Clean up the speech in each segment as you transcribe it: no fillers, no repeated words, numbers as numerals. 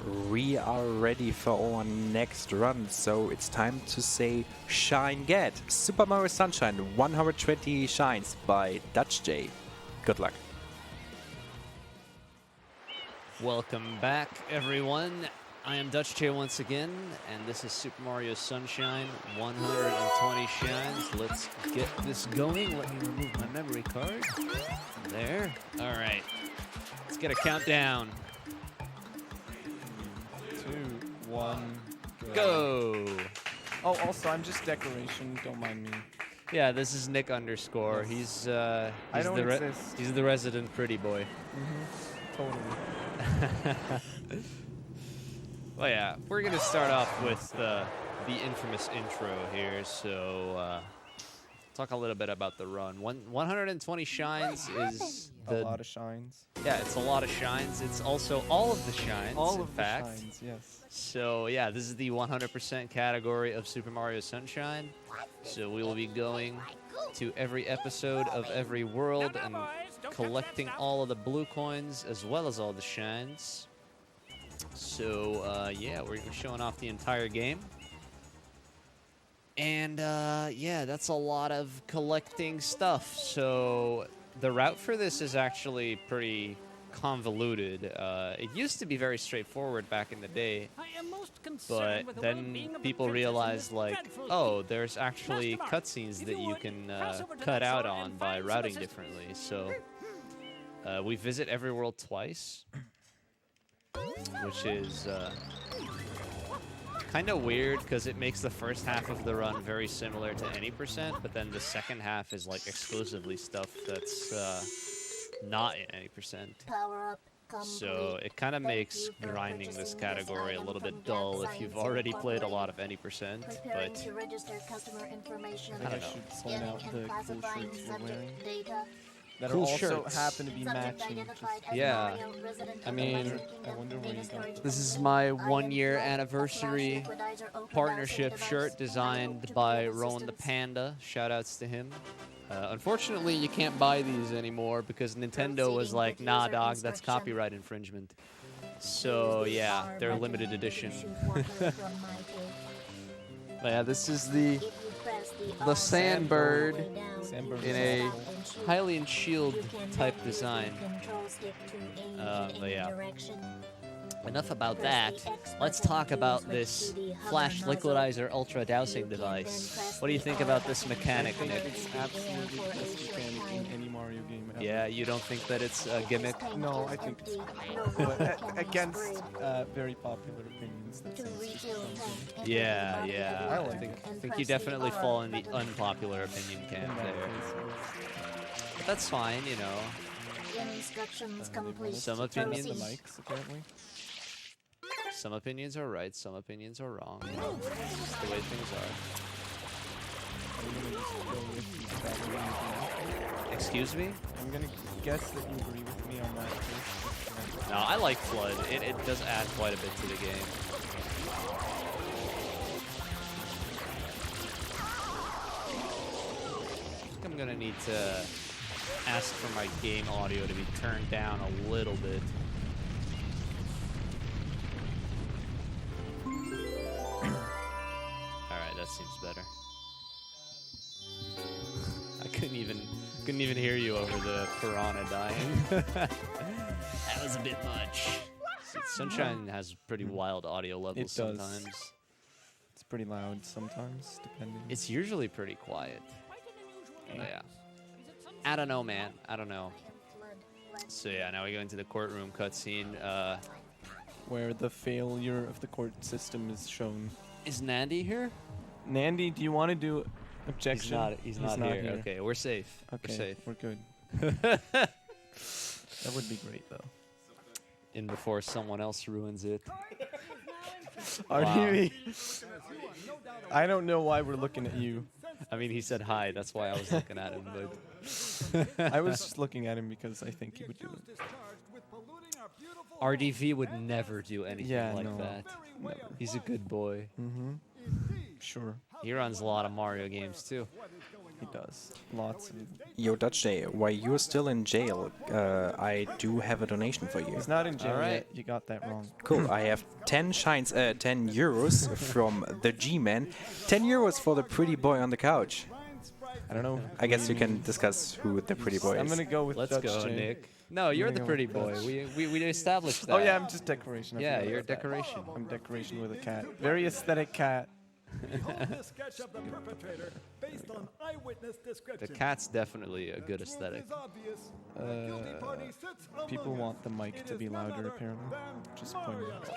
We are ready for our next run, so it's time to say Shine Get! Super Mario Sunshine 120 Shines by Dutch J. Good luck. Welcome back, everyone. I am Dutch J once again, and this is Super Mario Sunshine 120 Shines. Let's get this going. Let me remove my memory card. There. All right. Let's get a countdown. 2, 1, Go! Oh, also, I'm just decoration. Don't mind me. Yeah, this is Nick underscore. Yes. He's don't exist. He's the resident pretty boy. Totally. Well, yeah, we're gonna start off with the infamous intro here. So, talk a little bit about the run. 120 shines is A lot of shines. Yeah, it's a lot of shines. It's also all of the shines. All in of fact. the shines, yes. So yeah, this is the 100% category of Super Mario Sunshine. So we will be going to every episode of every world and collecting all of the blue coins as well as all the shines. So yeah, we're showing off the entire game. And yeah, that's a lot of collecting stuff. So the route for this is actually pretty convoluted. It used to be very straightforward back in the day, but then people realized, like, oh, there's actually cutscenes that you can cut out on by routing differently. So we visit every world twice, which is kind of weird because it makes the first half of the run very similar to any percent, but then the second half is like exclusively stuff that's not in any percent. So it kind of makes grinding this category a little bit dull if you've already played a lot of any percent, but I should point out the cool shirts you're wearing. That Cool also shirts. happen to be matching. yeah. I mean, I wonder where you got this is my 1-year anniversary partnership shirt designed by Rowan the Panda. Shoutouts to him. Unfortunately, you can't buy these anymore because Nintendo was like, nah, dog, that's copyright infringement. So, yeah, they're limited edition. Yeah, this is the Sandbird in a Hylian Shield type design. But yeah. Enough about that. Let's talk about this Flash Liquidizer Ultra Dowsing device. What do you think about this mechanic, Nick? It's absolutely the best mechanic in any Mario game ever. Yeah, you don't think that it's a gimmick? No, I think it's but against very popular opinions. That's just something. Yeah, yeah. I like I think you definitely fall in the unpopular opinion camp In that there. case, But that's fine, you know. Some the opinions, mics apparently. some opinions are right, some opinions are wrong. You know, it's just the way things I'm gonna just go with you that way you are. Excuse me? I'm gonna guess that you agree with me on that case. No, I like Flood. It does add quite a bit to the game. I think I'm gonna need to ask for my game audio to be turned down a little bit. Alright, that seems better. I couldn't even hear you over the piranha dying. That was a bit much. See, Sunshine has pretty wild audio levels It does. sometimes. It's pretty loud sometimes, depending. It's usually pretty quiet. But yeah. I don't know, man. I don't know. So yeah, now we go into the courtroom cutscene. Where the failure of the court system is shown. Is Nandy here? Nandy, do you want to do objection? He's not here. Okay, we're safe. Okay, We're safe. we're good. That would be great, though. In before someone else ruins it. RDV. I don't know why we're looking at you. I mean, he said hi. That's why I was looking at him. But I was just looking at him because I think he would do it. RDV would never do anything like no, that. never. He's a good boy. Mm-hmm. Sure. He runs a lot of Mario games too. He does. Lots of. Yo, Dutch J, while you're still in jail, I do have a donation for you. He's not in jail Alright. yet. You got that wrong. Cool. I have 10 shines, 10 euros from the G-Man. 10 euros for the pretty boy on the couch. I don't know. I guess you can discuss who the pretty boy I'm is. gonna go with Let's Dutch go, J. Nick. No, you're the gonna go pretty with boy. Dutch. We established that. Oh yeah, I'm just decoration. I Yeah, forgot you're about that. decoration. I'm decoration with a cat. Very aesthetic cat. Behold this sketch of the perpetrator based on eyewitness The description. cat's definitely a good aesthetic. Truth is obvious. The guilty party sits People among want us. the mic It to is be none louder, other apparently. than Just pointing Mario. out.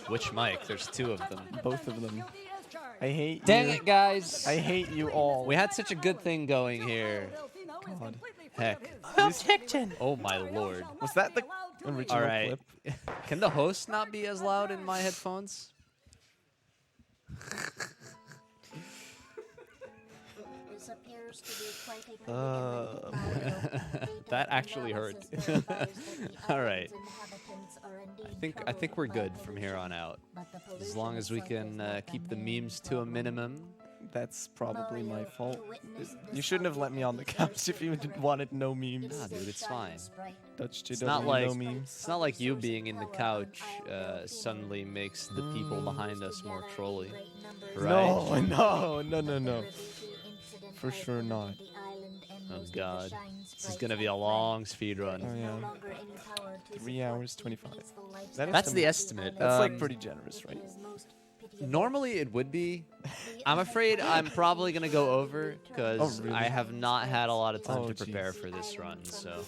Which mic? There's two of them. Both of them. I hate Dang you. it, guys. I hate you all. We had such a good thing going here. God. Heck. Oh my lord. Was that the original All right. clip? Can the host not be as loud in my headphones? That actually hurt. All right. I think we're good from here on out. As long as we can keep the memes to a minimum. That's probably my fault. You shouldn't have let me on the couch if you wanted no memes. Nah, dude, it's fine. Dutch J It's doesn't not need like no memes. it's not like you being in the couch suddenly makes the people behind us more trolly, right? No. For sure not. Oh god, this is gonna be a long speed run. Oh yeah. 3 hours 25. That's the estimate. That's like pretty generous, right? Normally it would be. I'm afraid I'm probably gonna go over because Oh, really? I have not had a lot of time Oh, to prepare jeez. for this run, so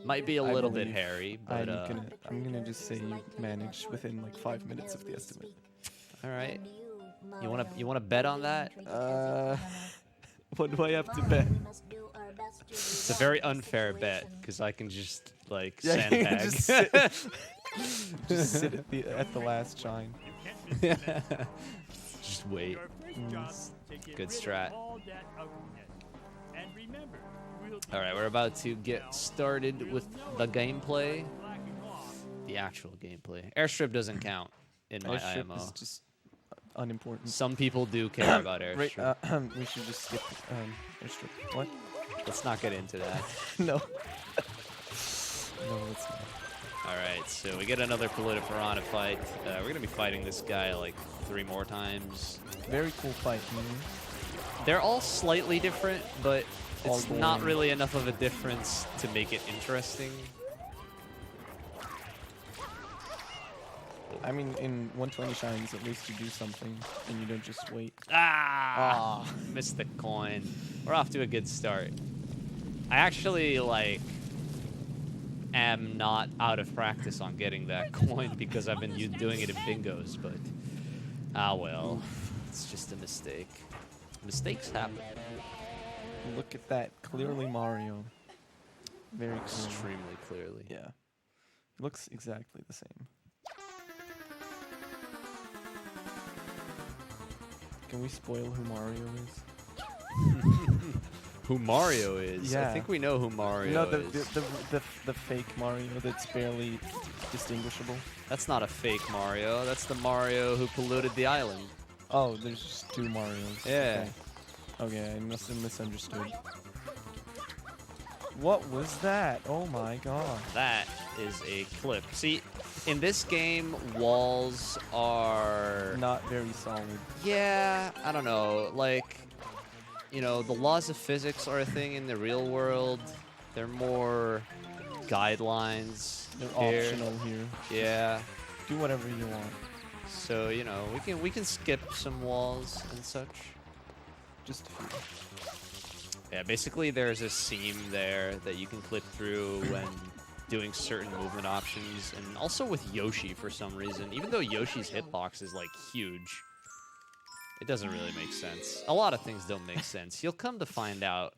might be a I little bit believe hairy. But I'm gonna just say you managed within like 5 minutes of the estimate. all right, you wanna bet on that? What do I have to bet? It's a very unfair bet because I can just like Yeah, you sandbag. can just sit, just sit at the last shine. Just wait. Good strat. All right, we're about to get started with the gameplay. The actual gameplay. Airstrip doesn't count in my Airstrip IMO. is just unimportant. Some people do care about Right, airstrip. we should just skip airstrip. What? Let's not get into that. No. No, it's not. All right, so we get another Polita Piranha fight. We're gonna be fighting this guy like 3 more times. Very cool fight. They're all slightly different, but All it's not boring. really enough of a difference to make it interesting. I mean, in 120 shines, at least you do something, and you don't just wait. Ah! Missed the coin. We're off to a good start. I actually, like, am not out of practice on getting that coin because I've been doing it in bingos, but ah well. It's just a mistake. Mistakes happen. Look at that. Clearly Mario. Very clearly. Extremely clearly. Yeah. It looks exactly the same. Can we spoil who Mario is? Who Mario is? I Yeah. think we know who Mario No, is. the fake Mario that's barely distinguishable. That's not a fake Mario. That's the Mario who polluted the island. Oh, there's just 2 Marios. Yeah. Okay, I must have misunderstood. What was that? Oh my god. That is a clip. See, in this game, walls are... Not very solid. Yeah, I don't know. Like, you know, the laws of physics are a thing in the real world. They're more guidelines. They're here. optional here. Yeah. Do whatever you want. So, you know, we can skip some walls and such. Just a few. Yeah, basically there's a seam there that you can clip through when doing certain movement options, and also with Yoshi for some reason. Even though Yoshi's hitbox is like huge, it doesn't really make sense. A lot of things don't make sense. You'll come to find out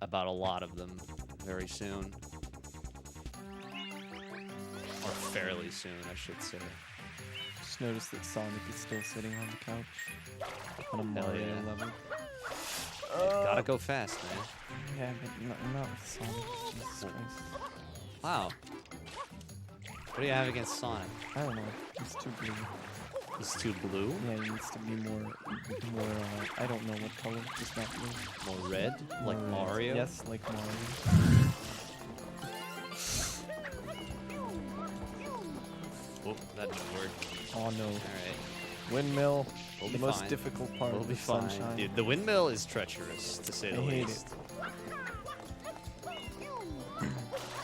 about a lot of them very soon. Or fairly soon, I should say. Just noticed that Sonic is still sitting on the couch on a Hell Mario yeah. level. Gotta go fast, man. Yeah, but not with Sonic. Jesus Christ. Wow. What do you have against Sonic? I don't know. He's too green. He's too blue. Yeah, he needs to be more. I don't know what color. Just not blue. More red, like More red. Mario. Yes, like Mario. Oh, that didn't work. Oh no. All right. Windmill. We'll The be most fine. difficult part We'll of be the fine. Sunshine. Dude, the windmill is treacherous, to say the I hate least.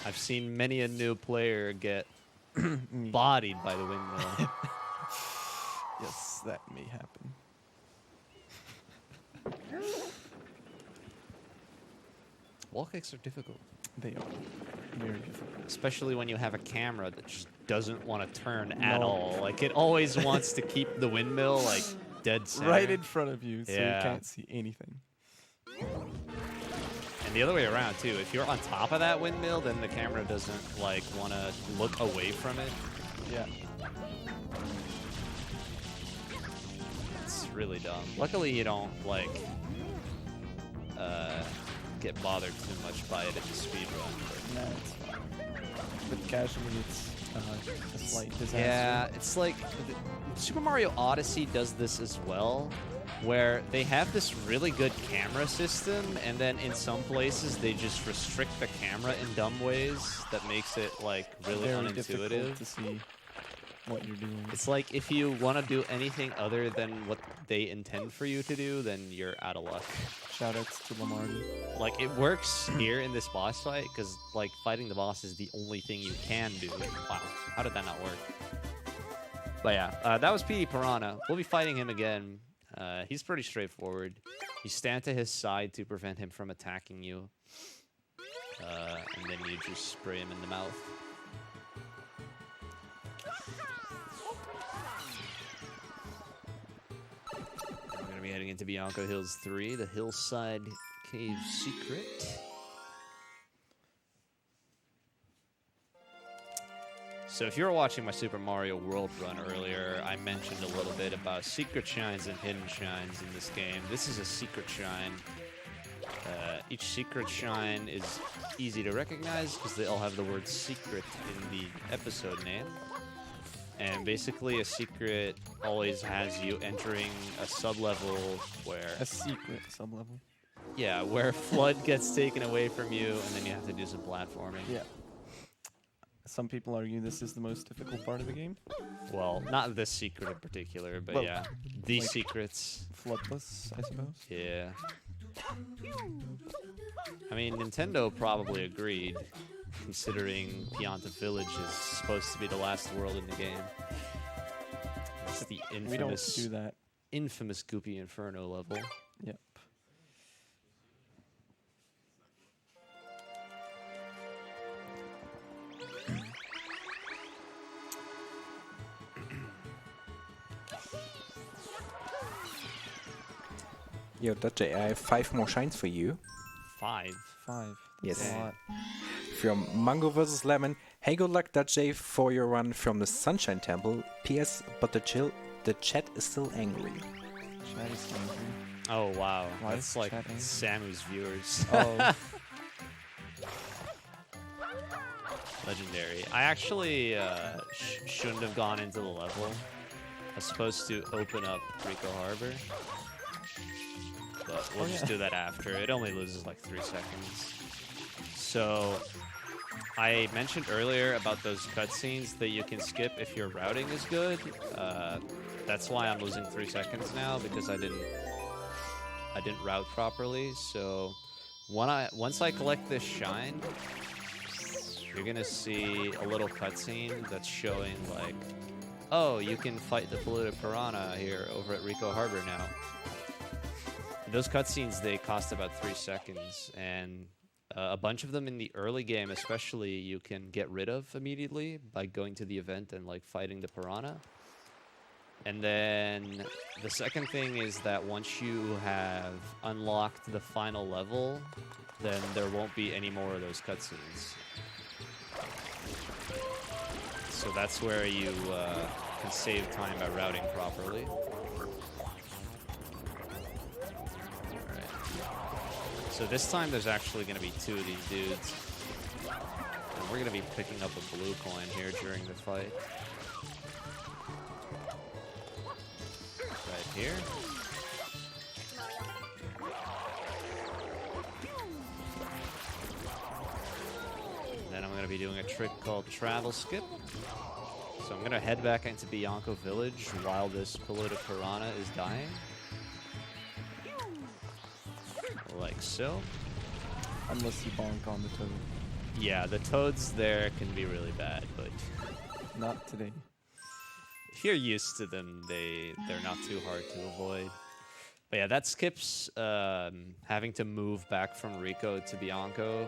I've seen many a new player get Me. bodied by the windmill. Yes, that may happen. Wall kicks are difficult. They are very difficult. Especially when you have a camera that just doesn't want to turn No. at all. Like, it always wants to keep the windmill, like, dead center. Right in front of you, so Yeah. you can't see anything. And the other way around, too. If you're on top of that windmill, then the camera doesn't, like, want to look away from it. Yeah. It's really dumb. Luckily, you don't, like, get bothered too much by it in the speed run. Nah, it's fine. But casually, it's a slight disaster. Yeah, it's like Super Mario Odyssey does this as well, where they have this really good camera system, and then in some places they just restrict the camera in dumb ways that makes it like really Very difficult unintuitive. to see what you're doing. It's like if you want to do anything other than what they intend for you to do, then you're out of luck. Shoutouts to Lamarty. Like, it works here in this boss fight, because, like, fighting the boss is the only thing you can do. Wow, how did that not work? But yeah, that was PD Piranha. We'll be fighting him again. He's pretty straightforward. You stand to his side to prevent him from attacking you. And then you just spray him in the mouth. We're going to be heading into Bianco Hills 3, the Hillside Cave Secret. So if you were watching my Super Mario World run earlier, I mentioned a little bit about secret shines and hidden shines in this game. This is a secret shine. Each secret shine is easy to recognize because they all have the word secret in the episode name. And basically a secret always has you entering a sub-level where... A secret sub-level. Yeah, where FLUDD gets taken away from you, and then you have to do some platforming. Yeah. Some people argue this is the most difficult part of the game. Well, not this secret in particular, but Well, yeah. These like- secrets. Floodless, I suppose. Yeah. I mean, Nintendo probably agreed, considering Pianta Village is supposed to be the last world in the game. It's the We don't infamous, do that. infamous Goopy Inferno level. Yep. Yo, Dutchy, I have 5 more shines for you. 5. 5. Yes. That's a lot. From Mango vs. Lemon. Hey, good luck, Dutchy, for your run from the Sunshine Temple. P.S. But the chat is still angry. Chat is angry. Oh, wow. Why That's is like chat angry? Samu's viewers. Oh. Legendary. I actually shouldn't have gone into the level. I was supposed to open up Rico Harbor. But we'll just do that after. It only loses like 3 seconds. So, I mentioned earlier about those cutscenes that you can skip if your routing is good. That's why I'm losing 3 seconds now, because I didn't route properly. So, once I collect this shine, you're gonna see a little cutscene that's showing like, oh, you can fight the polluted piranha here over at Rico Harbor now. Those cutscenes, they cost about 3 seconds, and a bunch of them in the early game especially you can get rid of immediately by going to the event and like fighting the piranha. And then the second thing is that once you have unlocked the final level, then there won't be any more of those cutscenes. So that's where you can save time by routing properly. So this time there's actually going to be 2 of these dudes. And we're going to be picking up a blue coin here during the fight. here. Then I'm going to be doing a trick called Travel Skip. So I'm going to head back into Bianco Village while this Pelota Piranha is dying. Like so. Unless you bonk on the toad. Yeah, the toads there can be really bad, but Not today. if you're used to them, they're not too hard to avoid. But yeah, that skips having to move back from Rico to Bianco.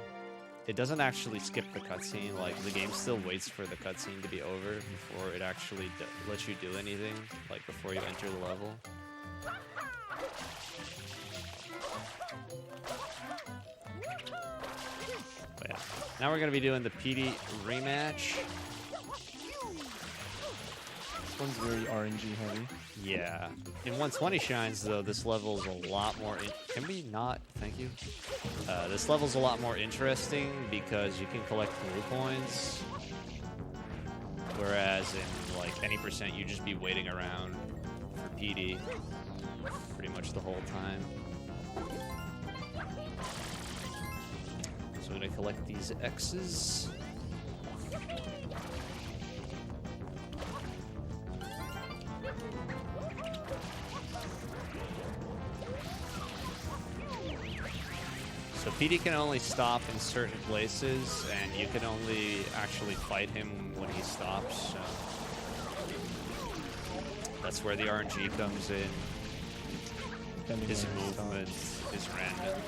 It doesn't actually skip the cutscene. Like, the game still waits for the cutscene to be over before it actually lets you do anything, like before you enter the level. But yeah, now we're going to be doing the PD rematch. This one's very RNG heavy. Yeah. In 120 Shines, though, this level's a lot more... Can we not? Thank you. This level's a lot more interesting because you can collect blue points. Whereas in, like, any percent, you just be waiting around for PD pretty much the whole time. So I'm going to collect these X's. So PD can only stop in certain places, and you can only actually fight him when he stops. So that's where the RNG comes in. Depending His on where it movement stops. is random.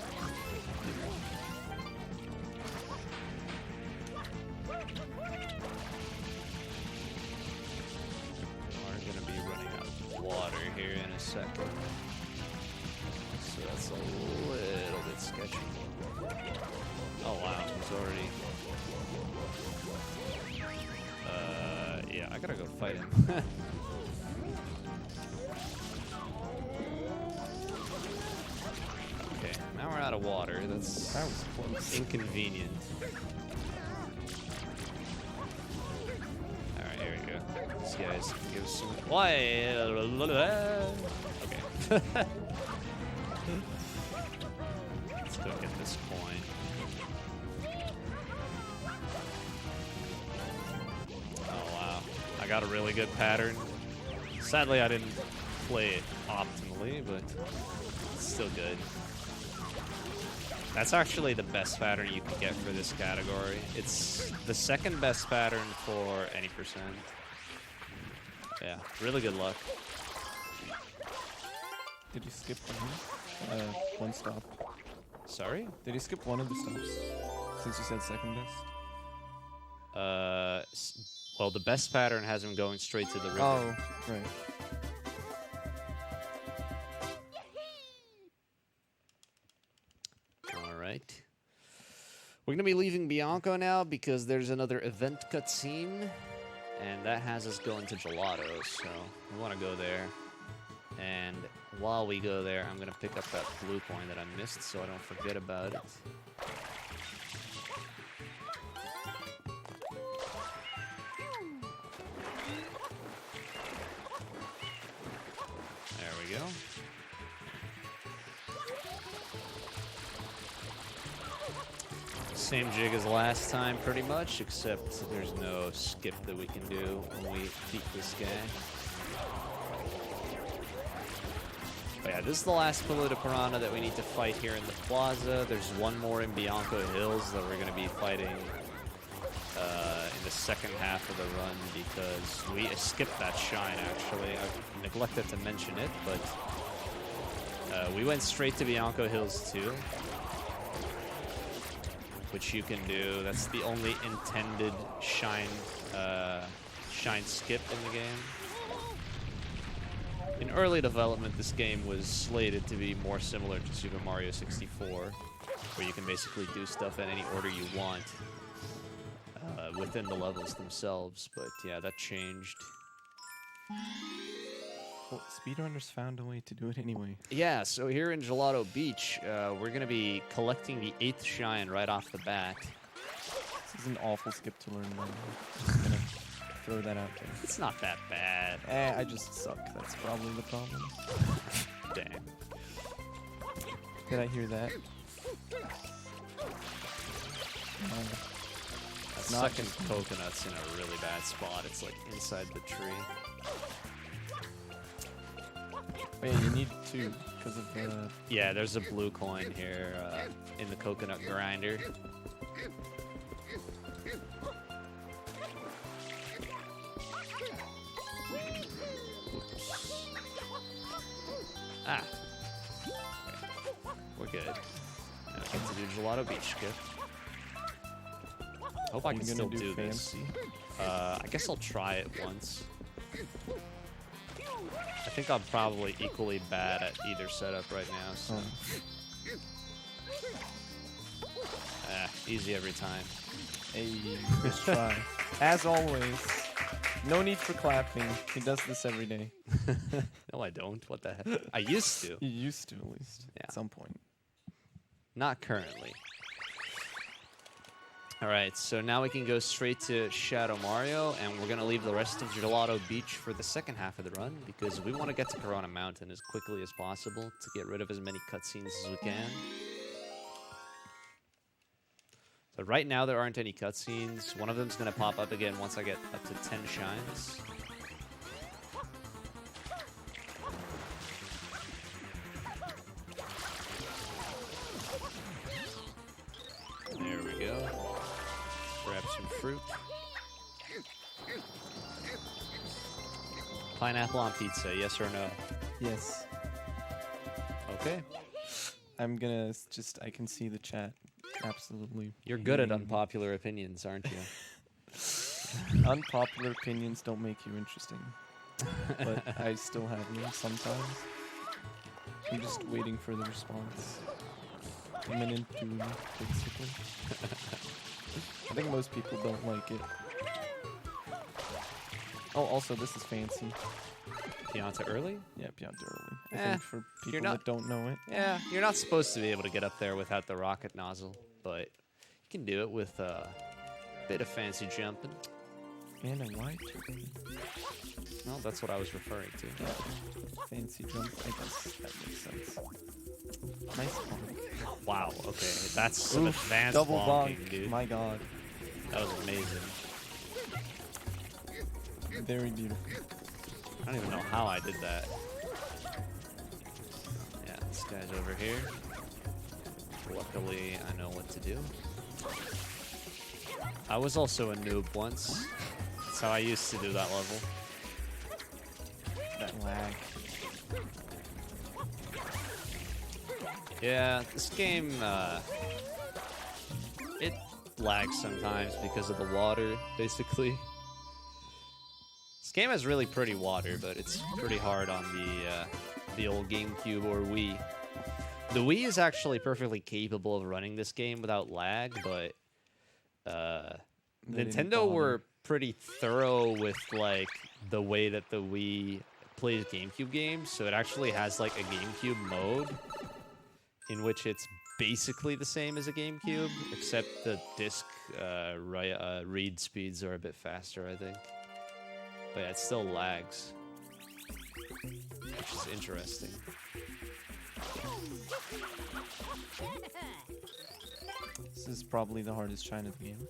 We're gonna be running out of water here in a second. So that's a little bit sketchy. Oh wow, he's already... yeah, I gotta go fight him. Okay, now we're out of water. That That's was close. inconvenient. Alright, here we go. These guys can give us some... Why? Okay. Let's go get this coin. Oh wow, I got a really good pattern. Sadly, I didn't play it optimally, but it's still good. That's actually the best pattern you can get for this category. It's the second best pattern for any percent. Yeah, really good luck. Did you skip one stop? Sorry? Did you skip one of the stops? Since you said second best? Well, the best pattern has him going straight to the river. Oh, right. All right. We're going to be leaving Bianco now because there's another event cutscene, and that has us going to Gelato, so we want to go there. And while we go there, I'm going to pick up that blue coin that I missed so I don't forget about it. There we go. Same jig as last time, pretty much, except there's no skip that we can do when we beat this guy. But yeah, this is the last Pelota Piranha that we need to fight here in the plaza. There's one more in Bianco Hills that we're going to be fighting in the second half of the run because we skipped that shine, actually. I neglected to mention it, but we went straight to Bianco Hills too, which you can do. That's the only intended shine skip in the game. In early development, this game was slated to be more similar to Super Mario 64, where you can basically do stuff in any order you want within the levels themselves, but yeah, that changed. Well, speedrunners found a way to do it anyway. Yeah, so here in Gelato Beach, we're going to be collecting the 8th shine right off the bat. This is an awful skip to learn. Then. Just gonna throw that out there. It's not that bad. I just suck. That's probably the problem. Damn. Did I hear that? Second coconut's in a really bad spot. It's like inside the tree. Wait, you need two because of the. Yeah, there's a blue coin here in the coconut grinder. Oops. Ah. Okay. We're good. Now we get to do Gelato Beach Skip. Hope I can still do this. I guess I'll try it once. I think I'm probably equally bad at either setup right now, so. Easy every time. Hey, nice try. As always, no need for clapping. He does this every day. No, I don't. What the heck? I used to. You used to, at least. Yeah. At some point. Not currently. Alright, so now we can go straight to Shadow Mario, and we're going to leave the rest of Gelato Beach for the second half of the run, because we want to get to Corona Mountain as quickly as possible to get rid of as many cutscenes as we can. So right now there aren't any cutscenes. One of them's going to pop up again once I get up to 10 shines. There we go. Grab some fruit. Pineapple on pizza, yes or no? Yes. Okay. I'm gonna just. I can see the chat. Absolutely. You're good at unpopular opinions, aren't you? Unpopular opinions don't make you interesting. But I still have them sometimes. I'm just waiting for the response. Minute to basically. I think most people don't like it. Oh, also, this is fancy. Pianta early? Yeah, Pianta early. I think for people not- that don't know it. Yeah, you're not supposed to be able to get up there without the rocket nozzle, but you can do it with a bit of fancy jumping. And a white turkey. No, that's what I was referring to. Yeah. Fancy jump. I guess that makes sense. Nice bonk. Wow, okay, that's some Oof, advanced double bonking, bonk. dude. My god. That was amazing. Very beautiful. I don't even know how I did that. Yeah, this guy's over here. Luckily, I know what to do. I was also a noob once. That's how I used to do that level. That lag. Yeah, this game, it lags sometimes because of the water, basically. This game has really pretty water, but it's pretty hard on the old GameCube or Wii. The Wii is actually perfectly capable of running this game without lag, but They didn't Nintendo bother. were pretty thorough with like the way that the Wii plays GameCube games, so it actually has like a GameCube mode in which it's basically the same as a GameCube, except the disc read speeds are a bit faster, I think. But yeah, it still lags, which is interesting. This is probably the hardest shine of the game.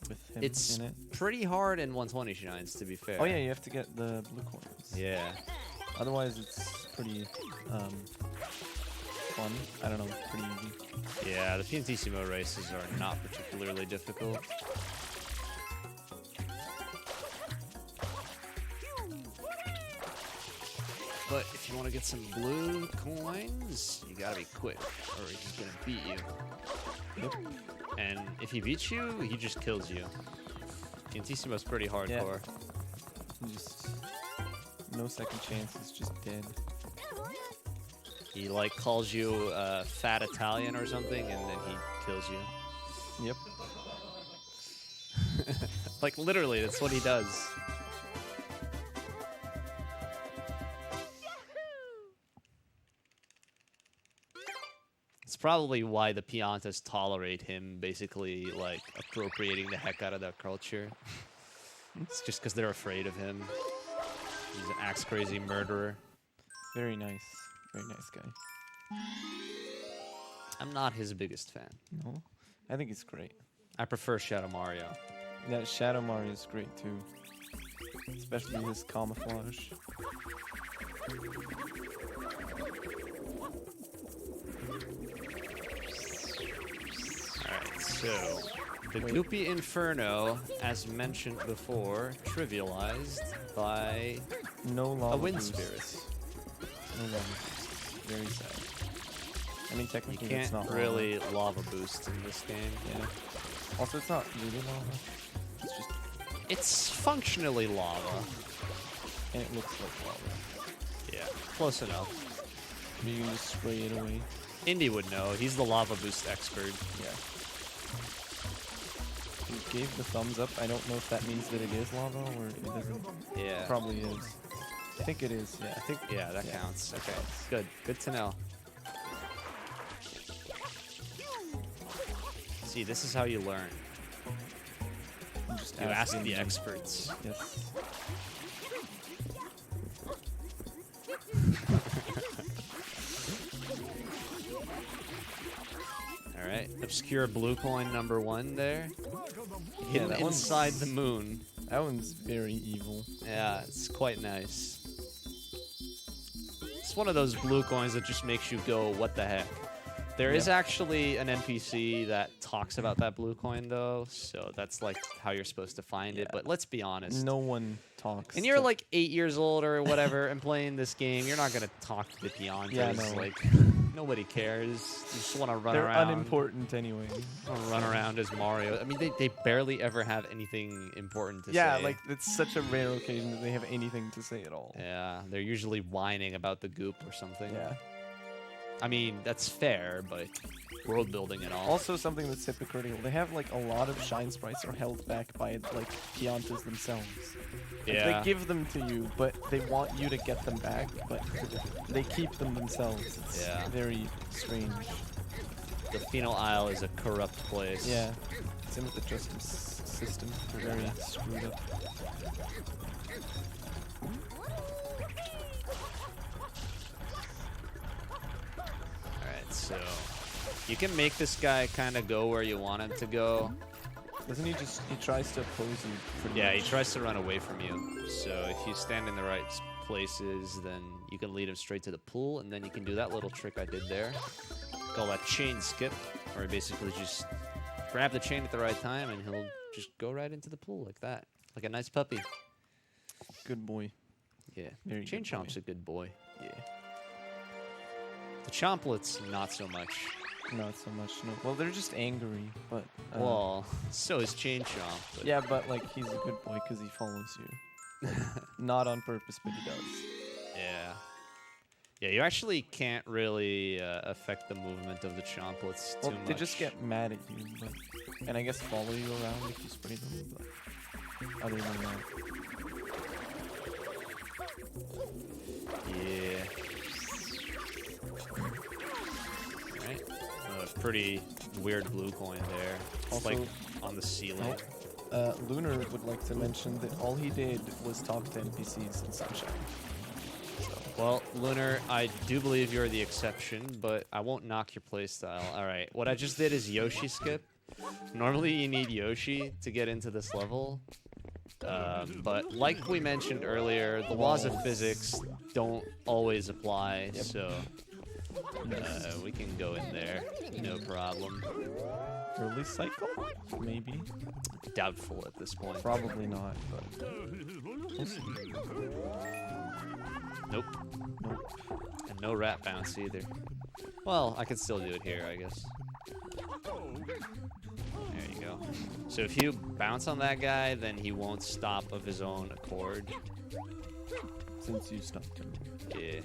With him It's in it. pretty hard in 120 shines, to be fair. Oh yeah, you have to get the blue coins. Yeah. Otherwise, it's pretty fun. I don't know, pretty easy. Yeah, the Piantissimo races are not particularly difficult. But if you want to get some blue coins, you gotta be quick, or he's gonna beat you. Yep. And if he beats you, he just kills you. Piantissimo's pretty hardcore. Just no second chances, just dead. He like calls you fat Italian or something, and then he kills you. Yep. Like literally, that's what he does. It's probably why the Piantas tolerate him, basically like appropriating the heck out of their culture. It's just because they're afraid of him. He's an axe-crazy murderer. Very nice. Very nice guy. I'm not his biggest fan. No? I think he's great. I prefer Shadow Mario. Yeah, Shadow Mario is great too. Especially his camouflage. Alright, so the Goopy Inferno, as mentioned before, trivialized by No lava a wind boost. spirit. No lava boost. Very sad. I mean, You technically can't it's not really lava boost in this game. Lava. Yeah. Also, it's not really lava. It's just, It's functionally lava. and it looks like lava. Yeah, close enough. You can just spray it away. Indy would know. He's the lava boost expert. Yeah. He gave the thumbs up. I don't know if that means that it is lava or it isn't. Yeah. Probably is. I think it is. Yeah. I think, yeah, that Yeah, counts. that Okay, counts. good. Good to know. See, this is how you learn. Just You ask him. the experts. Yes. All right, obscure blue coin number 1 there. Hidden that one's- inside the moon. That one's very evil. Yeah, it's quite nice. It's one of those blue coins that just makes you go, what the heck? There is Yeah. actually an NPC that talks about that blue coin, though, so that's like how you're supposed to find it. Yeah. But let's be honest. No one talks. And you're to- like 8 years old or whatever and playing this game, you're not going to talk to the Piantas. Yeah, no. Like, nobody cares. You just want to run they're around. unimportant anyway. Wanna run around as Mario. I mean, they barely ever have anything important to Yeah, say. like it's such a rare occasion that they have anything to say at all. Yeah, they're usually whining about the goop or something. Yeah. I mean, that's fair, but world building and all. Also, something that's hypocritical. They have like a lot of shine sprites are held back by like Piantas themselves. Like, Yeah. they give them to you, but they want you to get them back, but they keep them themselves. It's Yeah. very strange. The Phenol Isle is a corrupt place. Yeah. Same with the justice system. Very Yeah. screwed up. Alright, so you can make this guy kind of go where you want him to go. Doesn't he just, he tries to oppose you pretty Yeah, he much. tries to run away from you. So if you stand in the right places, then you can lead him straight to the pool, and then you can do that little trick I did there. Call that chain skip, where he basically just grab the chain at the right time, and he'll just go right into the pool like that. Like a nice puppy. Good boy. Yeah. Very Chain good boy. Chomp's a good boy. Yeah. The Chomplets, not so much. Not so much, no. Well, they're just angry, but... Well, so is Chain Chomp. But yeah, but like, he's a good boy because he follows you. Not on purpose, but he does. Yeah. Yeah, you actually can't really affect the movement of the Chomplets too Well, much. they just get mad at you, but... And I guess follow you around if you spray them, but... Other than that... Yeah. Right. Oh, a pretty weird blue coin there. It's Also- like on the ceiling. Lunar would like to mention that all he did was talk to NPCs in Sunshine. So, Well, Lunar, I do believe you're the exception, but I won't knock your playstyle. Alright, what I just did is Yoshi skip. Normally you need Yoshi to get into this level. But like we mentioned earlier, the laws of physics don't always apply, Yep. so we can go in there, no problem. early cycle? Maybe. Doubtful at this point. Probably not, but... We'll see. Nope. Nope. And no rat bounce either. Well, I can still do it here, I guess. There you go. So if you bounce on that guy, then he won't stop of his own accord. Since you stopped him. Yeah.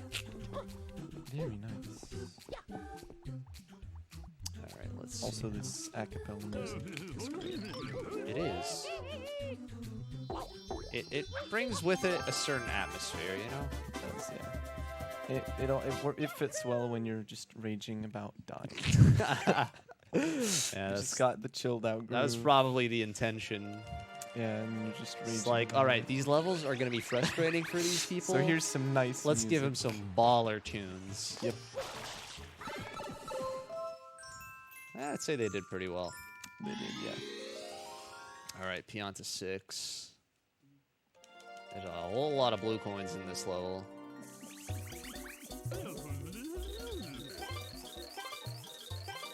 Very nice. Alright, let's see. Also, this acapella music is great. It is. It brings with it a certain atmosphere, you know? It does, yeah. It fits well when you're just raging about dying. Yeah, It's that's, just got the chilled out groove. that was probably the intention. Yeah, and you're just raging. It's like, about all right, it. these levels are gonna be frustrating for these people. So here's some nice. Let's give them music. some baller tunes. Yep. I'd say they did pretty well. They did, yeah. All right, peon to 6. There's a whole lot of blue coins in this level.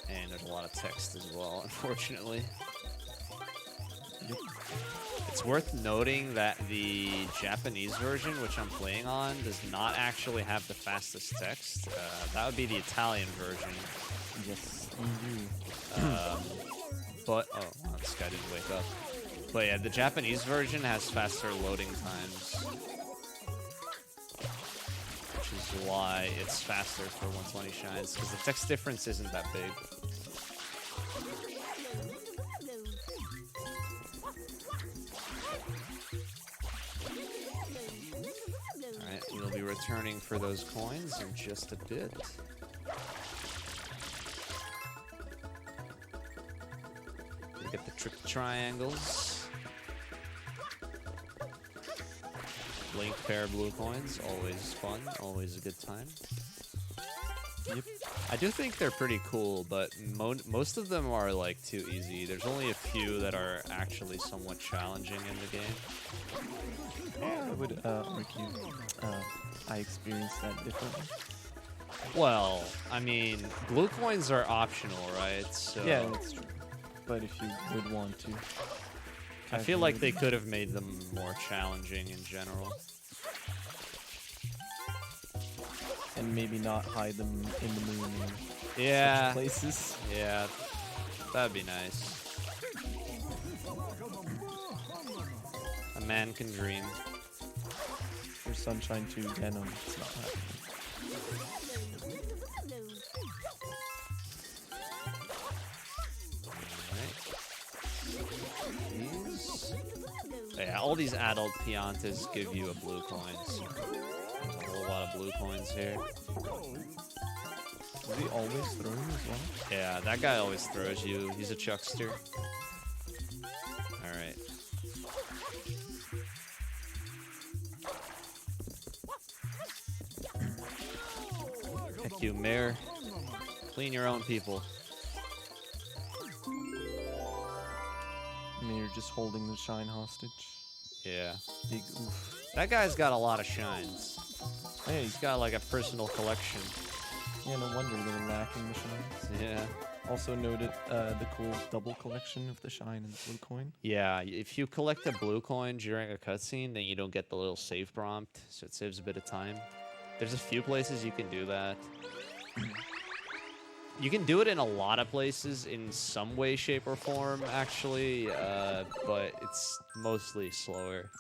And there's a lot of text as well, unfortunately. Yep. It's worth noting that the Japanese version, which I'm playing on, does not actually have the fastest text. That would be the Italian version. Yes, you But, oh, wow, this guy didn't wake up. But yeah, the Japanese version has faster loading times. Which is why it's faster for 120 shines, because the text difference isn't that big. Alright, we'll be returning for those coins in just a bit. We get the trick triangles. Blink pair of blue coins, always fun, always a good time. Yep. I do think they're pretty cool, but most of them are like too easy. There's only a few that are actually somewhat challenging in the game. I would argue I experienced that differently. Well, I mean, blue coins are optional, right? So Yeah, that's true. But if you would want to. I feel like they could have made them more challenging in general. And maybe not hide them in the moon or Yeah. such places. Yeah, that'd be nice. A man can dream. For Sunshine 2, yeah, no, it's not happening. These. Yeah, all these adult Piantas give you a blue coin. So there's a whole lot of blue coins here. Does he always throw him as well? Yeah, that guy always throws you. He's a chuckster. Alright. Heck you, Mayor. Clean your own people. I mean, you're just holding the shine hostage. Yeah. Big oof. That guy's got a lot of shines. Hey, He's got like a personal collection. yeah, no wonder they're lacking the shines. Yeah. Also noted the cool double collection of the shine and the blue coin. Yeah, if you collect a blue coin during a cutscene, then you don't get the little save prompt, so it saves a bit of time. There's a few places you can do that. You can do it in a lot of places in some way, shape, or form, actually, but it's mostly slower.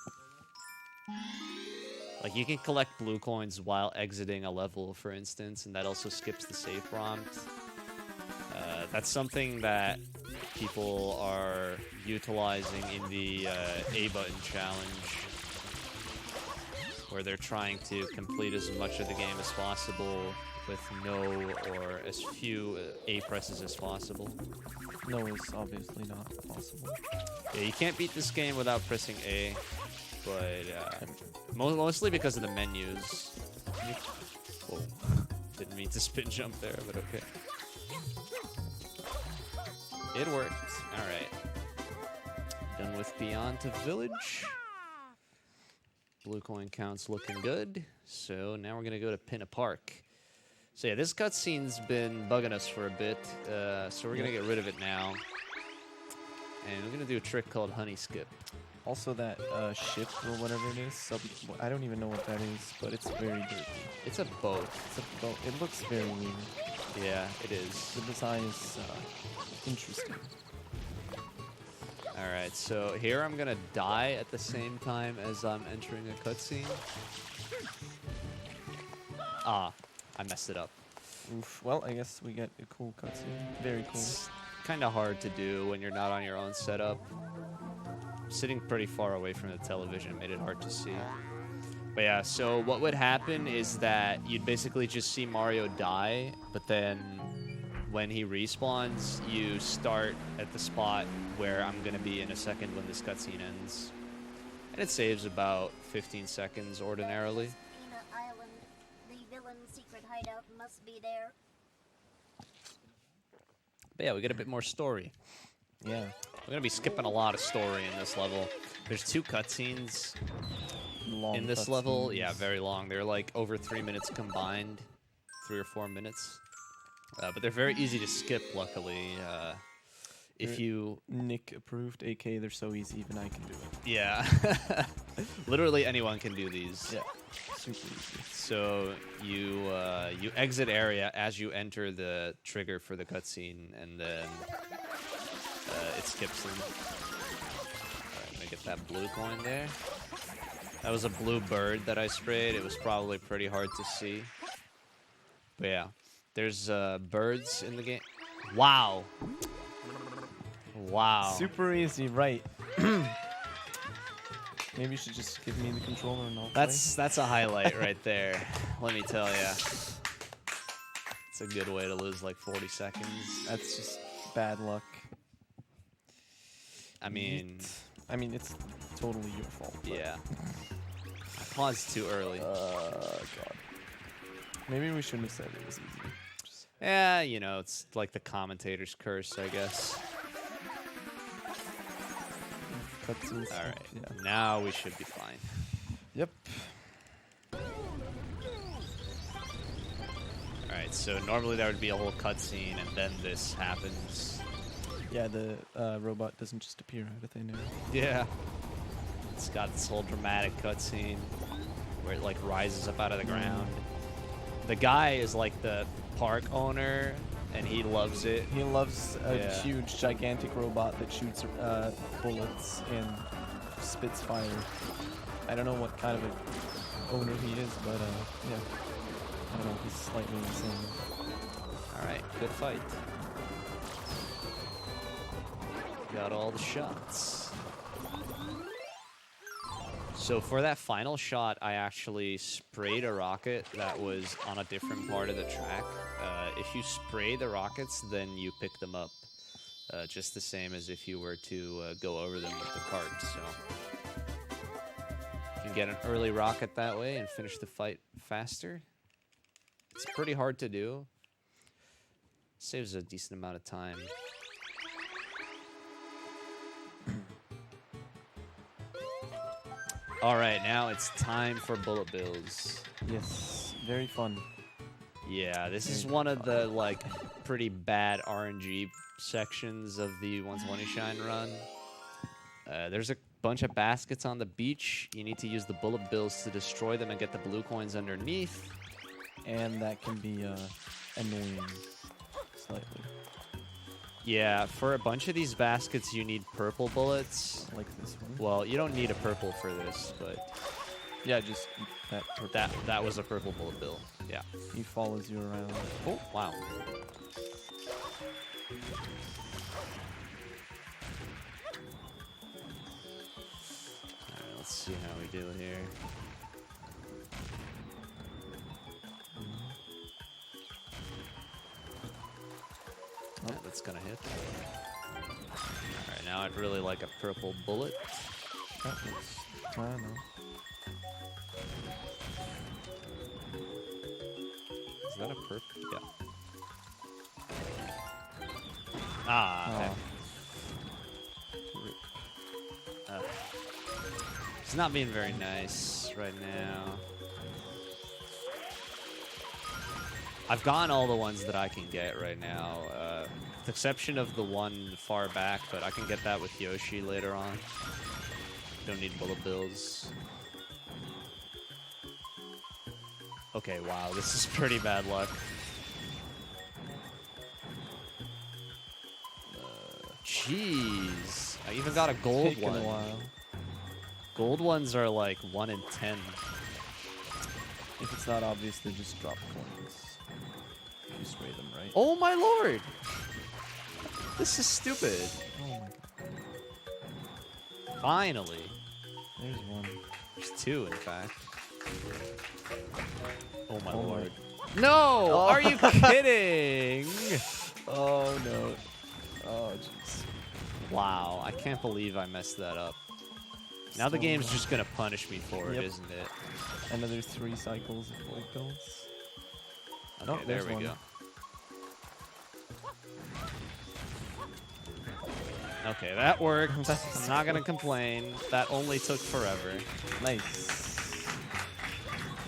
Like, you can collect blue coins while exiting a level, for instance, and that also skips the save prompt. That's something that people are utilizing in the A button challenge, where they're trying to complete as much of the game as possible with no or as few A presses as possible. No, it's obviously not possible. Yeah, you can't beat this game without pressing A, but mostly because of the menus. Whoa. Didn't mean to spin jump there, but okay. It worked. Alright. Done with Beyond to Village. Blue coin count's looking good. So now we're going to go to Pinna Park. So yeah, this cutscene's been bugging us for a bit. So we're going to get rid of it now. And we're going to do a trick called Honey Skip. Also, that ship or whatever it is, I don't even know what that is, but it's very dirty. It's a boat. It's a boat. It looks very weird. Yeah, it is. The design is interesting. Alright, so here I'm going to die at the same time as I'm entering a cutscene. Ah, I messed it up. Oof. Well, I guess we get a cool cutscene. Very cool. It's kind of hard to do when you're not on your own setup. Sitting pretty far away from the television made it hard to see. But yeah, so what would happen is that you'd basically just see Mario die, but then when he respawns, you start at the spot where I'm going to be in a second when this cutscene ends. And it saves about 15 seconds ordinarily. Peanut Island. The villain's secret hideout must be there. But yeah, we get a bit more story. Yeah. We're going to be skipping a lot of story in this level. There's 2 cutscenes Long in this level. cutscenes. Yeah, very long. They're like over 3 minutes combined. 3 or 4 minutes. But they're very easy to skip, luckily. If They're you... Nick approved, AK, they're so easy, even I can do it. Yeah. Literally anyone can do these. Yeah. Super easy. So you you exit area as you enter the trigger for the cutscene, and then it skips them. Alright, let me get that blue coin there. That was a blue bird that I sprayed. It was probably pretty hard to see. But yeah, there's birds in the game. Wow. Wow. Super easy, right. Maybe you should just give me the controller and I'll That's a highlight right there. Let me tell ya. It's a good way to lose like 40 seconds. That's just bad luck. I mean, it's totally your fault. but- yeah. I paused too early. God. Maybe we shouldn't have said it was easy. Just- Yeah, you know, it's like the commentator's curse, I guess. Cutscenes. All right, Yeah. now we should be fine. Yep. All right, so normally there would be a whole cutscene, and then this happens. Yeah, the robot doesn't just appear out of thin air. Yeah. It's got this whole dramatic cutscene where it like rises up out of the ground. The guy is like the park owner, and he loves it. He loves a Yeah. huge, gigantic robot that shoots bullets and spits fire. I don't know what kind of a owner he is, but yeah. I don't know, he's slightly insane. All right, good fight. Got all the shots. So for that final shot, I actually sprayed a rocket that was on a different part of the track. If you spray the rockets, then you pick them up. Just the same as if you were to go over them with the cart. So you can get an early rocket that way and finish the fight faster. It's pretty hard to do. Saves a decent amount of time. All right, now it's time for bullet bills. Yes, very fun. Yeah, this is Very one of the like pretty bad RNG sections of the 120 Shine run. There's a bunch of baskets on the beach. You need to use the bullet bills to destroy them and get the blue coins underneath. And that can be annoying, slightly. Yeah, for a bunch of these baskets, you need purple bullets. Like this one. Well, you don't need a purple for this, but Yeah, just that. that was a purple bullet bill. Yeah. He follows you around. Oh, wow. Alright, let's see how we do here. Oh, that's gonna hit. Alright, now I'd really like a purple bullet. That looks, I don't know. Is that a purple? Yeah. Ah, okay. It's not being very nice right now. I've gotten all the ones that I can get right now, with the exception of the one far back, but I can get that with Yoshi later on. Don't need bullet bills. Okay, wow, this is pretty bad luck. Jeez, I even got a gold Taken one. a while. Gold ones are like 1 in 10. If it's not obvious, they just drop coins. You spray them, right? Oh my lord! This is stupid. Oh my god. Finally. There's one. There's 2, in fact. Oh my Oh my- lord. No! Are you kidding? Oh no. Oh jeez. Wow, I can't believe I messed that up. Now the game's just gonna punish me for it, Yep. isn't it? Another 3 cycles of void pills. Okay, Oh, there there's we one. go. Okay, that worked. I'm not gonna complain. That only took forever. Nice.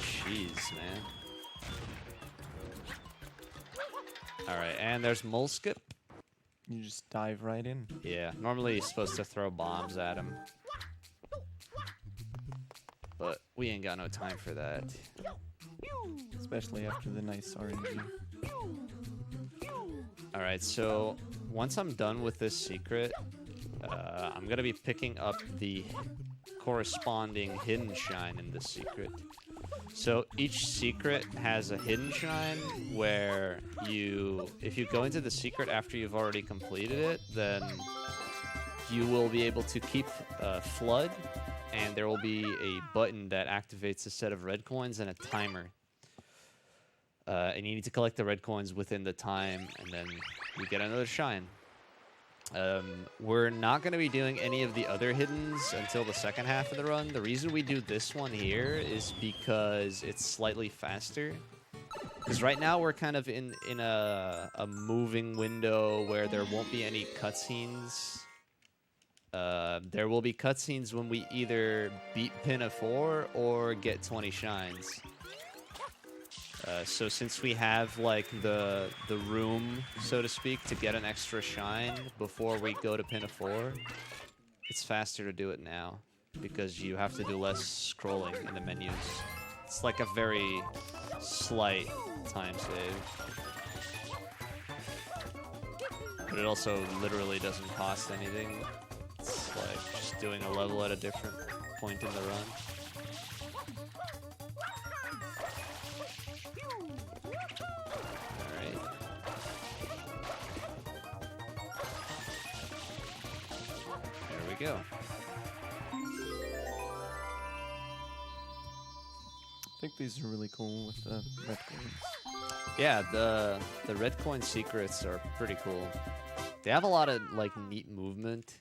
Jeez, man. Alright, and there's Mole Skip. You just dive right in. Yeah, normally you're supposed to throw bombs at him. But we ain't got no time for that. Especially after the nice RNG. Alright, so once I'm done with this secret, I'm going to be picking up the corresponding hidden shine in this secret. So each secret has a hidden shine where if you go into the secret after you've already completed it, then you will be able to keep Flood, and there will be a button that activates a set of red coins and a timer. And you need to collect the red coins within the time, and then you get another shine. We're not going to be doing any of the other hiddens until the second half of the run. The reason we do this one here is because it's slightly faster. Because right now we're kind of in a moving window where there won't be any cutscenes. There will be cutscenes when we either beat Pinna 4 or get 20 shines. So since we have like the room, so to speak, to get an extra shine before we go to Pinna 4, it's faster to do it now because you have to do less scrolling in the menus. It's like a very slight time save. But it also literally doesn't cost anything. It's like just doing a level at a different point in the run. Go. I think these are really cool with the red coins. Yeah, the red coin secrets are pretty cool. They have a lot of like neat movement.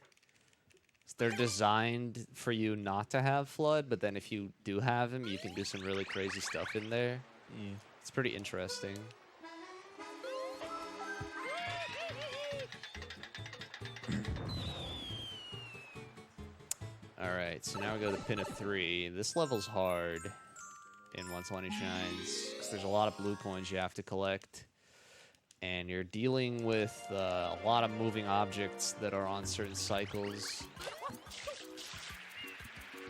They're designed for you not to have Flood, but then if you do have him, you can do some really crazy stuff in there. Yeah. It's pretty interesting. Alright, so now we go to Pinna 3. This level's hard in 120 shines, because there's a lot of blue coins you have to collect. And you're dealing with a lot of moving objects that are on certain cycles.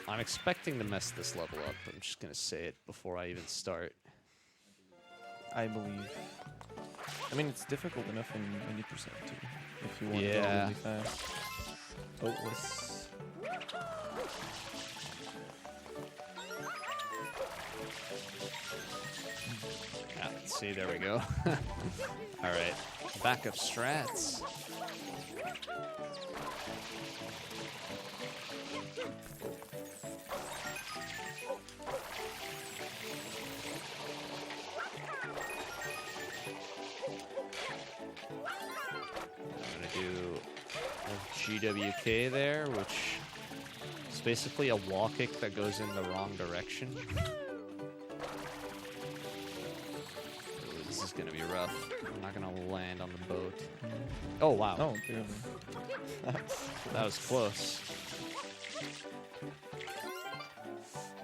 I'm expecting to mess this level up. I'm just going to say it before I even start. I believe. I mean, it's difficult enough in 90% too, if you want to go Yeah. really fast. Boatless. Yeah, see, there we go. Alright, backup strats. I'm gonna do a GWK there, which is basically a wall kick that goes in the wrong direction. This is gonna be rough. I'm not gonna land on the boat. Oh wow. Oh, barely. That was close.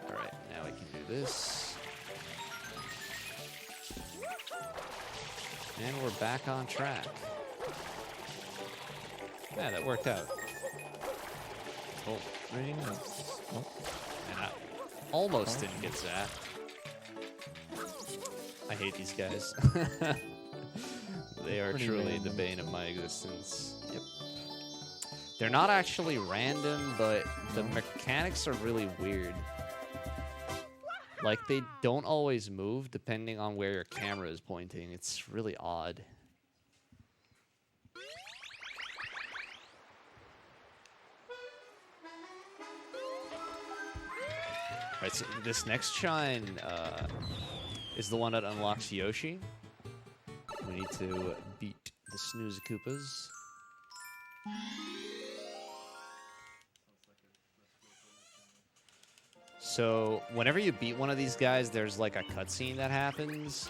Alright, now we can do this. And we're back on track. Yeah, that worked out. Oh, very nice. Oh, And I almost didn't get zapped. I hate these guys. They are Pretty truly the random. bane of my existence. yep. They're not actually random, but the mechanics are really weird. Like, they don't always move depending on where your camera is pointing. It's really odd. Right, so this next shine is the one that unlocks Yoshi. We need to beat the Snooze Koopas. So whenever you beat one of these guys, there's like a cutscene that happens,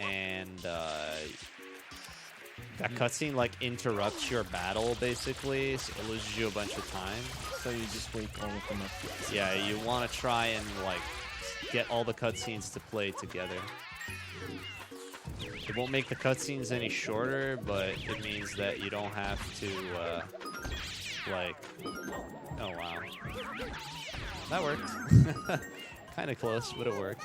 and that cutscene like interrupts your battle basically, so it loses you a bunch of time. So you just wake all of them up. Yeah, you want to try and like get all the cutscenes to play together. It won't make the cutscenes any shorter, but it means that you don't have to like. Oh wow, that worked. Kind of close, but it worked.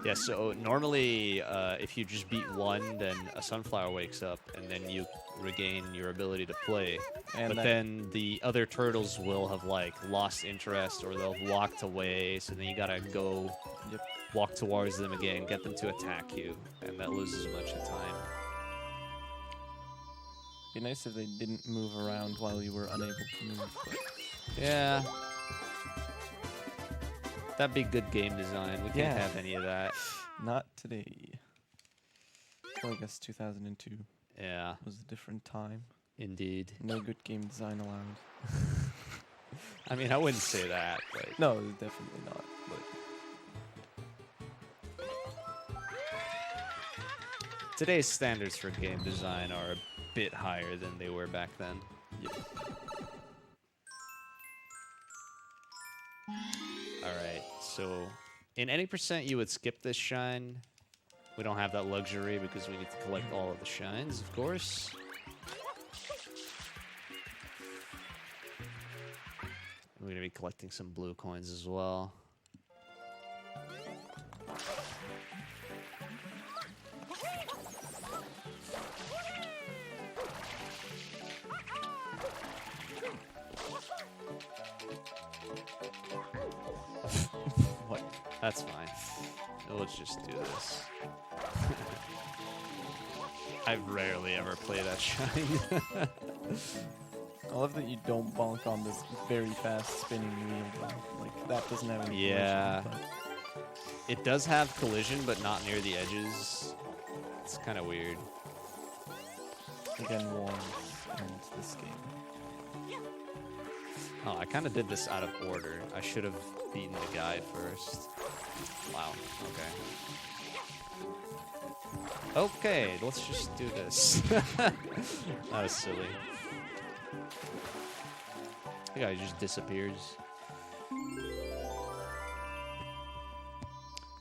Yeah, so normally if you just beat one, then a sunflower wakes up, and then you regain your ability to play. And but then the other turtles will have like lost interest, or they'll have walked away, so then you gotta go walk towards them again, get them to attack you, and that loses a bunch of time. Be nice if they didn't move around while you were unable to move. But Yeah. That'd be good game design. We can't have any of that. not today. Well, I guess 2002 Yeah, was a different time. indeed. No good game design allowed. I mean, I wouldn't say that, but No, definitely not. But today's standards for game design are a bit higher than they were back then. yeah. Alright, so in any percent you would skip this shine. We don't have that luxury because we need to collect all of the shines, of course. We're going to be collecting some blue coins as well. What? That's fine. Let's just do this. I've rarely ever played that shine. I love that you don't bonk on this very fast spinning wheel, though. Like, that doesn't have any Yeah. collision, It does have collision, but not near the edges. It's kind of weird. but again, walls and this game. Oh, I kind of did this out of order. I should have beaten the guy first. Wow, okay. Okay, let's just do this. That was silly. The guy just disappears.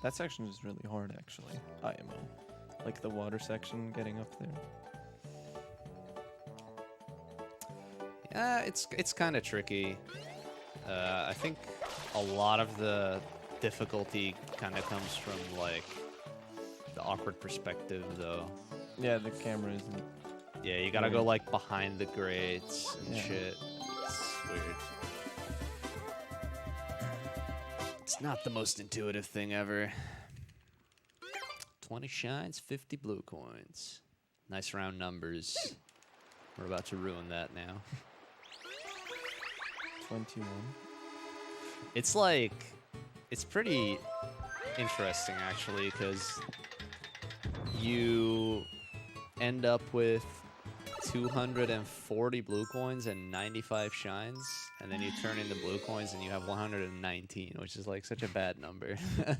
That section is really hard, actually. IMO. Like the water section getting up there. Yeah, it's kind of tricky. I think a lot of the difficulty kind of comes from like the awkward perspective, though. Yeah, the camera isn't. Yeah, you gotta go like behind the grates and Yeah. shit. It's weird. It's not the most intuitive thing ever. 20 shines, 50 blue coins. Nice round numbers. We're about to ruin that now. 21. It's like, it's pretty interesting actually, because you end up with 240 blue coins and 95 shines, and then you turn into blue coins and you have 119, which is like such a bad number.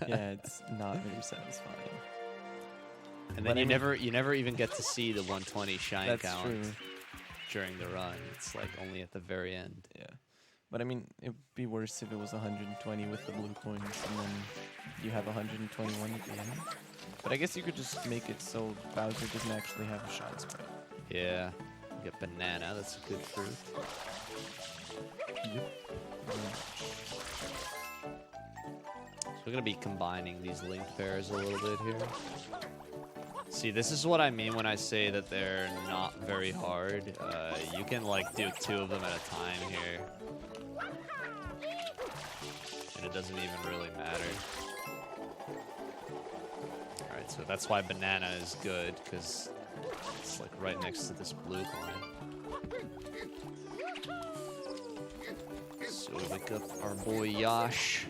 Yeah, it's not very satisfying. And But then I mean- you never even get to see the 120 shine That's count true. during the run. It's like only at the very end. Yeah. But I mean, it'd be worse if it was 120 with the blue coins and then you have 121 at the end. But I guess you could just make it so Bowser doesn't actually have a shine spread. Yeah. You get banana, that's a good fruit. So we're gonna be combining these linked pairs a little bit here. See, this is what I mean when I say that they're not very hard. You can like do 2 of them at a time here. And it doesn't even really matter. Alright, so that's why banana is good, because it's like right next to this blue coin. So we wake up our boy Yash.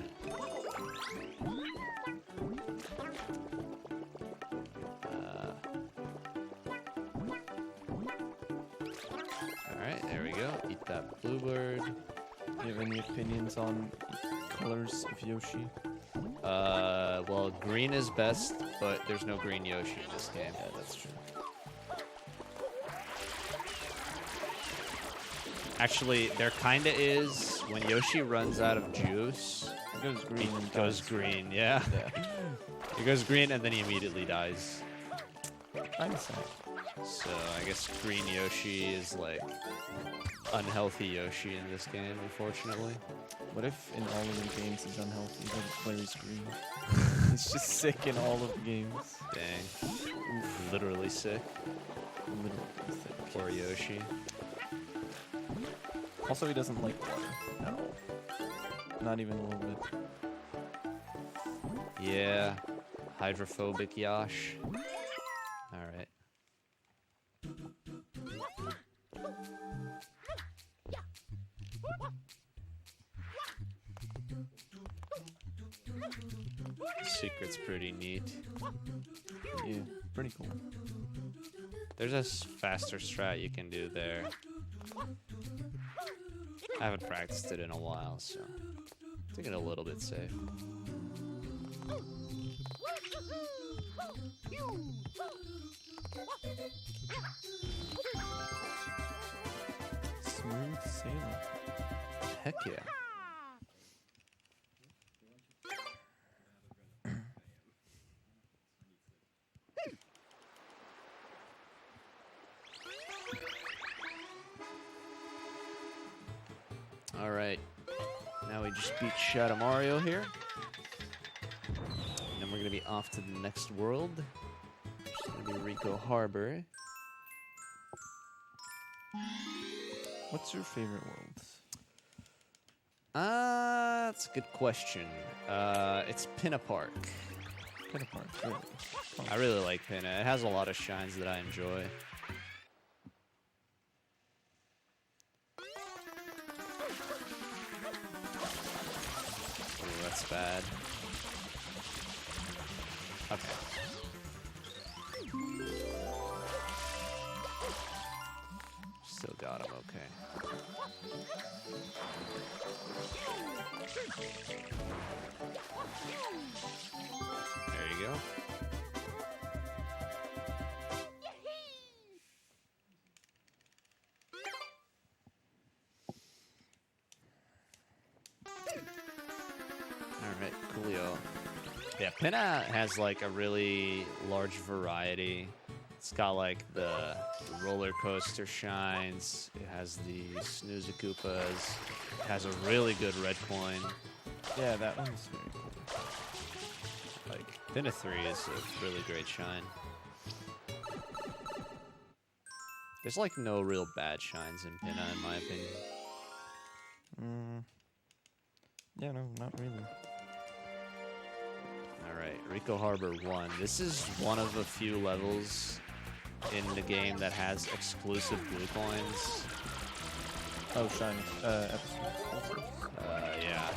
Alright, there we go. Eat that bluebird. Do you have any opinions on colors of Yoshi? Well, green is best, but there's no green Yoshi in this game. Yeah, that's true. Actually, there kinda is. When Yoshi runs out of juice, It goes green and it goes dies. green, yeah. Yeah. It goes green and then he immediately dies. I'm sad. So I guess green Yoshi is like unhealthy Yoshi in this game, unfortunately. What if in all of the games he's unhealthy, but the player's green? He's just sick in all of the games. Dang. Literally sick. Literally sick. Poor Yoshi. Also, he doesn't like water at all. Not even a little bit. Yeah. Hydrophobic Yosh. Alright. Secret's pretty neat. Yeah, pretty cool. There's a faster strat you can do there. I haven't practiced it in a while, so take it a little bit safe. Smooth sailing. Heck yeah. All right. Now we just beat Shadow Mario here. And then we're going to be off to the next world. It's going to be Rico Harbor. What's your favorite world? That's a good question. It's Pinna Park. Pinna Park, really. Oh, I really like Pinna. It has a lot of shines that I enjoy. Oh, that's bad. Okay. Still got him, okay. There you go. Alright, coolio. Yeah, Pinna has like a really large variety. It's got like the roller coaster shines. It has the Snooze Koopas. It has a really good red coin. yeah, that one's very cool. Like Pinna 3 is a really great shine. There's like no real bad shines in Pinna, in my opinion. Yeah, no, not really. Alright, Rico Harbor 1. This is one of a few levels in the game that has exclusive blue coins. Oh, shiny. Episode. Yeah.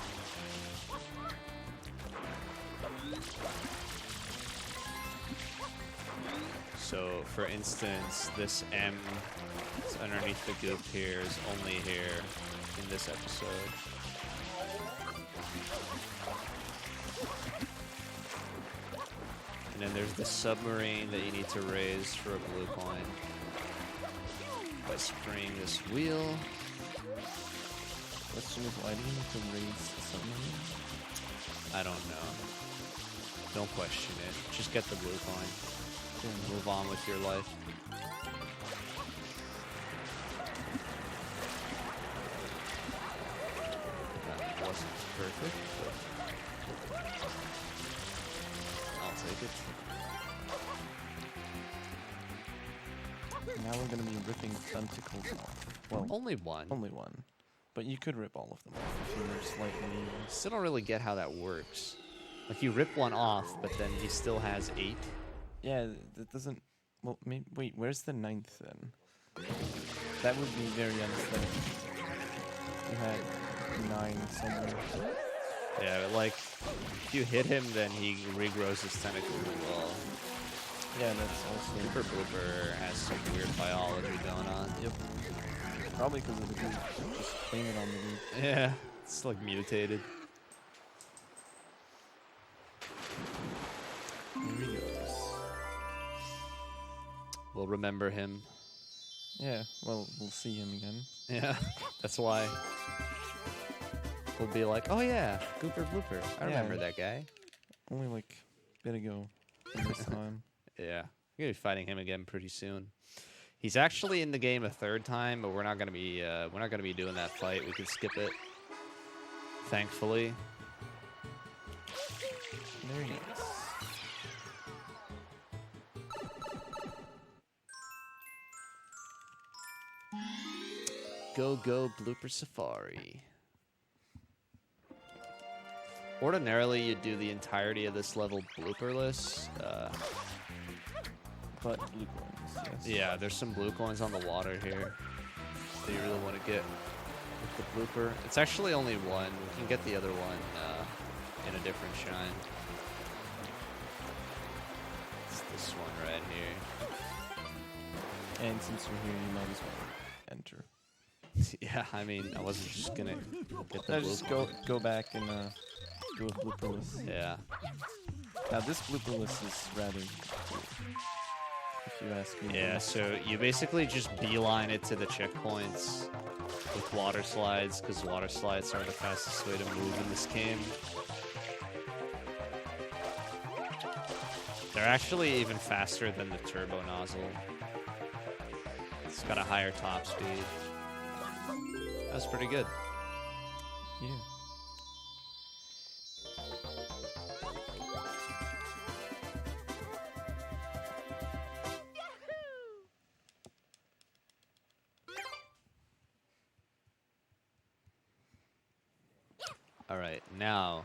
So, for instance, this M that's underneath the goop here is only here in this episode. And then there's the submarine that you need to raise for a blue coin by spraying this wheel. Question is, why do you need to raise the submarine? I don't know. Don't question it. Just get the blue coin. Yeah. Move on with your life. That wasn't perfect, but I'll take it. Now we're gonna be ripping tentacles off. Well, Only one. only one. But you could rip all of them off if you were slightly... Still don't really get how that works. Like you rip one off, but then he still has 8. Yeah, that doesn't... Well, wait, where's the 9th then? That would be very unaesthetic. You had 9 somewhere. Yeah, but like if you hit him, then he regrows his tentacles as well. Yeah, that's also... Super Blooper has some weird biology going on. Yep. Probably because of the goop. Just blame it on the goop. Yeah, it's like mutated. Here he goes. We'll remember him. Yeah, well, we'll see him again. Yeah, that's why. We'll be like, oh yeah, Gooper Blooper. I remember that guy. Only like a bit ago from this time. Yeah, we're gonna be fighting him again pretty soon. He's actually in the game a third time, but we're not gonna be doing that fight. We can skip it, thankfully. There he is. Go Blooper Safari. Ordinarily, you'd do the entirety of this level blooperless. But blue coins, yes. Yeah, there's some blue coins on the water here that you really want to get with the blooper. It's actually only one. We can get the other one in a different shrine. It's this one right here. And since you're here, you might as well enter. Yeah, I mean, I wasn't just gonna get the No, blue just coin. go back and do a blooperless. Yeah. Now this blooperless is rather cool, if you ask me. Yeah, so you basically just beeline it to the checkpoints with water slides, because water slides are the fastest way to move in this game. They're actually even faster than the turbo nozzle. It's got a higher top speed. That's pretty good. Yeah. All right, now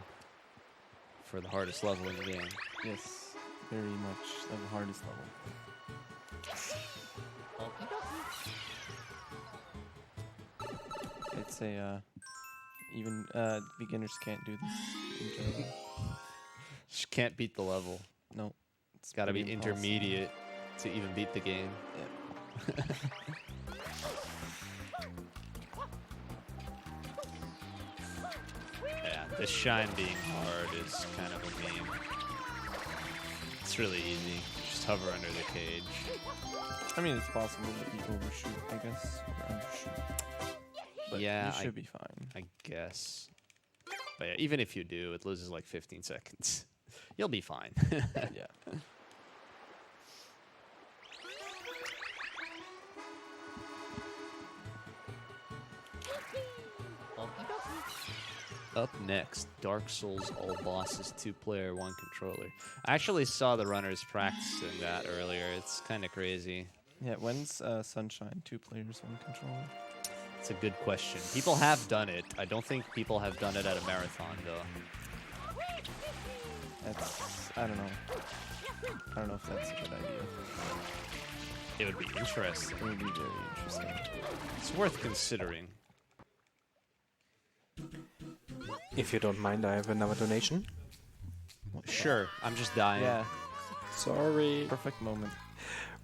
for the hardest level in the game. Yes, very much the hardest level. I'd say even beginners can't do this in general. Just can't beat the level. No, it's Got to be pretty impossible. intermediate to even beat the game. Yeah. Yeah, this shine being hard is kind of a meme. It's really easy. Just hover under the cage. I mean, it's possible that you overshoot, I guess, or undershoot. But Yeah, you should be fine. I guess. But yeah, even if you do, it loses like 15 seconds. You'll be fine. Yeah. Up next, Dark Souls all bosses 2-player 1 controller. I actually saw the runners practicing that earlier. It's kind of crazy. Yeah, when's Sunshine? 2 players, 1 controller? It's a good question. People have done it. I don't think people have done it at a marathon though. That's, I don't know. I don't know if that's a good idea. It would be interesting. It would be very interesting. It's worth considering. If you don't mind, I have another donation. Sure, I'm just dying. Yeah, Sorry. perfect moment.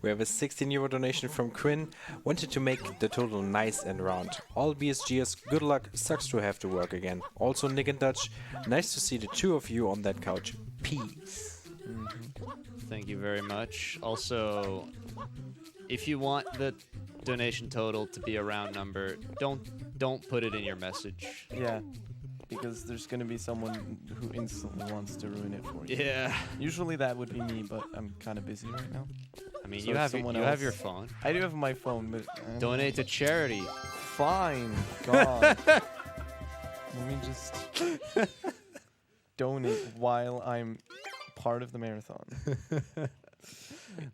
We have a 16-euro donation from Quinn. Wanted to make the total nice and round. All BSGers, good luck. Sucks to have to work again. Also, Nick and Dutch, nice to see the two of you on that couch. Peace. Thank you very much. Also, if you want the donation total to be a round number, don't put it in your message. Yeah, because there's gonna be someone who instantly wants to ruin it for you. Yeah. Usually that would be me, but I'm kind of busy right now. I mean, So you if have someone you have else- your phone. I do have my phone, but Donate to charity. Fine, God. Let me just donate while I'm part of the marathon.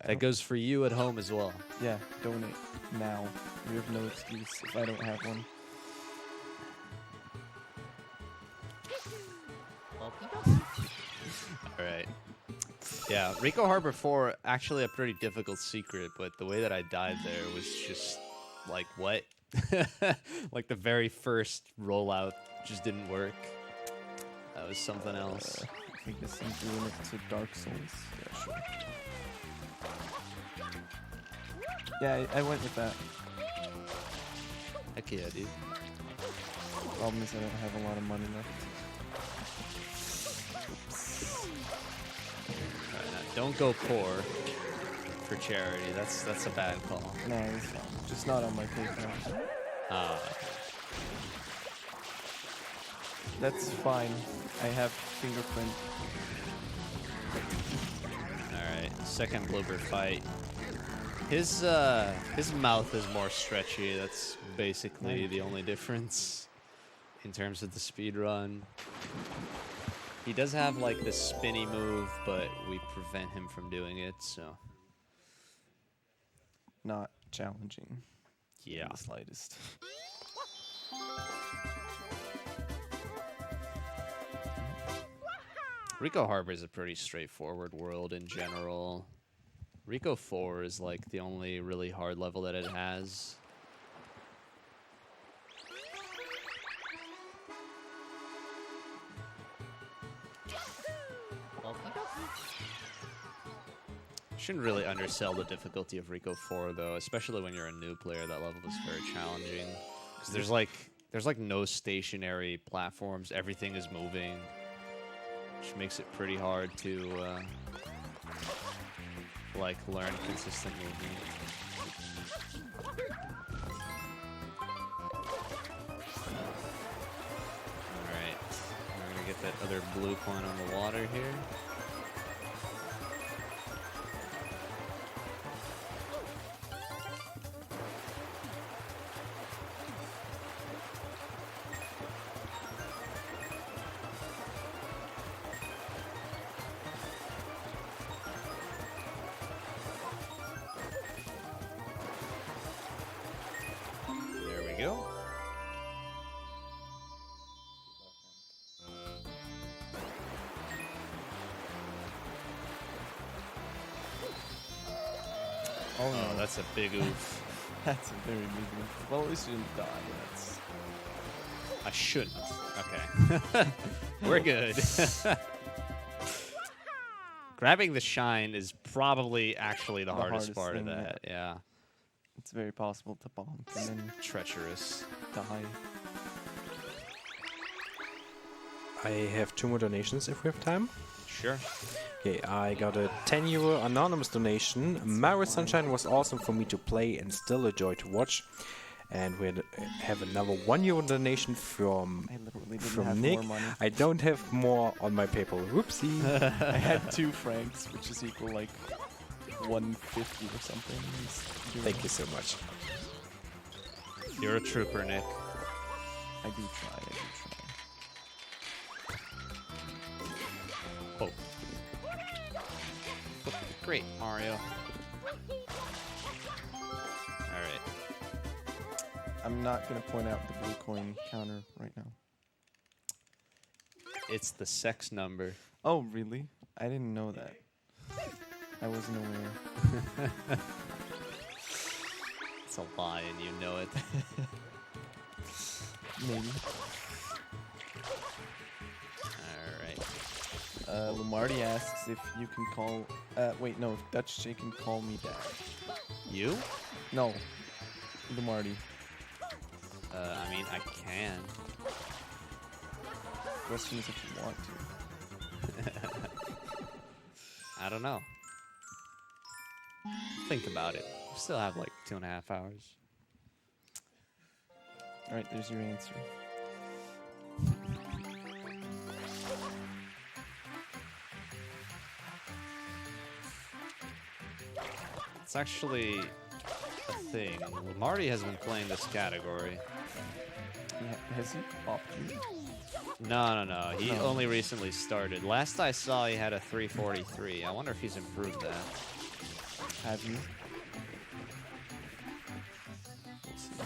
That goes for you at home as well. Yeah, donate now. You have no excuse if I don't have one. All right. Yeah, Rico Harbor 4, actually a pretty difficult secret, but the way that I died there was just like, what? Like the very first rollout just didn't work. That was something else. I think this is doing it to Dark Souls. Yeah, sure. Yeah, I went with that. Heck yeah, dude. Problem is I don't have a lot of money left. Oops. Try not Don't go poor for charity. That's a bad call. No, it's fine. Just not on my PayPal. Uh, That's fine. I have fingerprint. all right, second blooper fight. His mouth is more stretchy. That's basically the only difference in terms of the speed run. He does have like this spinny move, but we prevent him from doing it. So Not challenging. yeah. In the slightest. Rico Harbor is a pretty straightforward world in general. Rico 4 is like the only really hard level that it has. Shouldn't really undersell the difficulty of Rico 4 though, especially when you're a new player. That level is very challenging because there's like no stationary platforms. Everything is moving, which makes it pretty hard to like learn consistent movement. All right, we're gonna get that other blue coin on the water here. There we go. Oh no, Oh, that's a big oof. that's a very big one. Well, at least you didn't die. That's I shouldn't. Okay. We're good. Grabbing the shine is probably actually the hardest hardest part of thing, that. Yeah. it's very possible to bonk and then Treacherous. die. I have 2 more donations if we have time. Sure. Okay, I got a 10 euro anonymous donation. Mario Sunshine was awesome for me to play and still a joy to watch. And we have another 1 euro donation from I literally didn't have Nick. more money. I don't have more on my PayPal. Whoopsie. I had 2 francs, which is equal like 150 or something. Thank you so much. You're a trooper, Nick. I do try. Oh. Great, Mario. Alright. I'm not gonna point out the blue coin counter right now. It's the sex number. Oh, really? I didn't know that. I wasn't aware. It's a lie and you know it. Maybe. Alright. Lamarty asks if you can call. Wait, no. If Dutch J can call me dad. You? No. Lamarty. I mean, I can. Question is if you want to. I don't know. Think about it. We still have like 2.5 hours. All right, there's your answer. It's actually a thing. Marty has been playing this category. Has he popped you? No. He Oh. only recently started. Last I saw, he had a 343. I wonder if he's improved that. Have you? We'll see.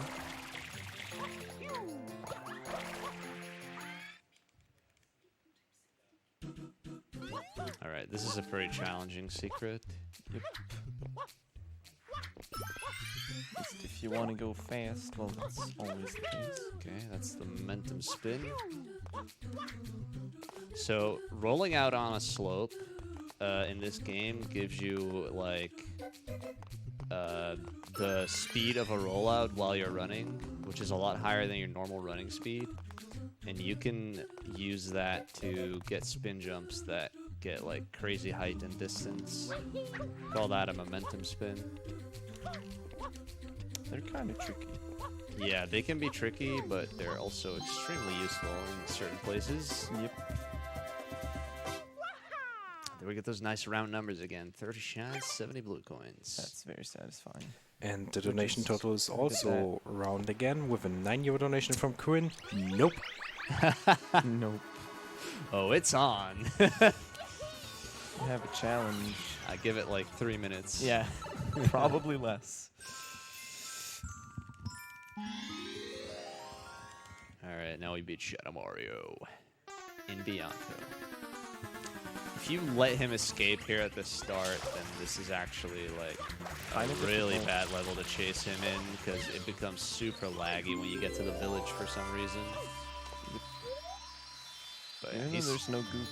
All right, this is a pretty challenging secret. Yep. Just if you want to go fast, well, that's always the case. Okay, that's the momentum spin. So rolling out on a slope in this game gives you like the speed of a rollout while you're running, which is a lot higher than your normal running speed. And you can use that to get spin jumps that get like crazy height and distance. Call that a momentum spin. They're kind of tricky. Yeah, they can be tricky, but they're also extremely useful in certain places. Yep. There we get those nice round numbers again. 30 shines, 70 blue coins. That's very satisfying. And the donation is total is a bit also round again with a €9 donation from Quinn. Nope. Nope. Oh, it's on. We have a challenge. I give it like 3 minutes. Yeah. Probably less. Alright, now we beat Shadow Mario in Bianco. If you let him escape here at the start, then this is actually like Kind a of really difficult. bad level to chase him in because it becomes super laggy when you get to the village for some reason. But Even though he's, there's no goop.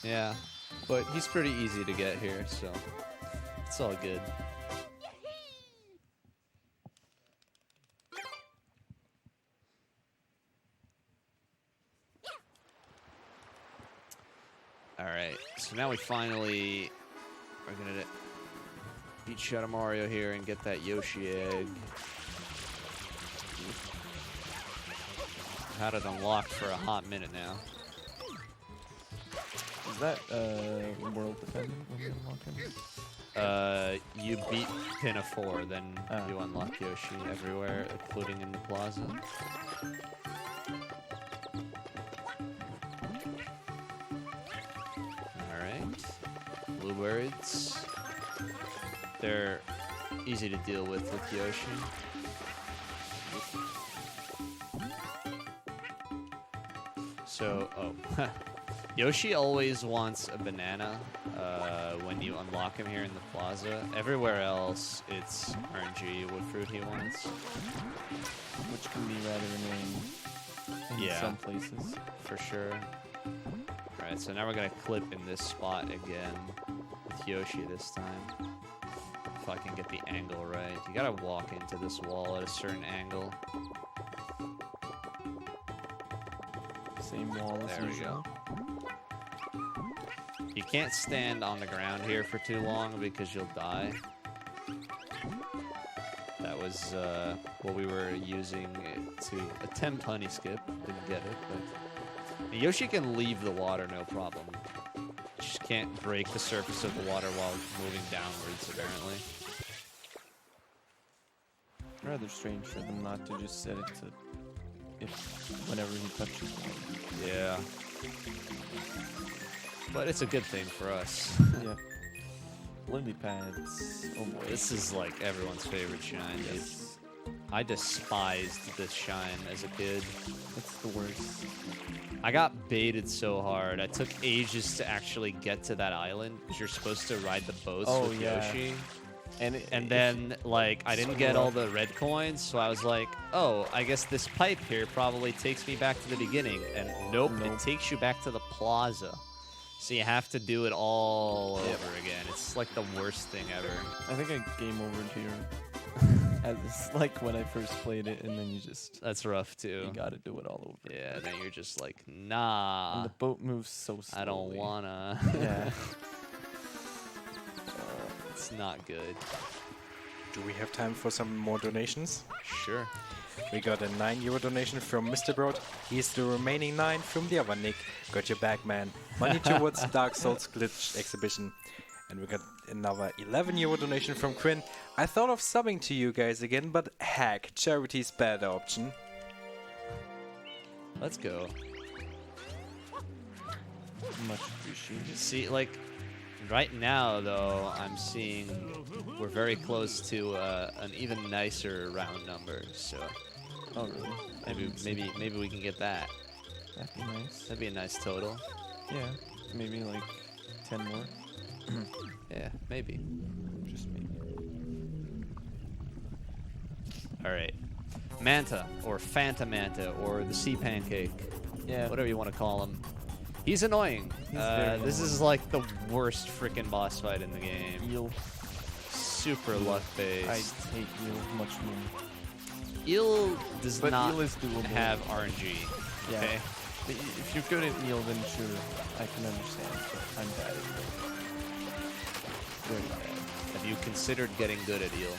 yeah, but he's pretty easy to get here, so it's all good. Alright, so now we finally are gonna beat Shadow Mario here and get that Yoshi egg. Had it unlocked for a hot minute now. Is that world dependent when you unlock him? You beat pin of 4, then Ah. you unlock Yoshi everywhere, including in the plaza. Alright. Bluebirds. They're easy to deal with Yoshi. So, oh. Yoshi always wants a banana when you unlock him here in the plaza. Everywhere else, it's RNG what fruit he wants. Which can be rather annoying in Yeah. some places. For sure. Alright, so now we're gonna clip in this spot again with Yoshi this time. If I can get the angle right. You gotta walk into this wall at a certain angle. Same wall as There we usual. You can't stand on the ground here for too long because you'll die. That was what we were using to attempt honey skip. Didn't get it, but Yoshi can leave the water no problem. Just can't break the surface of the water while moving downwards, apparently. Rather strange for them not to just set it to if whenever he touches water. Yeah. But it's a good thing for us. Yeah. Lily pads. Oh boy. This is like everyone's favorite shine. dude. Yes. I despised this shine as a kid. It's the worst. I got baited so hard. I took ages to actually get to that island because you're supposed to ride the boats Oh, with yeah. Yoshi. And And then, like, I didn't get Screw all up. the red coins, so I was like, oh, I guess this pipe here probably takes me back to the beginning. And nope, it Nope. takes you back to the plaza. So you have to do it all over again. It's like the worst thing ever. I think I game overed here. As like when I first played it, and then you just That's rough, too. you gotta do it all over. Yeah, then you're just like, nah, And the boat moves so slowly. I don't wanna. Yeah. It's not good. Do we have time for some more donations? Sure. We got a €9 donation from Mr. Broad. He's the remaining 9 from the other Nick. Got your back, man. Money towards Dark Souls Glitch exhibition. And we got another €11 donation from Quinn. I thought of subbing to you guys again, but heck, charity's better option. Let's go. Much appreciated. See, like, right now, though, I'm seeing we're very close to an even nicer round number. So Oh really? I didn't see maybe we can get that. That'd be nice. That'd be a nice total. Yeah. Maybe like 10 more. Yeah, maybe. Just maybe. All right. Manta, or Fanta Manta, or the Sea Pancake. Yeah. Whatever you want to call him. He's annoying. He's very This is like the worst freaking boss fight in the game. Eel. Super luck I based. hate Eel much more. Eel does But not Eel is doable. have RNG. Yeah. Okay. If you're good at eel, then sure, I can understand. But I'm bad at eel. Very bad. Have you considered getting good at eel?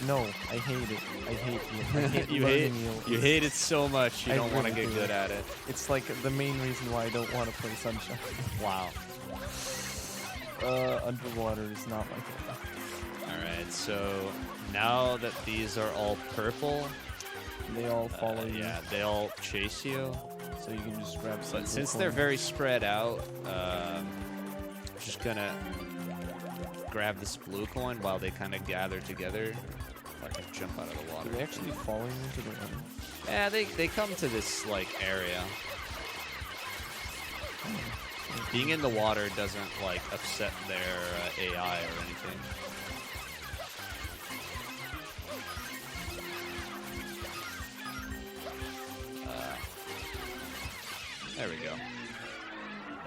No, I hate it. I hate eel. I hate You hate learning eel. you hate it so much you I don't want to really get do. good at it. It's like the main reason why I don't want to play Sunshine. Wow. Underwater is not my thing. All right, so now that these are all purple, They all follow you, yeah, they all chase you. so you can just grab some. But since purple. they're very spread out, I'm just gonna grab this blue coin while they kind of gather together. If I can jump out of the water. Do they actually follow you into the water? Yeah, they come to this like area. Being in the water doesn't like upset their AI or anything. There we go.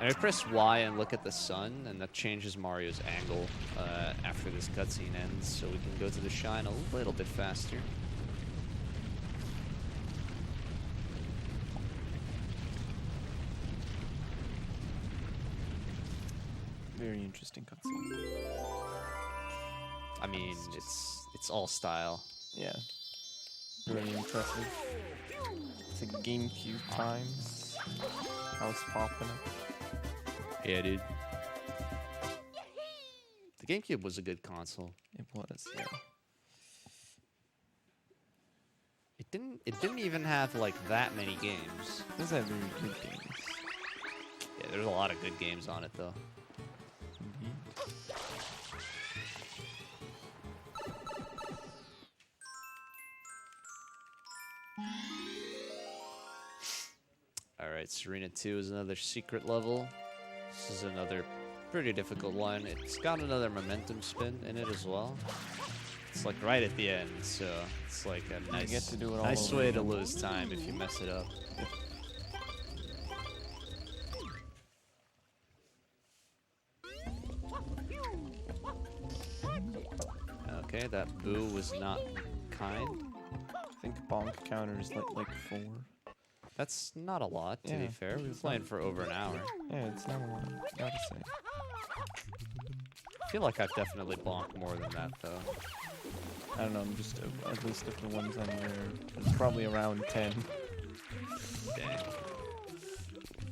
And I press Y and look at the sun, and that changes Mario's angle after this cutscene ends, so we can go to the shine a little bit faster. Very interesting cutscene. I mean, it's all style. Yeah. Very impressive. It's like GameCube times. I was popping it. Yeah, dude. The GameCube was a good console. It was, yeah. It didn't even have like that many games. Those are very good games. Yeah, there's a lot of good games on it though. Indeed. Alright, Serena 2 is another secret level. This is another pretty difficult one. It's got another momentum spin in it as well. It's like right at the end, so it's like a nice, get to do it all nice over way to again. lose time if you mess it up. Okay, that boo was not kind. I think bonk counter is like 4. That's not a lot, to be Yeah, fair. We've been it's playing not- for over an hour. Yeah, it's not a lot. Gotta say. I feel like I've definitely bonked more than that, though. I don't know. I'm just at least of the ones on there. It's probably around 10. Dang.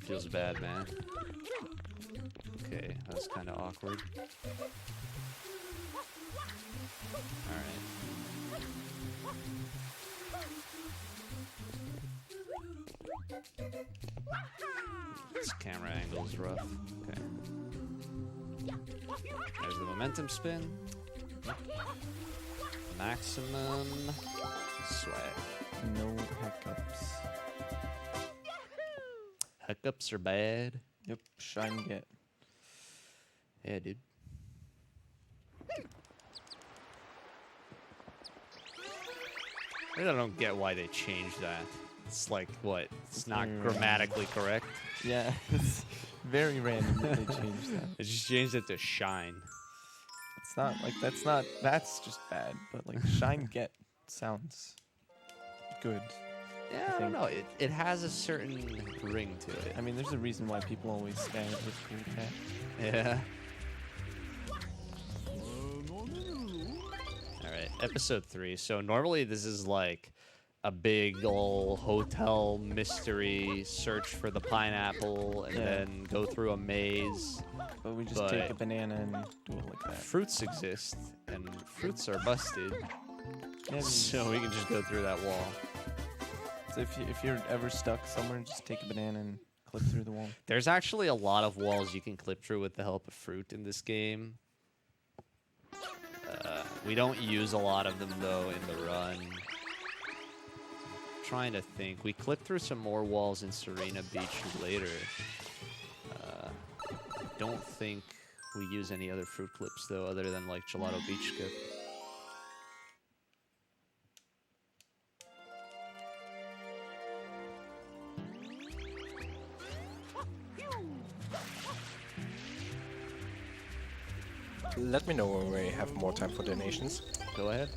Feels bad, man. Okay, that was kind of awkward. Alright. This camera angle is rough. Okay. There's the momentum spin. Maximum swag. No hiccups. Hiccups are bad. Yep, shine get. Yeah, dude. I don't get why they changed that. It's like, what? It's not Very grammatically correct. Yeah, it's very random that they changed that. They just changed it to shine. It's not like that's just bad. But like shine get sounds good. Yeah, I don't know. It has a certain ring to it. I mean, there's a reason why people always scan it with cool cat. Yeah. Alright, episode 3. So normally this is like a big ol' hotel mystery, search for the pineapple, and Yeah. then go through a maze. But we just take a But- banana and do it like that. Fruits exist, and fruits are busted, Yeah, so we can just go through that wall. so if you're ever stuck somewhere, just take a banana and clip through the wall. There's actually a lot of walls you can clip through with the help of fruit in this game. We don't use a lot of them, though, in the run. Trying to think. We clipped through some more walls in Serena Beach later. Don't think we use any other fruit clips, though, other than, like, Gelato Beach Skip. Let me know when we have more time for donations. Go ahead.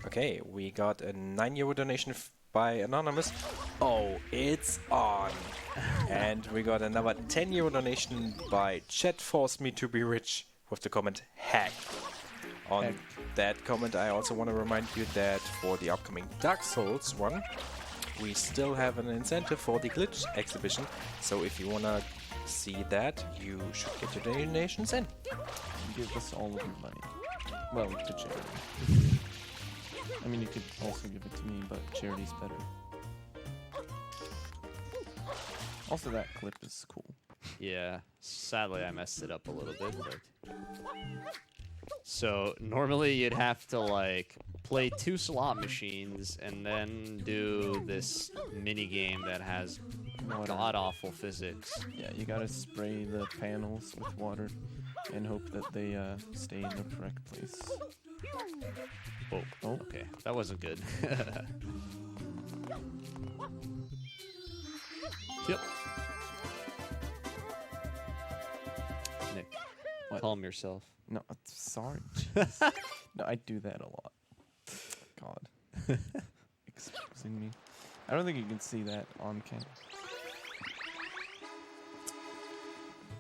Okay, we got a €9 donation by Anonymous. Oh, it's on. And we got another 10 euro donation by Chat Forced Me to Be Rich with the comment hack. On Heck. that comment, I also want to remind you that for the upcoming Dark Souls one, we still have an incentive for the glitch exhibition. So if you want to see that, you should get your donations in. Give us all of your money. Well, to charity. I mean, you could also give it to me, but charity's better. Also, that clip is cool. Yeah, sadly I messed it up a little bit, but... So, normally you'd have to, like, play 2 slot machines and then do this mini game that has god-awful physics. Yeah, you gotta spray the panels with water and hope that they stay in the correct place. Oh, Oh. okay, that wasn't good. Yep. Nick, What? calm yourself. No, sorry. Jeez. No, I do that a lot. God. Exposing me. I don't think you can see that on camera.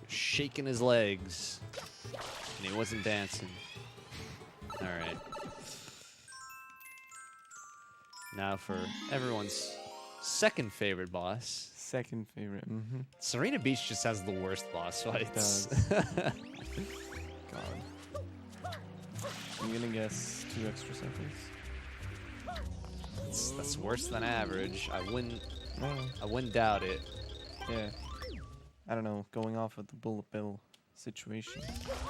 Shaking his legs. And he wasn't dancing. Alright. Now for everyone's second favorite boss. Second favorite. Mm-hmm. Serena Beach just has the worst boss fights. God. I'm gonna guess 2 extra cycles. That's worse than average. I wouldn't Oh, doubt it. yeah. I don't know. Going off of the bullet bill situation.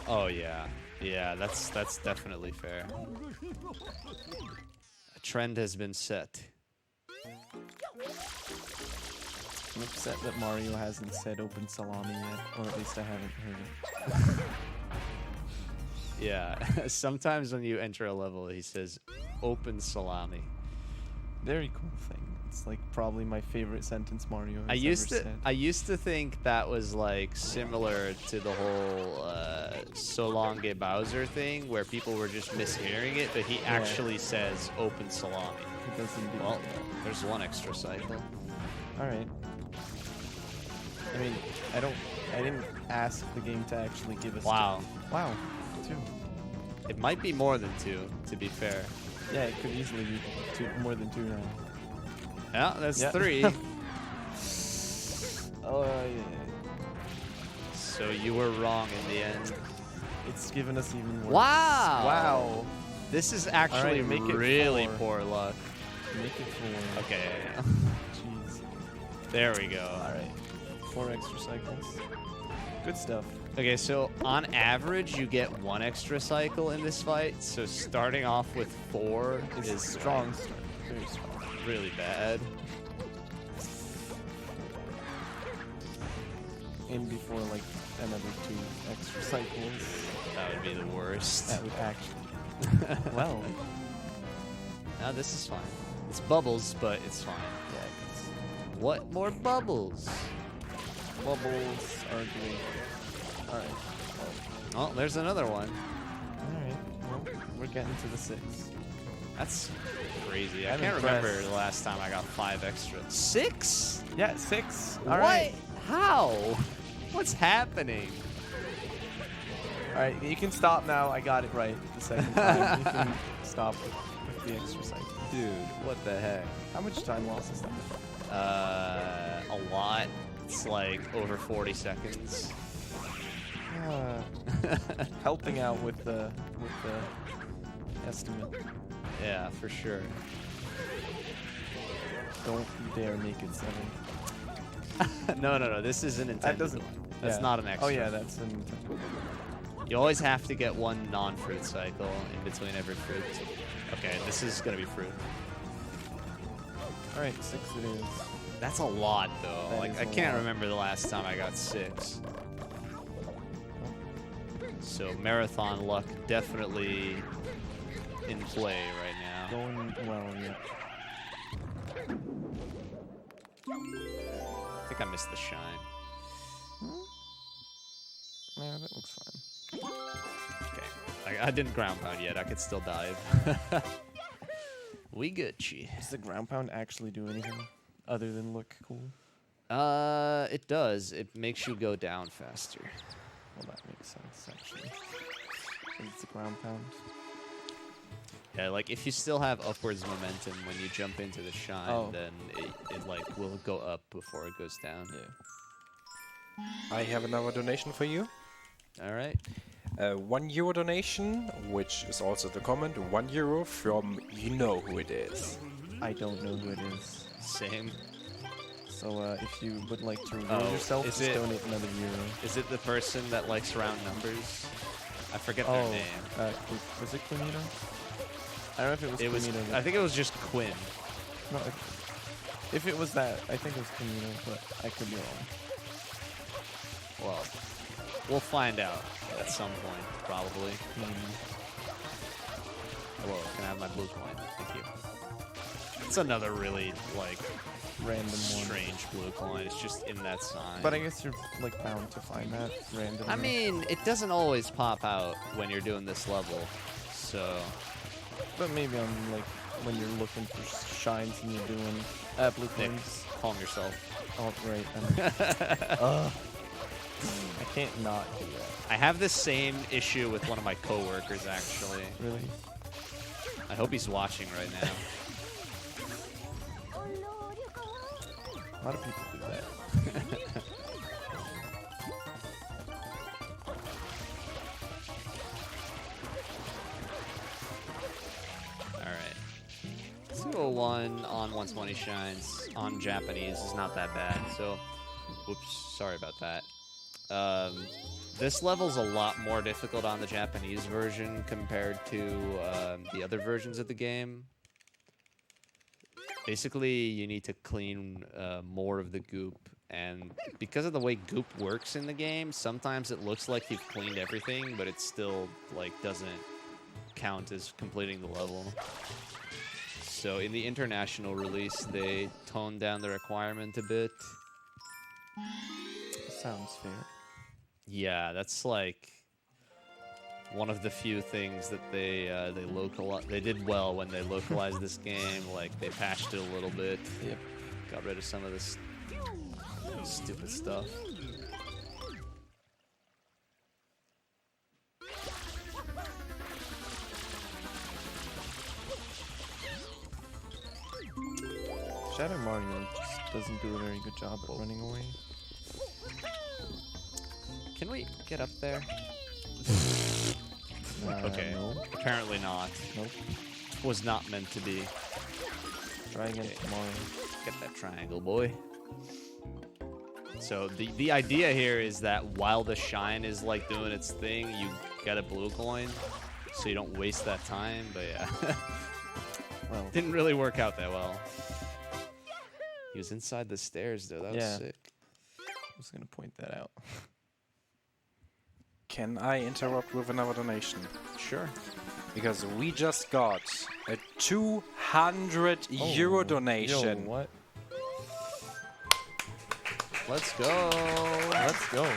Oh yeah. Yeah, that's definitely fair. A trend has been set. I'm upset that Mario hasn't said open salami yet, or at least I haven't heard it. Yeah. Sometimes when you enter a level he says open salami. Very cool thing. It's like probably my favorite sentence Mario has I used ever to said. I used to think that was like similar to the whole Solange Bowser thing where people were just mishearing it, but he actually says open salami. It does indeed. Well, there's 1 extra cycle. All right. I mean, I didn't ask the game to actually give us. Wow. Wow. 2. It might be more than 2, to be fair. Yeah, it could easily be 2, more than 2 now. Yeah, that's Yeah. 3. Oh yeah. So you were wrong in the end. It's given us even worse. Wow. Wow. This is actually make it really 4. poor luck. Make it 4. Okay. Jeez. There we go. All right. 4 extra cycles. Good stuff. Okay, so on average, you get 1 extra cycle in this fight. So starting off with 4 It's is strong start. Very strong. really bad. And before like another 2 extra cycles, That would be the worst. that would actually. Well. Now this is fine. It's bubbles, but it's fine. Yeah, What more bubbles? bubbles are great. All right. Oh, there's another one. All right. Well, we're getting to the 6. That's crazy. I I'm can't impressed. remember the last time I got 5 extra. 6? Yeah, 6. All What? right. How? What's happening? All right. You can stop now. I got it right the second time. You can stop with the extra cycle. Dude, what the heck? How much time loss is that? A lot. It's like over 40 seconds. Helping out with the estimate. Yeah, for sure. Don't dare make it 7. No. This is an intended That doesn't. one. That's yeah. not an extra. Oh yeah, that's an. You always have to get 1 non-fruit cycle in between every fruit. Okay, this is gonna be fruit. All right, 6 it is. That's a lot, though. That Like, is I a can't lot. remember the last time I got 6. So marathon luck definitely in play right now. Going well, yeah. I think I missed the shine. Yeah, that looks fine. Okay, I didn't ground pound yet. I could still dive. We Gucci. Does the ground pound actually do anything? Other than look cool. It does. It makes you go down faster. Well, that makes sense, actually. 'Cause it's a ground pound. Yeah, like if you still have upwards momentum when you jump into the shine, then it like will go up before it goes down. Yeah. I have another donation for you. All right. €1 donation, which is also the comment. €1 from you know who it is. I don't know who it is. Same. So if you would like to reward yourself, is just it- donate another euro. Is it the person that likes round numbers? I forget their name. Was it Quinito? I don't know if it was It was. Quinito. I think it was just Quinn. No, if it was that, I think it was Quinito, but I could be wrong. Well, we'll find out at some point, probably. Hello, can I have my blue coin? Thank you. It's another really like Random one. strange blue coin. It's just in that sign. But I guess you're like bound to find that randomly. I mean, it doesn't always pop out when you're doing this level, so But maybe on like when you're looking for shines and you're doing blue Nick, coins. calm yourself. Oh, right. I can't not do that. I have this same issue with one of my coworkers, actually. Really? I hope he's watching right now. A lot of people do that. Alright. 201 on 120 shines on Japanese is not that bad, so whoops, sorry about that. This level's a lot more difficult on the Japanese version compared to the other versions of the game. Basically, you need to clean more of the goop, and because of the way goop works in the game, sometimes it looks like you've cleaned everything, but it still like doesn't count as completing the level. So in the international release, they toned down the requirement a bit. Sounds fair. Yeah, that's like one of the few things that they did well when they localized this game. Like they patched it a little bit. Yep. Got rid of some of this stupid stuff. Shadow Mario just doesn't do a very good job at running away. Can we get up there? Okay. No. Apparently not. Nope. Was not meant to be. Try again tomorrow. Get that triangle, boy. So the idea here is that while the shine is like doing its thing, you get a blue coin, so you don't waste that time. But yeah, Well, didn't really work out that well. He was inside the stairs though. That was Yeah. sick. I was gonna point that out. Can I interrupt with another donation? Sure. Because we just got a €200 donation. Yo, what? Let's go. Let's go.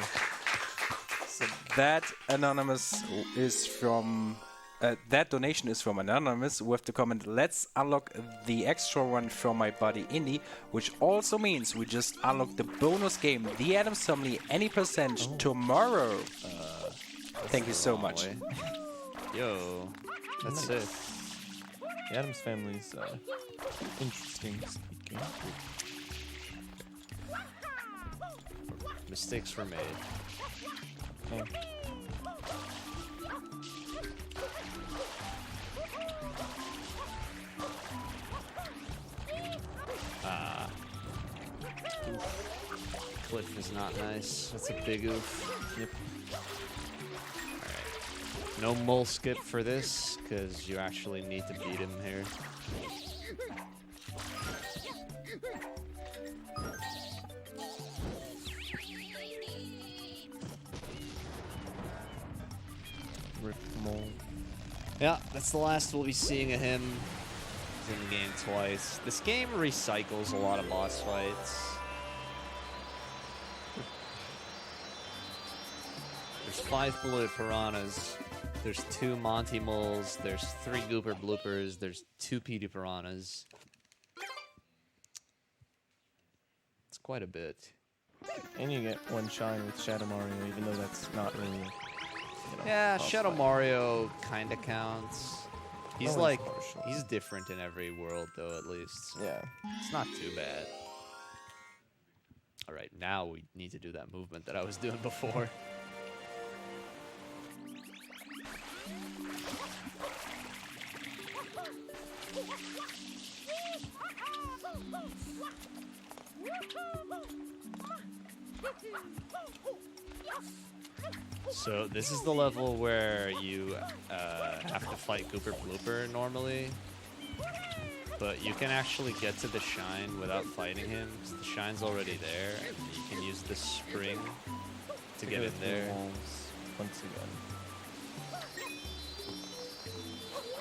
So that anonymous is from that donation is from Anonymous with the comment, let's unlock the extra one from my buddy Indy, which also means we just unlocked the bonus game, The Addams Family, any percent tomorrow. Thank you so much. Yo, that's Nice. it. The Addams Family's interesting speaking. Mistakes were made. Okay. Cliff is not nice. That's a big oof. Yep. Alright. No mole skip for this, because you actually need to beat him here. Rip Mole. Yeah, that's the last we'll be seeing of him. He's in the game twice. This game recycles a lot of boss fights. There's 5 bloated piranhas. There's 2 Monty moles. There's 3 Gooper bloopers. There's 2 PD piranhas. quite a bit. And you get one shine with Shadow Mario, even though that's not really, you know, Yeah, boss Shadow fight. Mario kind of counts. He's Only like, partial. he's different in every world, though, at least. So Yeah. it's not too bad. All right, now we need to do that movement that I was doing before. So this is the level where you have to fight Gooper Blooper normally, but you can actually get to the shine without fighting him because the shine's already there, and you can use the spring to get in through there. walls once again.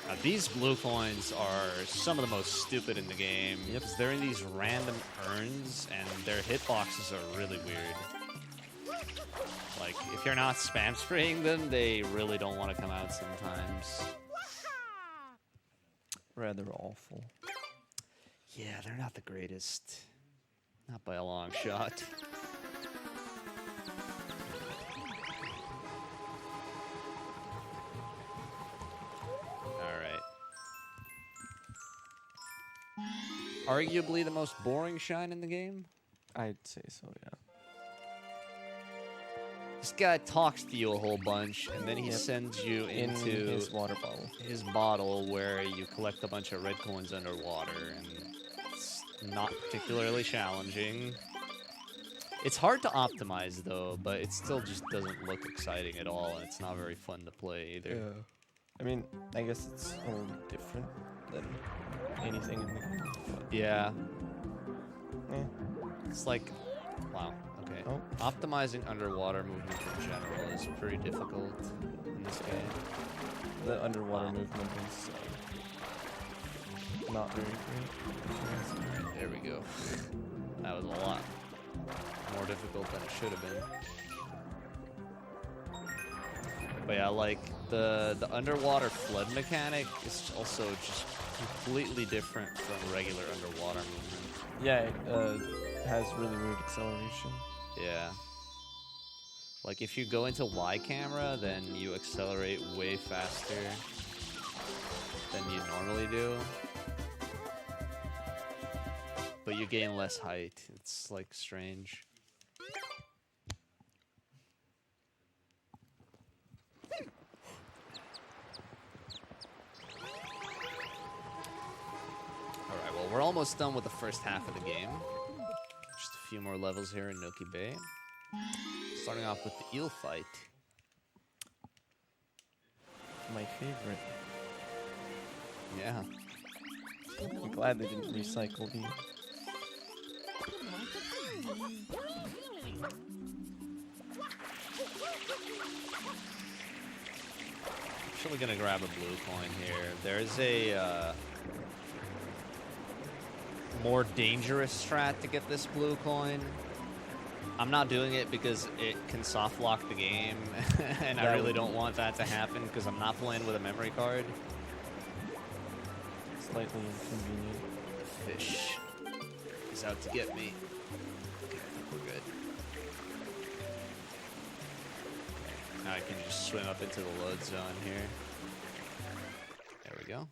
Now, these blue coins are some of the most stupid in the game. Yep. Because they're in these random urns, and their hitboxes are really weird. Like, if you're not spam spraying them, they really don't want to come out sometimes. Rather awful. Yeah, they're not the greatest. Not by a long shot. Alright. Arguably the most boring shine in the game? I'd say so, yeah. This guy talks to you a whole bunch, and then he Yep. sends you In into his water bottle. his bottle where you collect a bunch of red coins underwater, and it's not particularly challenging. It's hard to optimize, though, but it still just doesn't look exciting at all, and it's not very fun to play either. I mean, I guess it's a little different than anything in the game. But, Yeah, eh. it's like, wow, okay. Oh. Optimizing underwater movement in general is pretty difficult in this game. The underwater Wow. movement is not very great. There we go. That was a lot more difficult than it should have been. But yeah, like the underwater flood mechanic is also just completely different from regular underwater movement. Yeah, it has really weird acceleration. Yeah. Like if you go into Y camera, then you accelerate way faster than you normally do. But you gain less height. It's like strange. Alright, well, we're almost done with the first half of the game. Just a few more levels here in Noki Bay. Starting off with the eel fight. My favorite. Yeah. I'm glad they didn't recycle the. Actually gonna grab a blue coin here. There's a more dangerous strat to get this blue coin. I'm not doing it because it can soft lock the game, and I That really would- don't want that to happen because I'm not playing with a memory card. Slightly inconvenient. The fish is out to get me. Okay, I think we're good. Now I can just swim up into the load zone here. There we go.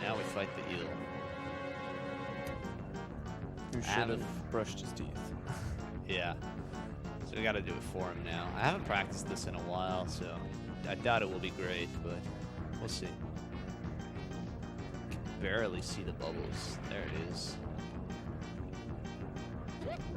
Now we fight the eel. Who should haven't- have brushed his teeth. Yeah. So we gotta do it for him now. I haven't practiced this in a while, so I doubt it will be great, but we'll see. Can barely see the bubbles. There it is. Alright.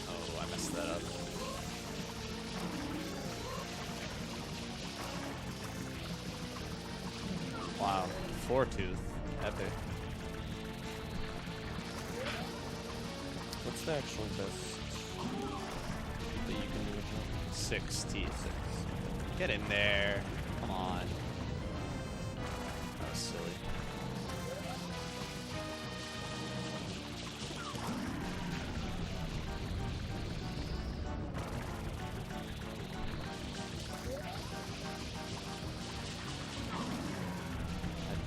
Oh, I messed that up. Wow, 4-tooth. Epic. What's the actual best that you can do with that? 6 teeth. Get in there. Come on. That was silly.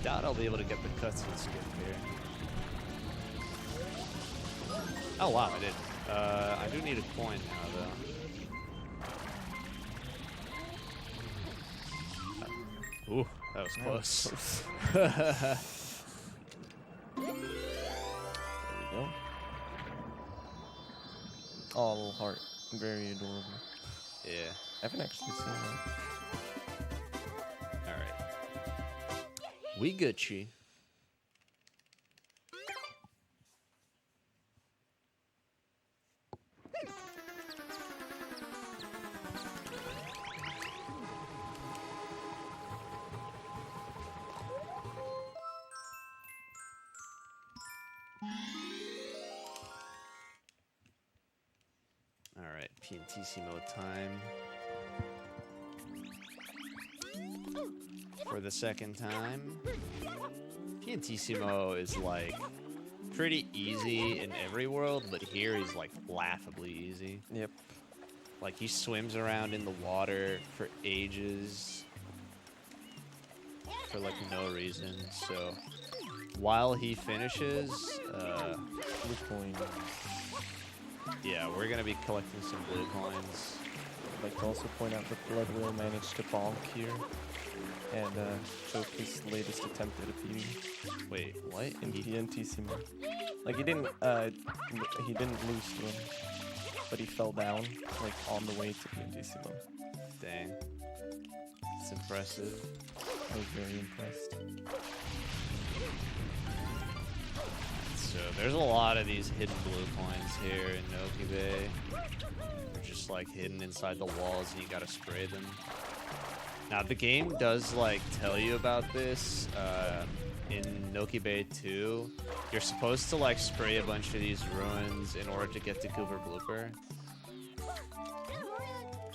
doubt I'll be able to get the cutscene skip here. Oh wow, I did. I do need a coin now though. Ooh, that was close. There we go. Oh, a little heart. Very adorable. Yeah. I haven't actually seen that. All right. We Gucci. All right, PNTissimo time. For the second time. PNTissimo is like pretty easy in every world, but here he's like laughably easy. Yep. Like he swims around in the water for ages for like no reason. So while he finishes, Blue coin. yeah, we're gonna be collecting some blue coins. I'd like to also point out that Blood Whale managed to bonk here and choke his latest attempt at a PB Wait, what? in PNTissimo. Like he didn't lose to him, but he fell down like on the way to PNTissimo. Dang. It's impressive. I was very impressed. So there's a lot of these hidden blue coins here in Noki Bay. They're just like hidden inside the walls and you gotta spray them. Now the game does like tell you about this in Noki Bay 2. You're supposed to like spray a bunch of these ruins in order to get to Cooper Blooper.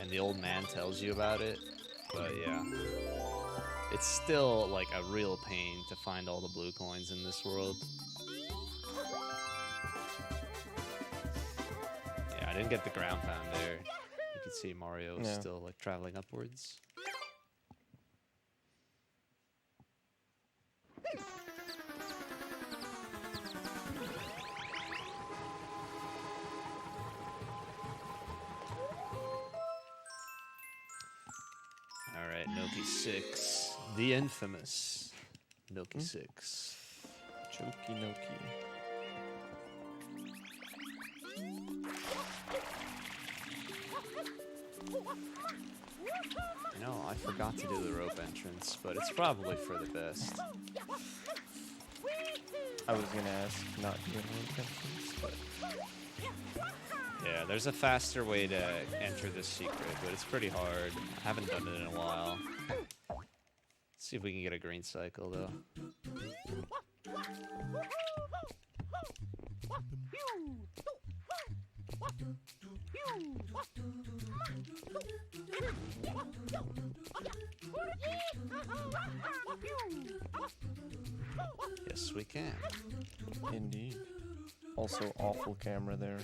And the old man tells you about it. But yeah. It's still like a real pain to find all the blue coins in this world. Yeah, I didn't get the ground pound there. You can see Mario is Yeah. still like traveling upwards. All right, Noki 6, the infamous Noki 6. Choki Noki. You know, I forgot to do the rope entrance, but it's probably for the best. I was gonna ask not doing rope entrance, but Yeah, there's a faster way to enter this secret, but it's pretty hard. I haven't done it in a while. Let's see if we can get a green cycle, though. Yes, we can. indeed. Also, awful camera there.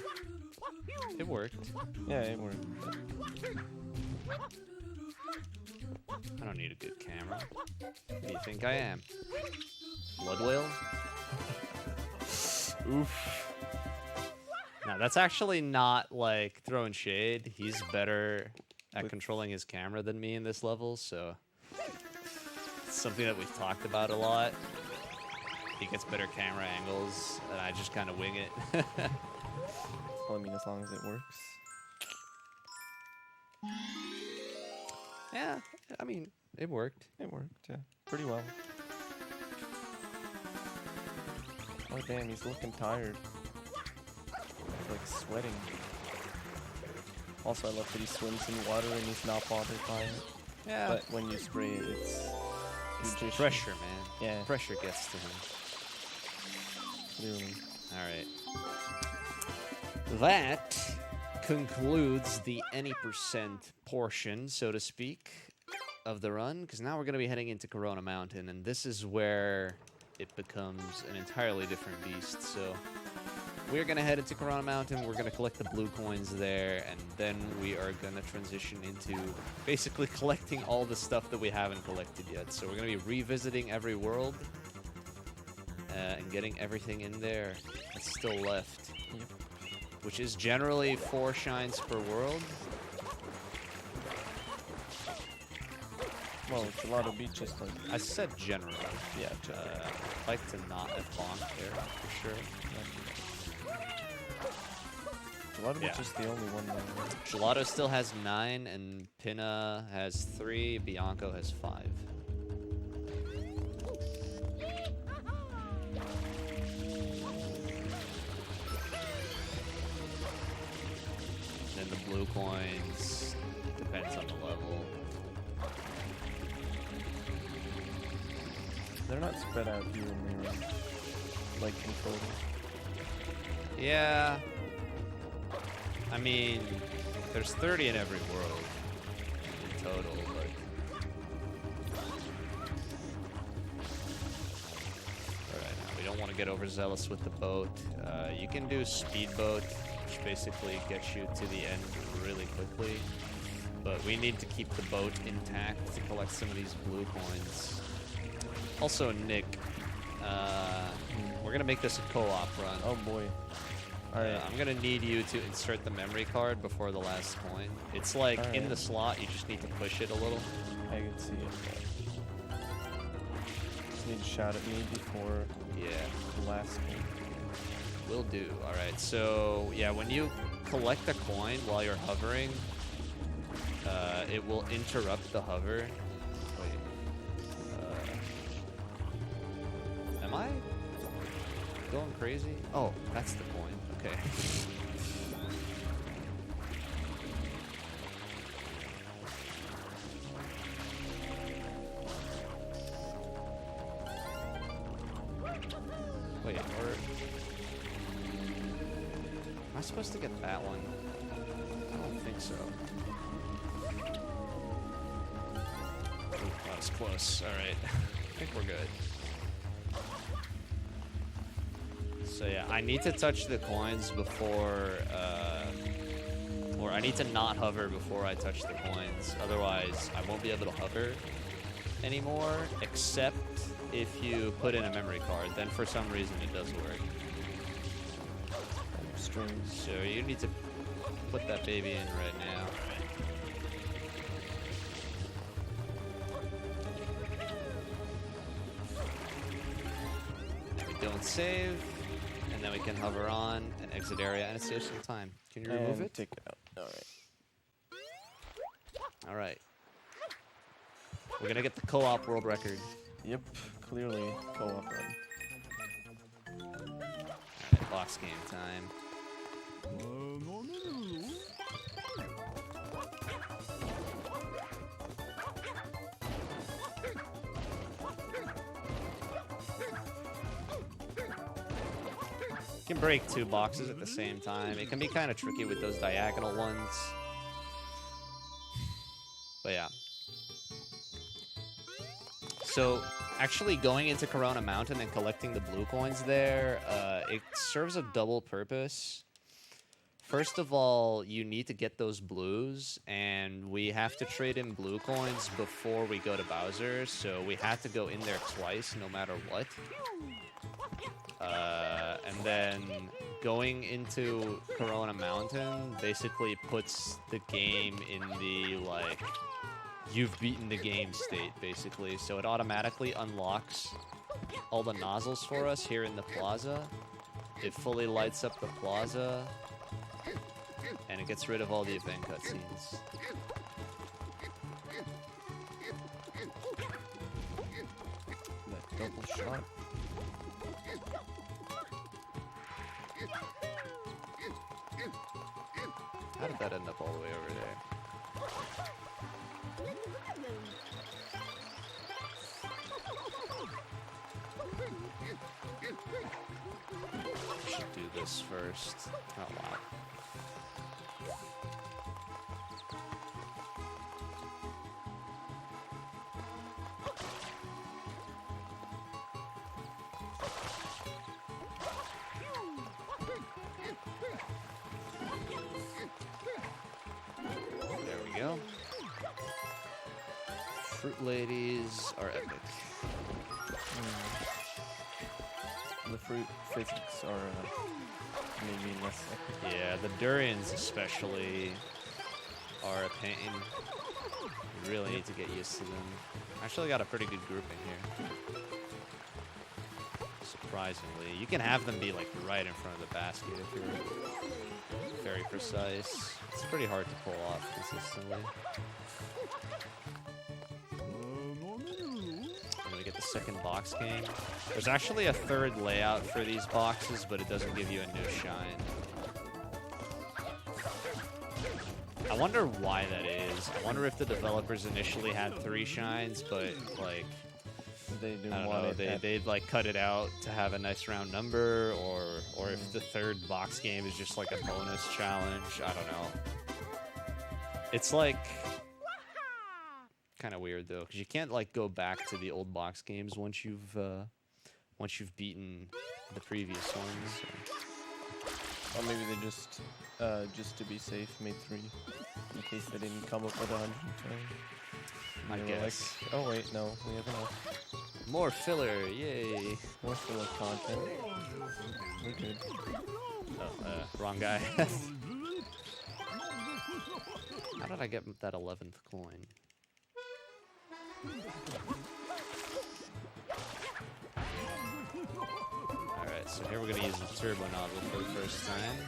It worked. Yeah, it worked. I don't need a good camera. Who do you think I am? Blood whale? Oof. No, that's actually not like throwing shade. He's better at With- controlling his camera than me in this level, so it's something that we've talked about a lot. He gets better camera angles, and I just kind of wing it. Well, I mean, as long as it works. Yeah, I mean, it worked. It worked, yeah. Pretty well. Oh, damn, he's looking tired. He's, like, sweating. Also, I love that he swims in water and he's not bothered by it. Yeah, But when you spray it, it's it's the judicious. pressure, man. Yeah. Pressure gets to him. Clearly. All right. That concludes the any percent portion, so to speak, of the run, because now we're going to be heading into Corona Mountain, and this is where it becomes an entirely different beast. So we're going to head into Corona Mountain, we're going to collect the blue coins there, and then we are going to transition into basically collecting all the stuff that we haven't collected yet. So we're going to be revisiting every world, and getting everything in there that's still left, which is generally 4 shines per world. Well, Gelato Beach is like, I said generally. yeah, I'd like to not have bonked there for sure. Gelato Yeah. Beach is the only one that, Gelato still has 9, and Pinna has 3. Bianco has 5. Then the blue coins depends on the level. they're not spread out here and there, like in photos. Yeah. I mean, there's 30 in every world in total, but alright, now we don't want to get overzealous with the boat. You can do speedboat, which basically gets you to the end really quickly. But we need to keep the boat intact to collect some of these blue coins. Also, Nick, we're gonna make this a co-op run. Oh boy. Alright. I'm gonna need you to insert the memory card before the last coin. It's like in Alright. the slot, you just need to push it a little. I can see it. Just need to shout at me before Yeah, the last one. will do. Alright, so yeah, when you collect a coin while you're hovering, it will interrupt the hover. Wait. Am I going crazy? Oh, that's the coin. Okay. Wait, or am I supposed to get that one? I don't think so. Ooh, that was close. All right, I think we're good. So yeah, I need to touch the coins before, or I need to not hover before I touch the coins. Otherwise, I won't be able to hover anymore, except if you put in a memory card. Then for some reason it does work. Strange. So you need to put that baby in right now. We don't save. And then we can hover on and exit area, and it saves some time. Can you remove And it? take it out. Alright. All right. We're gonna get the co-op world record. Yep, clearly co-op run. All right, box game time. You can break 2 boxes at the same time. It can be kind of tricky with those diagonal ones. But yeah. So actually going into Corona Mountain and collecting the blue coins there, it serves a double purpose. First of all, you need to get those blues, and we have to trade in blue coins before we go to Bowser, so we have to go in there twice no matter what. And then going into Corona Mountain basically puts the game in the, like, you've beaten the game state, basically. So it automatically unlocks all the nozzles for us here in the plaza. It fully lights up the plaza. And it gets rid of all the event cutscenes. That double shot. How did that end up all the way over there? Should do this first. Oh wow. There we go. Fruit ladies are epic. the fruit physics are maybe less epic. Yeah, the durians especially are a pain. You really need to get used to them. Actually got a pretty good grouping here. Surprisingly. You can have them be like right in front of the basket if you're very precise. It's pretty hard to pull off consistently. And we get the second box game. There's actually a third layout for these boxes, but it doesn't give you a new shine. I wonder why that is. I wonder if the developers initially had 3 shines, but like They didn't I don't want know, it. they'd like cut it out to have a nice round number, or if the third box game is just like a bonus challenge. I don't know. It's like kind of weird though, because you can't like go back to the old box games once you've beaten the previous ones. So. Or maybe they just to be safe, made 3 in case they didn't come up with 120. I They were guess. like, oh wait, no, we have enough. More filler, yay! More filler content. We're good. Oh, wrong guy. How did I get that 11th coin? Alright, so here we're gonna use the turbo nozzle for the first time.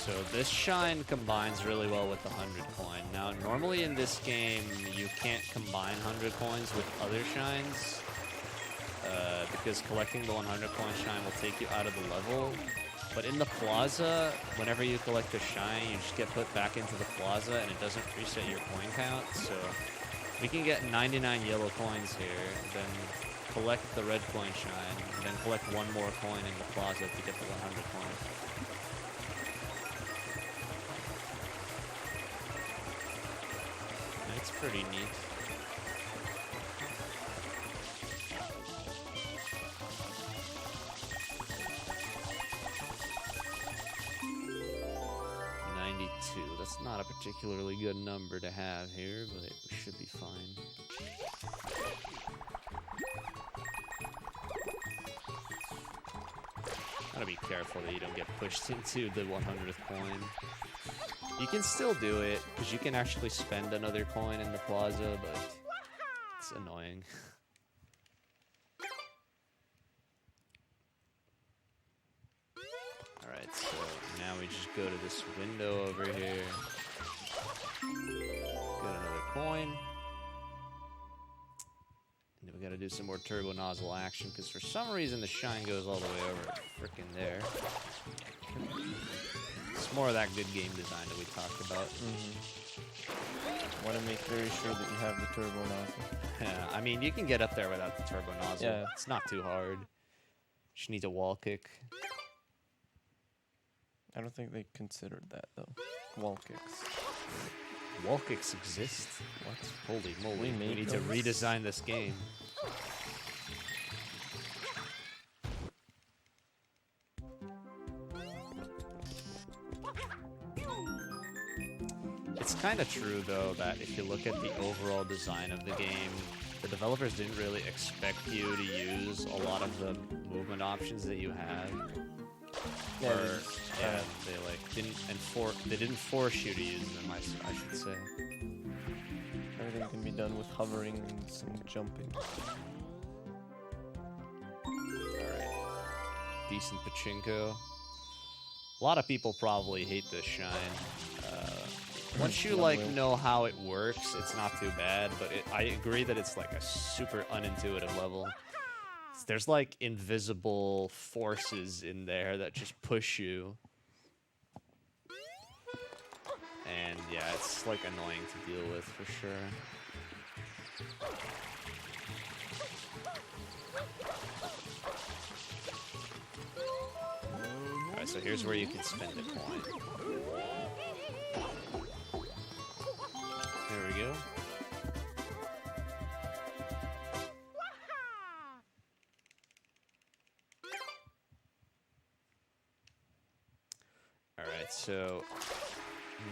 So this shine combines really well with the 100 coin. Now, normally in this game, you can't combine 100 coins with other shines, because collecting the 100 coin shine will take you out of the level. But in the plaza, whenever you collect a shine, you just get put back into the plaza, and it doesn't reset your coin count. So we can get 99 yellow coins here, then collect the red coin shine, and then collect one more coin in the plaza to get the 100 coins. It's pretty neat. That's not a particularly good number to have here, but we should be fine. Gotta be careful that you don't get pushed into the 100th coin. You can still do it, because you can actually spend another coin in the plaza, but it's annoying. Alright, so now we just go to this window over here. Got another coin. And then we gotta do some more turbo nozzle action, because for some reason the shine goes all the way over frickin' there. It's more of that good game design that we talked about. Want to make very sure that you have the turbo nozzle. Yeah, I mean, you can get up there without the turbo nozzle. Yeah. It's not too hard. Just needs a wall kick. I don't think they considered that though. Wall kicks. Wall kicks exist? What? Holy moly. We need to those. redesign this game. It's kind of true, though, that if you look at the overall design of the game, the developers didn't really expect you to use a lot of the movement options that you have. Yeah, Or, yeah, they like didn't force you to use them, I should say. everything can be done with hovering and some jumping. Alright. Decent pachinko. A lot of people probably hate this shine. Once you like know how it works, it's not too bad, but I agree that it's like a super unintuitive level. There's like invisible forces in there that just push you. And yeah, it's like annoying to deal with for sure. Alright, so here's where you can spend a coin. There we go. Alright, so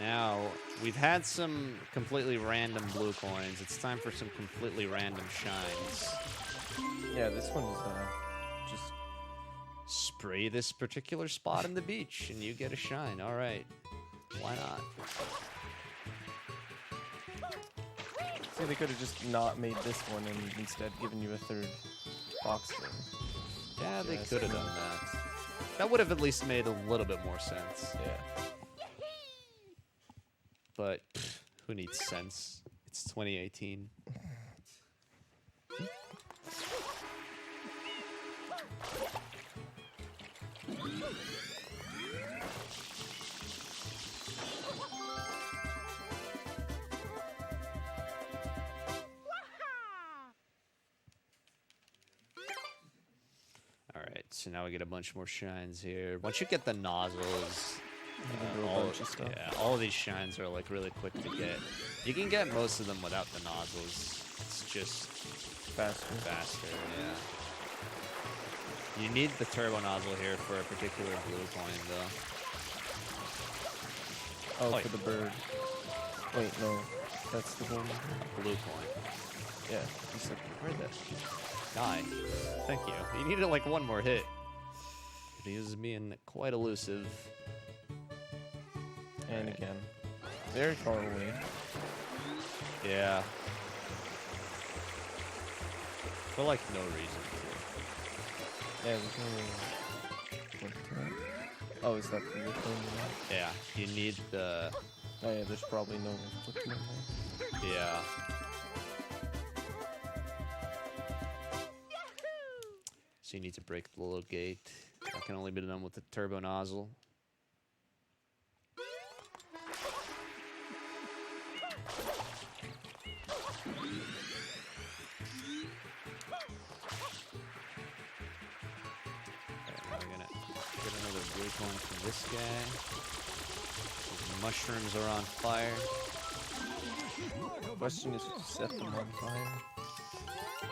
Now, we've had some completely random blue coins. It's time for some completely random shines. Yeah, this one is just Spray this particular spot in the beach, and you get a shine. All right. Why not? see they could have just not made this one and instead given you a third box thing. Yeah, they Yes. could have done that. That would have at least made a little bit more sense. Yeah. But who needs sense? It's 2018. All right, so now we get a bunch more shines here. Once you get the nozzles, You can do a bunch of stuff. yeah, all of these shines are like really quick to get. You can get most of them without the nozzles. It's just Faster. faster, yeah. You need the turbo nozzle here for a particular blue coin, though. Oh, Oh, for the bird. Wait, no. That's the golden bird. Blue coin. Yeah. You said Where'd that die? Thank you. You needed like one more hit. He was being quite elusive. and Alright. again. Very far away. Yeah. For like no reason. Yeah, we can only... Oh, is that the thing? Yeah, you need the... Oh yeah, there's probably no flipping in there. Yeah. So you need to break the little gate. That can only be done with the turbo nozzle. Alright, now we're gonna get another blue coin from this guy. These mushrooms are on fire. Question is, who set them on fire?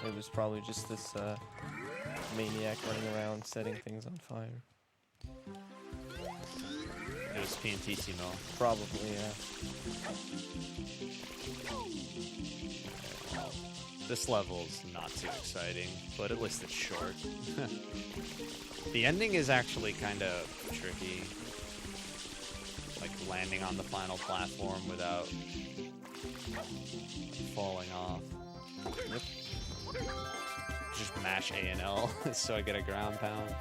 It was probably just this maniac running around setting things on fire. It was Piantissimo. Probably, yeah. This level's not too exciting, but at least it's short. The ending is actually kind of tricky. Like landing on the final platform without falling off. Yep. Just mash A and L so I get a ground pound.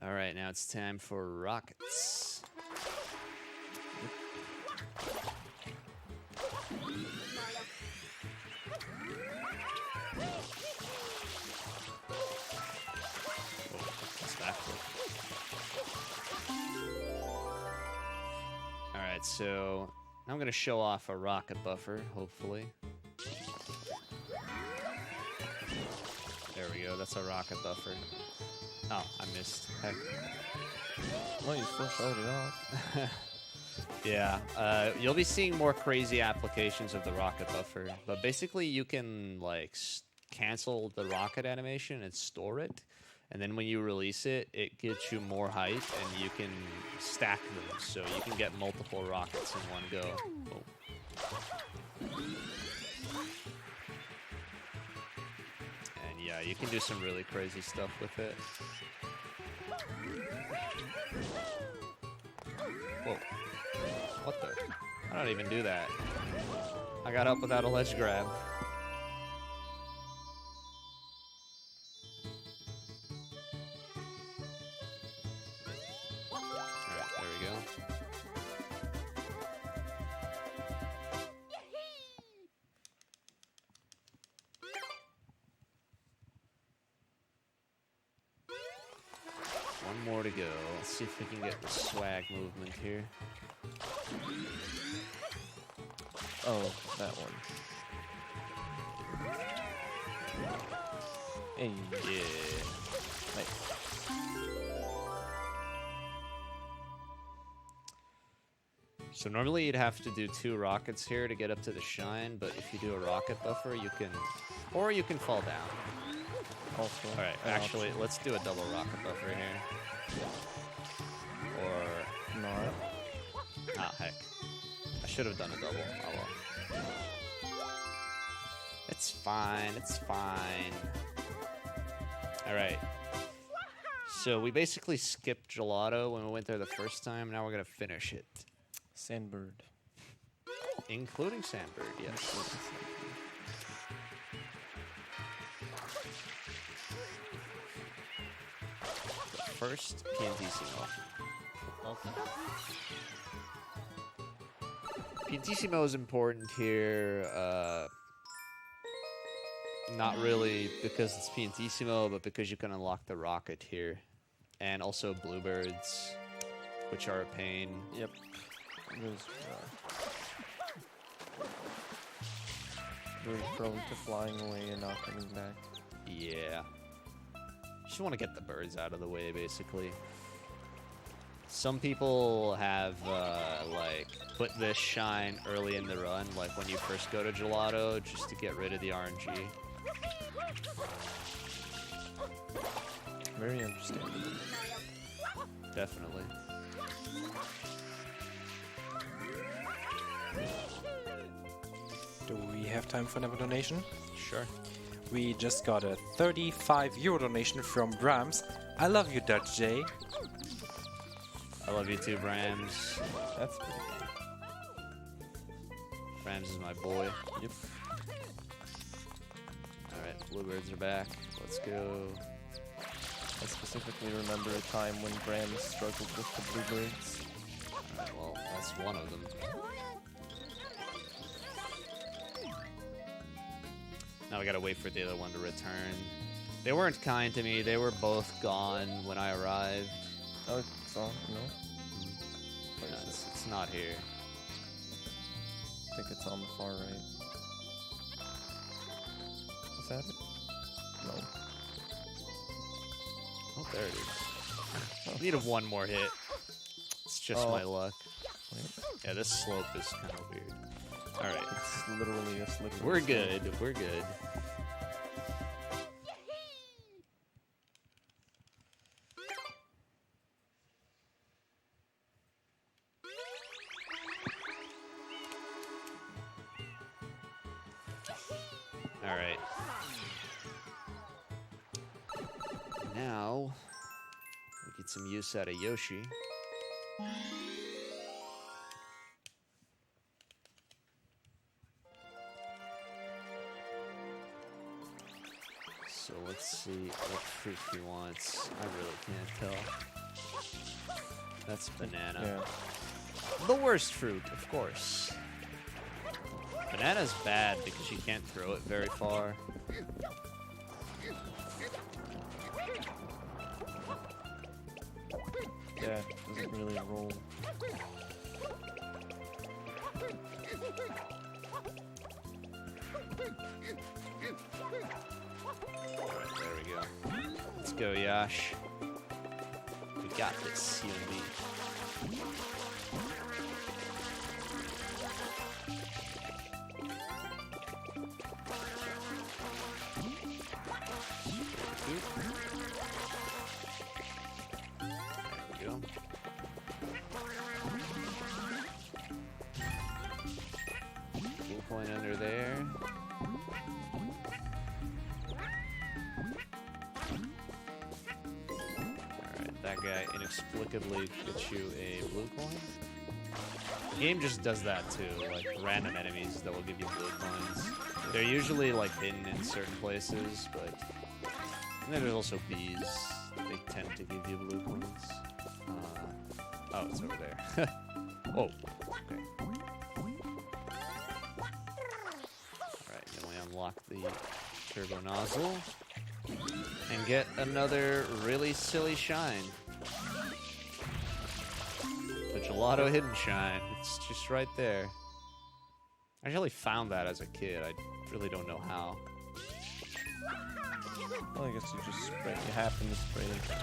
All right, now it's time for rockets. That's backward. All right, so I'm going to show off a rocket buffer, hopefully. There we go, that's a rocket buffer. Oh, I missed. Heck. Well, you still showed it off. Yeah, you'll be seeing more crazy applications of the rocket buffer, but basically you can like cancel the rocket animation and store it, and then when you release it, it gets you more height, and you can stack them, so you can get multiple rockets in one go. Oh. And yeah, you can do some really crazy stuff with it. Whoa. What the? I don't even do that. I got up without a ledge grab. Alright, there we go. One more to go. Let's see if we can get the swag movement here. Oh, that one. Hey, Yeah. nice. So normally you'd have to do 2 rockets here to get up to the shine, but if you do a rocket buffer, you can, or you can fall down. Also. All right, an actually, option. let's do a double rocket buffer here. Or Not. ah, heck, I should have done a double. Oh well. It's fine. It's fine. All right. So we basically skipped gelato when we went there the first time. Now we're gonna finish it, Sandbird. including Sandbird. Yes. First Piantissimo. Piantissimo is important here. Not really because it's Piantissimo, but because you can unlock the rocket here. And also bluebirds, which are a pain. Yep. Those very prone to flying away and not coming back. Yeah. Just want to get the birds out of the way, basically. Some people have, like, put this shine early in the run, like when you first go to Gelato, just to get rid of the RNG. Very understandable. Definitely. Do we have time for another donation? Sure. We just got a 35 euro donation from Brahms. I love you, Dutch J. I love you too, Brahms. That's pretty good. Brahms is my boy. Yep. Alright, bluebirds are back. Let's go. I specifically remember a time when Bram struggled with the bluebirds. Alright, well, that's one of them. Now we gotta wait for the other one to return. They weren't kind to me. They were both gone when I arrived. Oh, it's on, no? Where No, is it? it's not here. I think it's on the far right. Is that it? No. Oh, there it is. Need one more hit. It's just my luck. Wait. Yeah, this slope is kind of weird. Alright. It's literally a slippery We're slope. good. We're good. Alright. Now, we get some use out of Yoshi. So let's see what fruit he wants. I really can't tell. That's banana. Yeah. The worst fruit, of course. Banana's bad because you can't throw it very far. Yeah, it doesn't really roll. Alright, there we go. Let's go, Yash. We got this, you and me. There we go. Blue coin under there. Alright, that guy inexplicably gets you a blue coin. The game just does that too, like random enemies that will give you blue coins. They're usually like hidden in certain places, but and then there's also bees. They tend to give you blue coins. Oh, it's over there. Oh, okay. Alright, then we unlock the turbo nozzle and get another really silly shine. The gelato hidden shine. It's just right there. I actually found that as a kid. I really don't know how. Well, I guess you just spray. You happen to spray it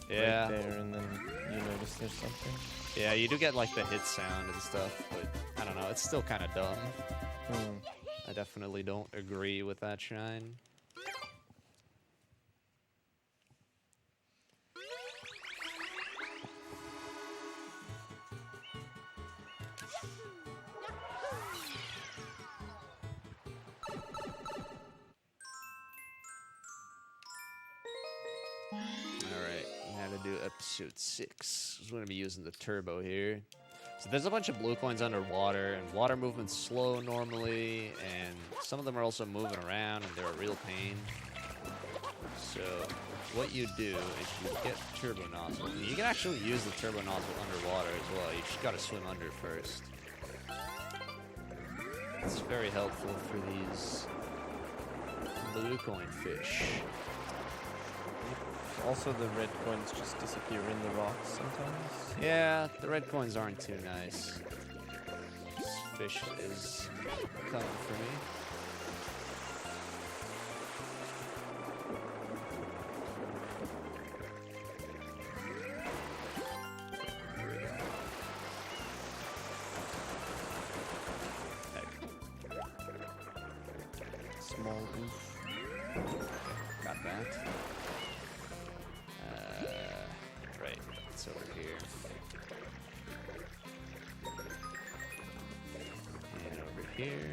Yeah. right there, and then you notice there's something. Yeah, you do get like the hit sound and stuff, but I don't know. It's still kind of dumb. Hmm. I definitely don't agree with that shine. Alright, now to do episode 6. We're going to be using the turbo here. So there's a bunch of blue coins underwater, and water movement's slow normally, and some of them are also moving around, and they're a real pain. So what you do is you get turbo nozzle. You can actually use the turbo nozzle underwater as well. You just got to swim under first. It's very helpful for these blue coin fish. Also, the red coins just disappear in the rocks sometimes. Yeah, the red coins aren't too nice. This fish is coming for me. Small oof. Got that. Right, it's over here. And over here.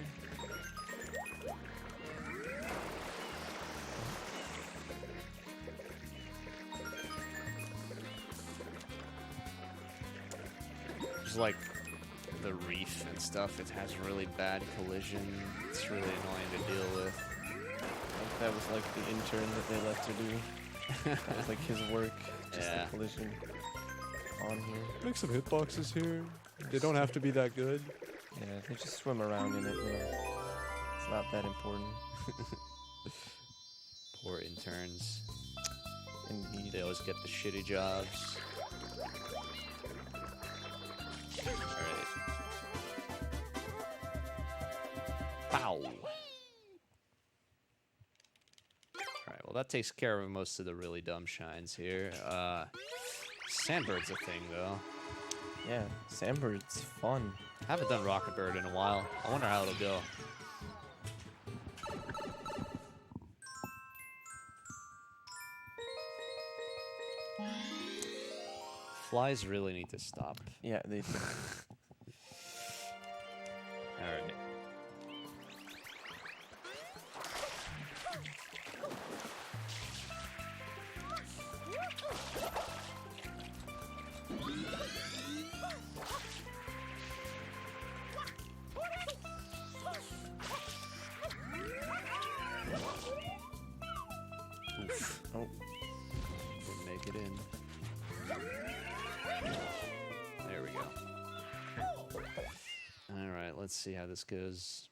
Just like the reef and stuff, it has really bad collision. It's really annoying to deal with. Like that was like the intern that they left to do. That was like his work. Just Yeah. the collision on here. Make some hitboxes here. They don't have to be that good. Yeah, they just swim around in it, you know. It's not that important. Poor interns. Indeed. They always get the shitty jobs. Alright. Pow! Alright, well that takes care of most of the really dumb shines here. Sandbird's a thing though. Yeah, Sandbird's fun. Haven't done Rocket Bird in a while. I wonder how it'll go. Flies really need to stop. Yeah, they do. Alright. Oof. Oh, Didn't make it in. There we go. Alright, let's see how this goes.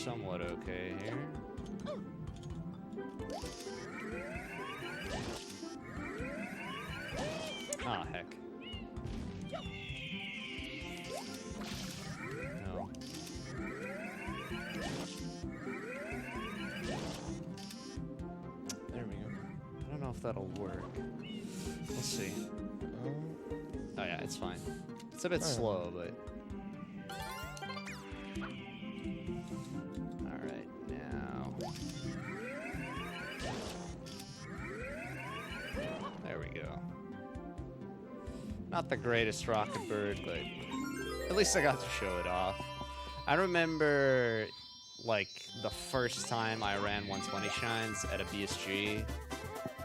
Somewhat okay here. Ah, heck. No. there we go. I don't know if that'll work. We'll see. Oh yeah, it's fine. It's a bit Alright. slow, but... Alright, now... There we go. Not the greatest Rocket Bird, but at least I got to show it off. I remember, like, the first time I ran 120 shines at a BSG,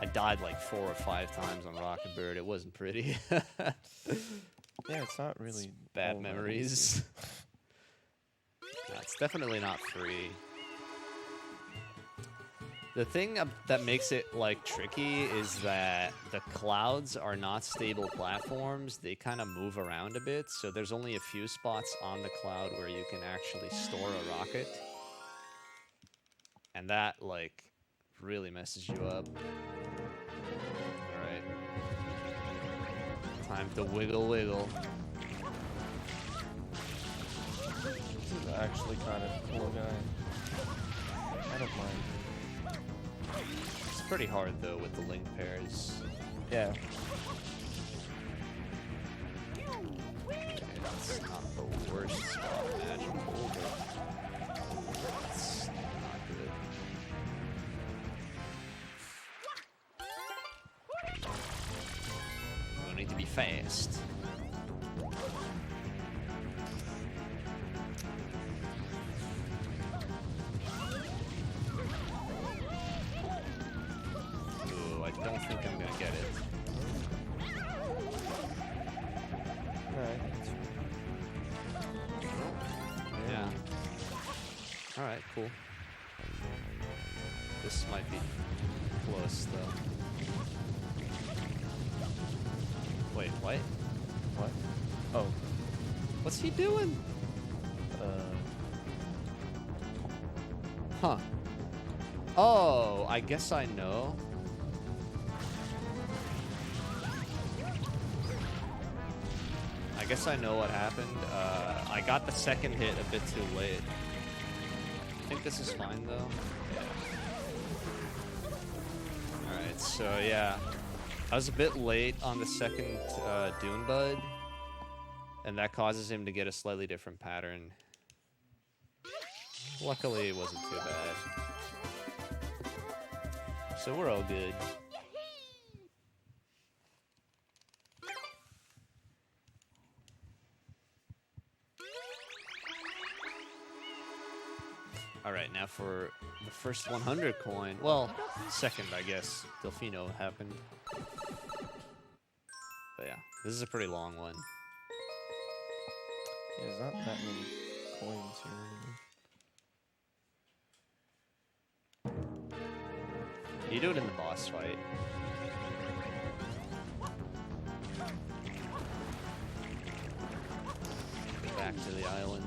I died like 4 or 5 times on Rocket Bird. It wasn't pretty. Yeah, it's not really Bad all that memories. easy. No, it's definitely not free. The thing that makes it like tricky is that the clouds are not stable platforms. They kind of move around a bit, so there's only a few spots on the cloud where you can actually store a rocket. And that like really messes you up. Alright. Time to wiggle wiggle. actually kind of cool guy. I don't mind. It's pretty hard though with the link pairs. Yeah. It's not the worst spot imaginable, but it's not good. We'll need to be fast. Ooh, I don't think I'm gonna get it. Alright. Yeah. Alright, cool. This might be close, though. Wait, what? What? Oh. What's he doing? Huh. Oh, I guess I know. I guess I know what happened. I got the second hit a bit too late. I think this is fine, though. Alright, so yeah. I was a bit late on the second Dune Bud, and that causes him to get a slightly different pattern. Luckily, it wasn't too bad. So we're all good. Alright, now for the first 100 coin. Well, second, I guess. Delfino happened. But yeah, this is a pretty long one. Yeah, there's not that many coins here. Really. You do it in the boss fight. Get back to the island.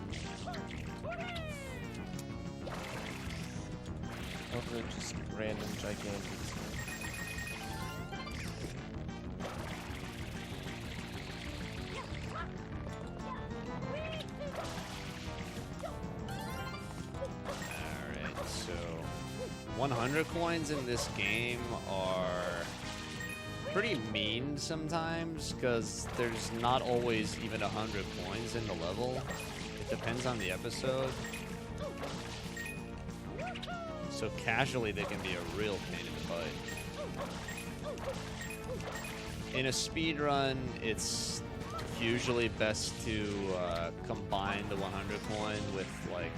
Those are just random gigantics. Alright, so 100 coins in this game are pretty mean sometimes because there's not always even 100 coins in the level. It depends on the episode. So casually they can be a real pain in the butt. In a speed run, it's usually best to combine the 100 coin with like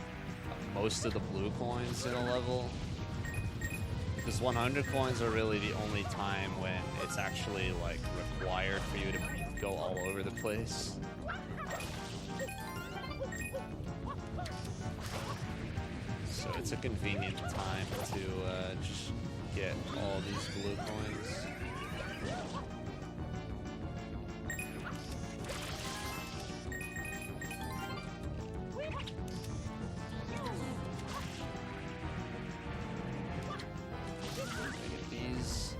most of the blue coins in a level. Because 100 coins are really the only time when it's actually like required for you to go all over the place. So it's a convenient time to just get all these blue coins. Get these.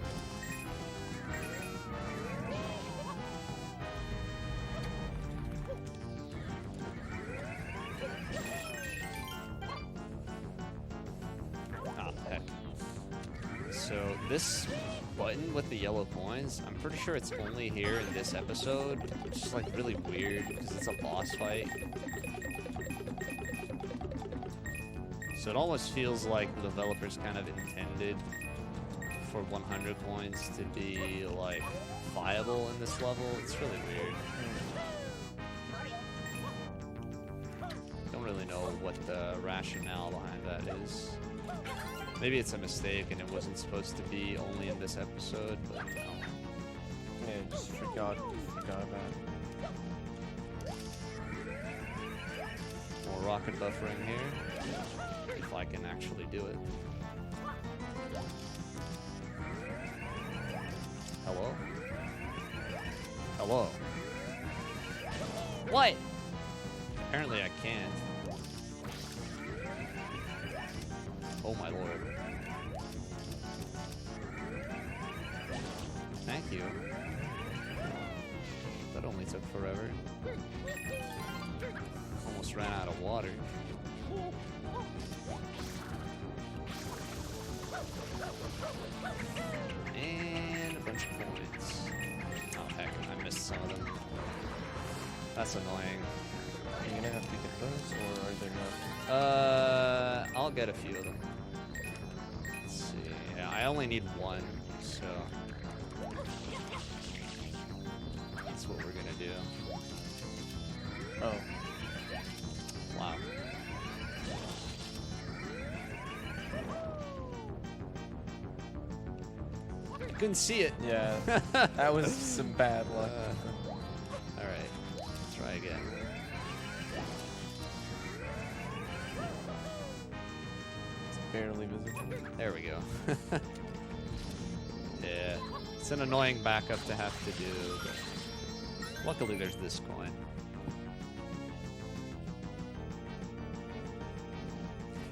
Ah, heck. So this button with the yellow coins, I'm pretty sure it's only here in this episode, which is like really weird because it's a boss fight. So it almost feels like the developers kind of intended for 100 coins to be like viable in this level. It's really weird. Don't really know what the rationale behind that is. Maybe it's a mistake and it wasn't supposed to be only in this episode, but Yeah, just forgot about it. more rocket buffering here. If I can actually do it. Hello? Hello? What? Apparently I can't. Oh my lord. Thank you. That only took forever. Almost ran out of water. And a bunch of points. Oh heck, I missed some of them. That's annoying. Are you gonna have to get those, or are there not? I'll get a few of them. Let's see. Yeah, I only need one, so that's what we're gonna do. Oh. Wow. I couldn't see it. Yeah. That was some bad luck. All right, try again. It's barely visible. There we go. Yeah, it's an annoying backup to have to do, but luckily there's this coin.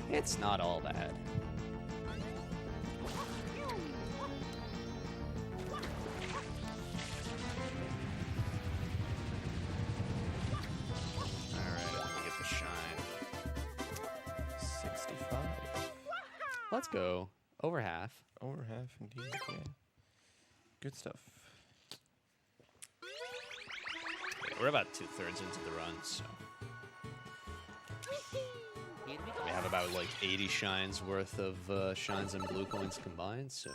It's not all bad. Alright, let me get the shine. 65. Let's go. Over half. Over half, indeed. Yeah. Good stuff. Yeah, we're about 2/3 into the run, so. We have about like 80 shines worth of shines and blue coins combined, so.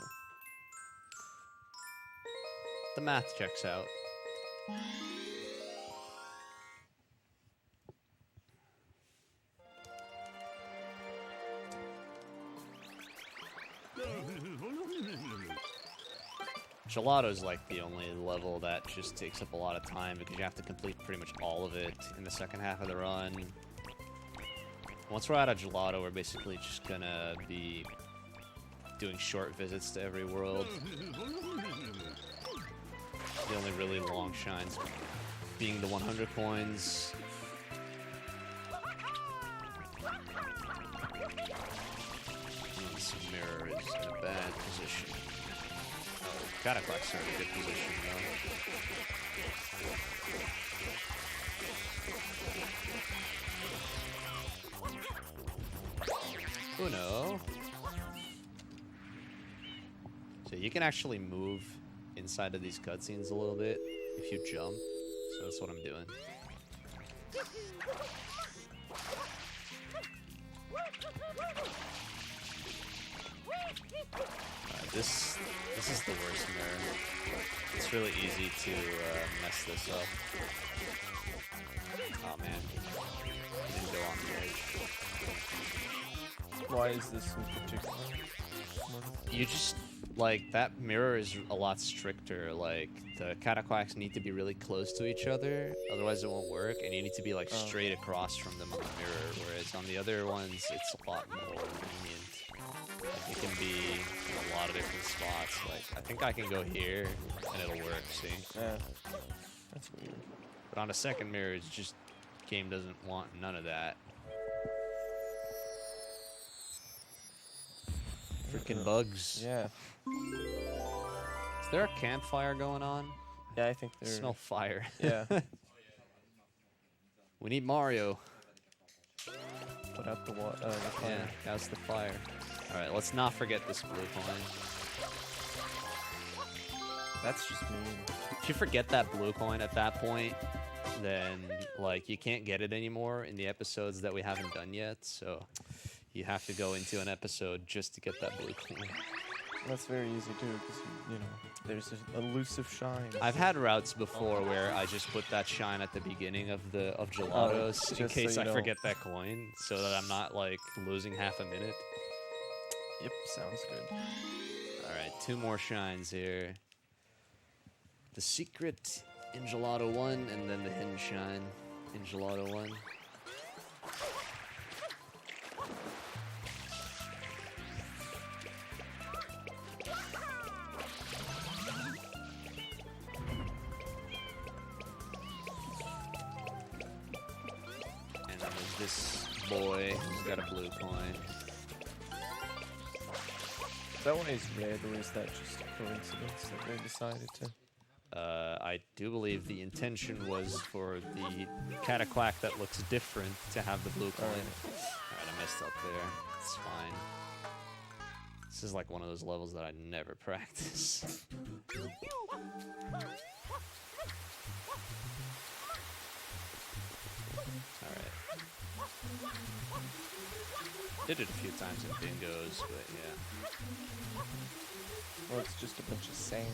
The math checks out. Gelato's like the only level that just takes up a lot of time because you have to complete pretty much all of it in the second half of the run. Once we're out of Gelato, we're basically just gonna be doing short visits to every world. The only really long shines being the 100 coins. This mirror is in a bad position. Oh, Cataclax are in a good position though. Uno. So you can actually move inside of these cutscenes a little bit if you jump. So that's what I'm doing. This is the worst mirror. It's really easy to mess this up. Oh man, I didn't go on the edge. Why is this in particular? You just, like, that mirror is a lot stricter. Like, the Cataclax need to be really close to each other, otherwise it won't work, and you need to be, like, straight across from them on the mirror, whereas on the other ones, it's a lot more lenient. Like, it can be in a lot of different spots. Like, I think I can go here, and it'll work, see? Yeah. That's weird. But on a second mirror, it's just, game doesn't want none of that. Freaking bugs. Yeah. Is there a campfire going on? Yeah, I think I they're... smell fire. Yeah. We need Mario. Put out the fire. Yeah, douse the fire. Alright, let's not forget this blue coin. That's just mean. If you forget that blue coin at that point, then, like, you can't get it anymore in the episodes that we haven't done yet, so you have to go into an episode just to get that blue coin. That's very easy too, because you know there's an elusive shine. I've had routes before where I just put that shine at the beginning of Gelatos in just case so I you forget that coin, so that I'm not like losing half a minute. Yep, sounds good. All right, 2 more shines here. The secret in Gelato 1, and then the hidden shine in Gelato 1. And then there's this boy who's got a blue coin. Is that why he's red, or is that just a coincidence that they decided to? I do believe the intention was for the Cataclac that looks different to have the blue coin. Alright, I messed up there. It's fine. This is like one of those levels that I never practice. Alright. Did it a few times in bingos, but yeah. Well, it's just a bunch of sand.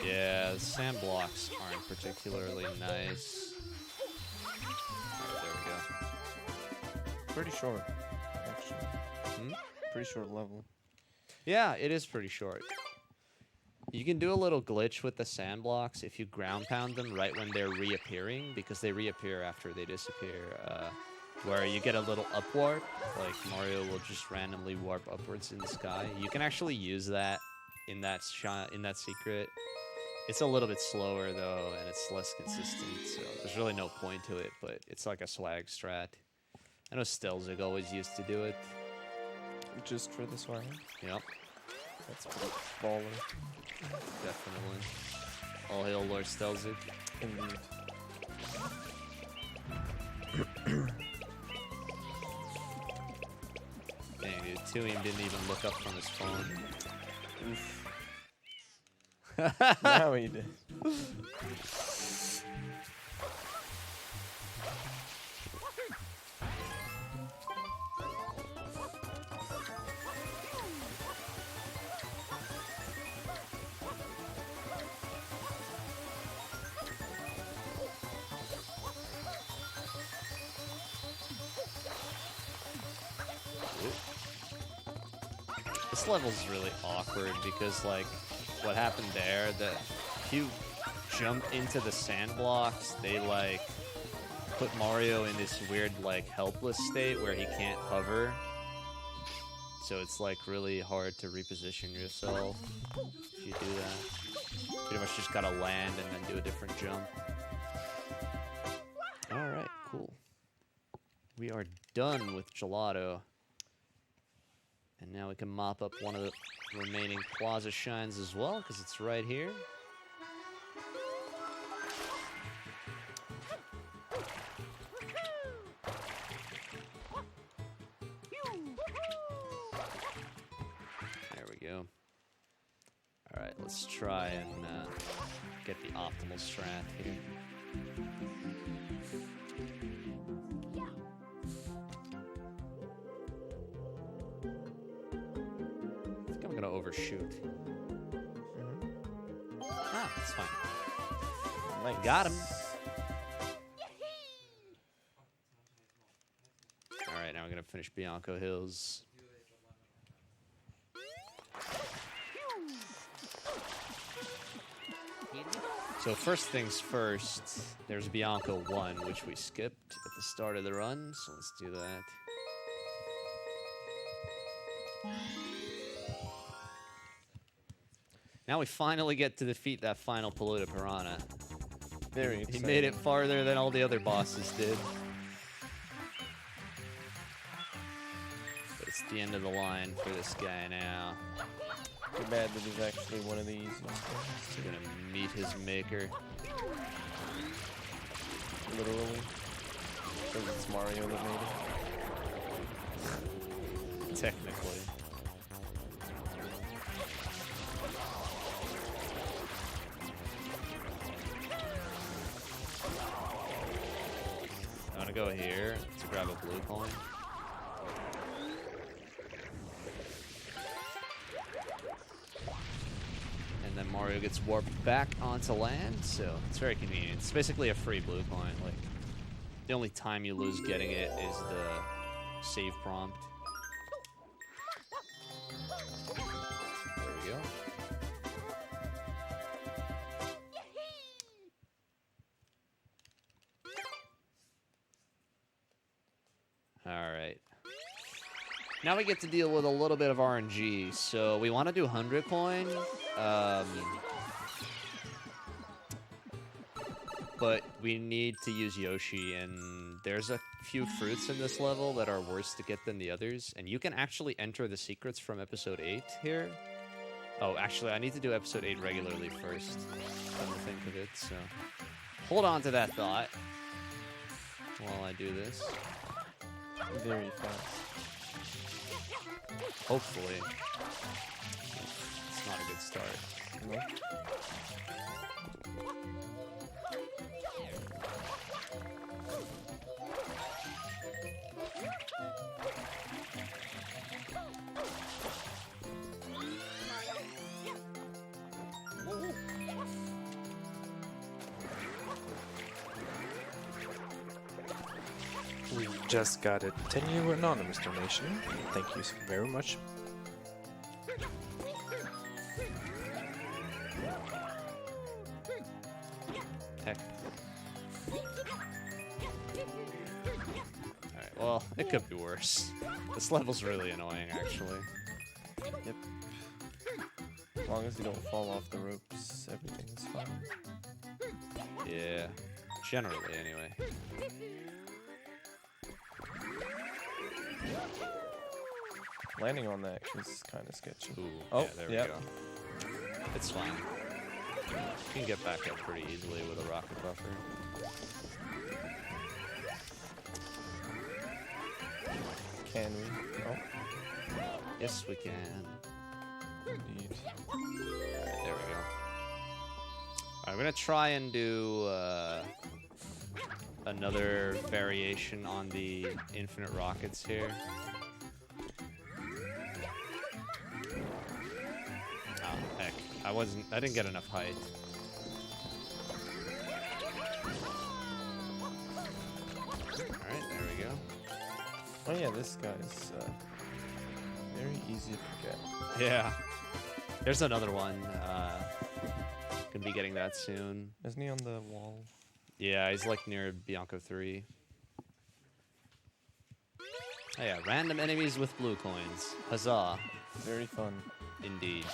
Yeah, the sand blocks aren't particularly nice. Alright, there we go. Pretty short, actually. Hmm? Pretty short level. Yeah, it is pretty short. You can do a little glitch with the sand blocks if you ground pound them right when they're reappearing, because they reappear after they disappear. Where you get a little up warp, like Mario will just randomly warp upwards in the sky. You can actually use that in that shot, in that secret. It's a little bit slower though, and it's less consistent, so there's really no point to it. But it's like a swag strat. I know Stelzig always used to do it. Just for this one. Yep, That's pretty baller. definitely. All hail Lord Stelzig. Indeed. Dang, dude, Tuium didn't even look up from his phone. Oof. Now he did. This level's really awkward because, like, what happened there, that if you jump into the sand blocks, they, like, put Mario in this weird, like, helpless state where he can't hover. So it's, like, really hard to reposition yourself if you do that. Pretty much just gotta land and then do a different jump. Alright, cool. We are done with Gelato. And now we can mop up one of the remaining Plaza Shines as well, because it's right here. There we go. Alright, let's try and get the optimal strat here. Overshoot. Ah, that's fine. Nice. Got him. All right, now we're gonna finish Bianco Hills. So first things first, there's Bianco 1, which we skipped at the start of the run. So let's do that. Now we finally get to defeat that final Polluta Piranha. Very He exciting. made it farther than all the other bosses did. But it's the end of the line for this guy now. Too bad that he's actually one of the easiest ones. He's gonna meet his maker. Literally. Because it's Mario that made it. Technically. I'm gonna go here to grab a blue coin. And then Mario gets warped back onto land, so it's very convenient. It's basically a free blue coin. Like, the only time you lose getting it is the save prompt. There we go. Alright. Now we get to deal with a little bit of RNG. So we want to do 100 coin. But we need to use Yoshi, and there's a few fruits in this level that are worse to get than the others. And you can actually enter the secrets from episode 8 here. Oh, actually, I need to do episode 8 regularly first. Come to think of it, so hold on to that thought while I do this. Very fast. Hopefully. It's not a good start. Nope. We just got a 10-year anonymous donation. Thank you very much. Heck. Alright, well, it could be worse. This level's really annoying, actually. Yep. As long as you don't fall off the ropes, everything is fine. Yeah. Generally, anyway. Landing on that is kind of sketchy. Ooh, Oh, yeah, there yep. we go. It's fine. You can get back up pretty easily with a rocket buffer. Can we? Oh, Yes, we can. indeed. There we go. I'm gonna try and do another variation on the infinite rockets here. Oh, heck. I didn't get enough height. Alright, there we go. Oh yeah, this guy's very easy to forget. Yeah. There's another one. Gonna be getting that soon. Isn't he on the wall? Yeah, he's like near Bianco 3. Oh yeah, random enemies with blue coins. Huzzah. Very fun. Indeed.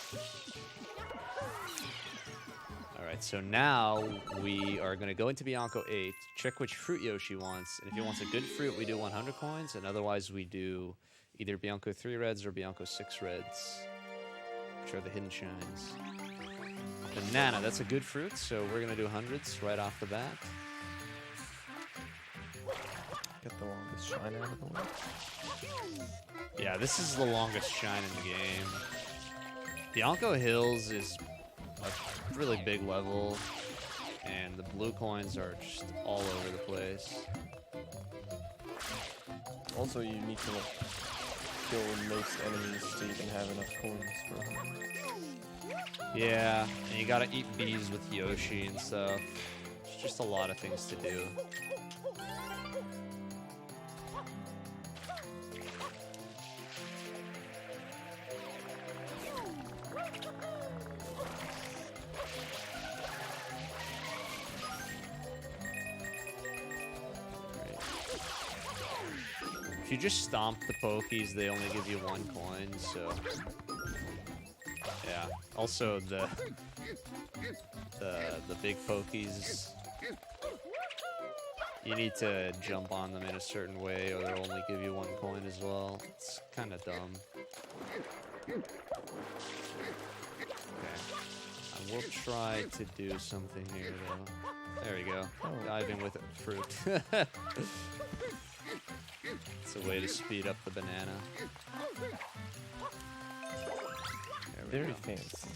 Alright, so now we are going to go into Bianco 8, check which fruit Yoshi wants, and if he wants a good fruit, we do 100 coins, and otherwise we do either Bianco 3 reds or Bianco 6 reds, which are the hidden shines. Banana, that's a good fruit, so we're going to do hundreds right off the bat. Get the longest shine out of the way. Yeah, this is the longest shine in the game. Bianco Hills is a really big level, and the blue coins are just all over the place. Also, you need to like kill most enemies to even have enough coins for 100. Yeah, and you gotta eat bees with Yoshi and stuff. It's just a lot of things to do. If you just stomp the pokies, they only give you 1 coin, so... Yeah. Also, the big pokies, you need to jump on them in a certain way, or they'll only give you 1 coin as well. It's kind of dumb. Okay. I will try to do something here, though. There we go. Diving with fruit. It's a way to speed up the banana. There we Very go. fancy.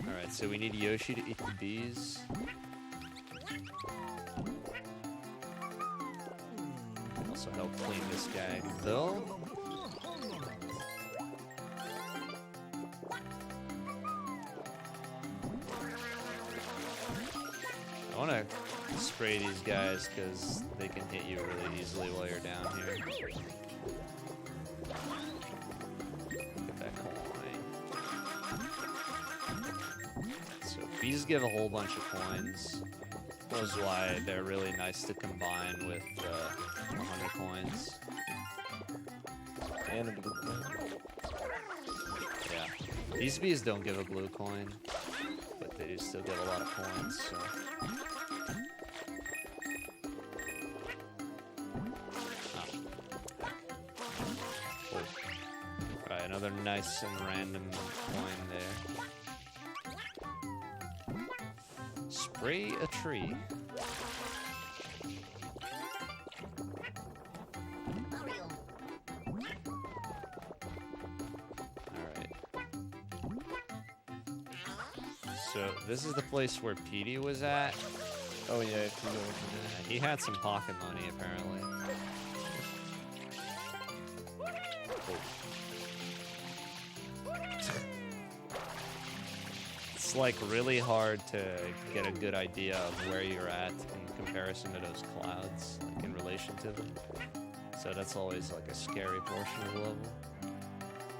Alright, so we need Yoshi to eat the bees. Also help clean this guy, though. I want to spray these guys because they can hit you really easily while you're down here. Get that coin. So bees give a whole bunch of coins, which is why they're really nice to combine with 100 coins. And a blue coin. Yeah. These bees don't give a blue coin, but they do still give a lot of coins, so... Alright, another nice and random coin there. Spray a tree. Alright. So, this is the place where Petey was at. Oh yeah, if you know what He had some pocket money, apparently. It's like really hard to get a good idea of where you're at in comparison to those clouds, like in relation to them. So that's always like a scary portion of the level.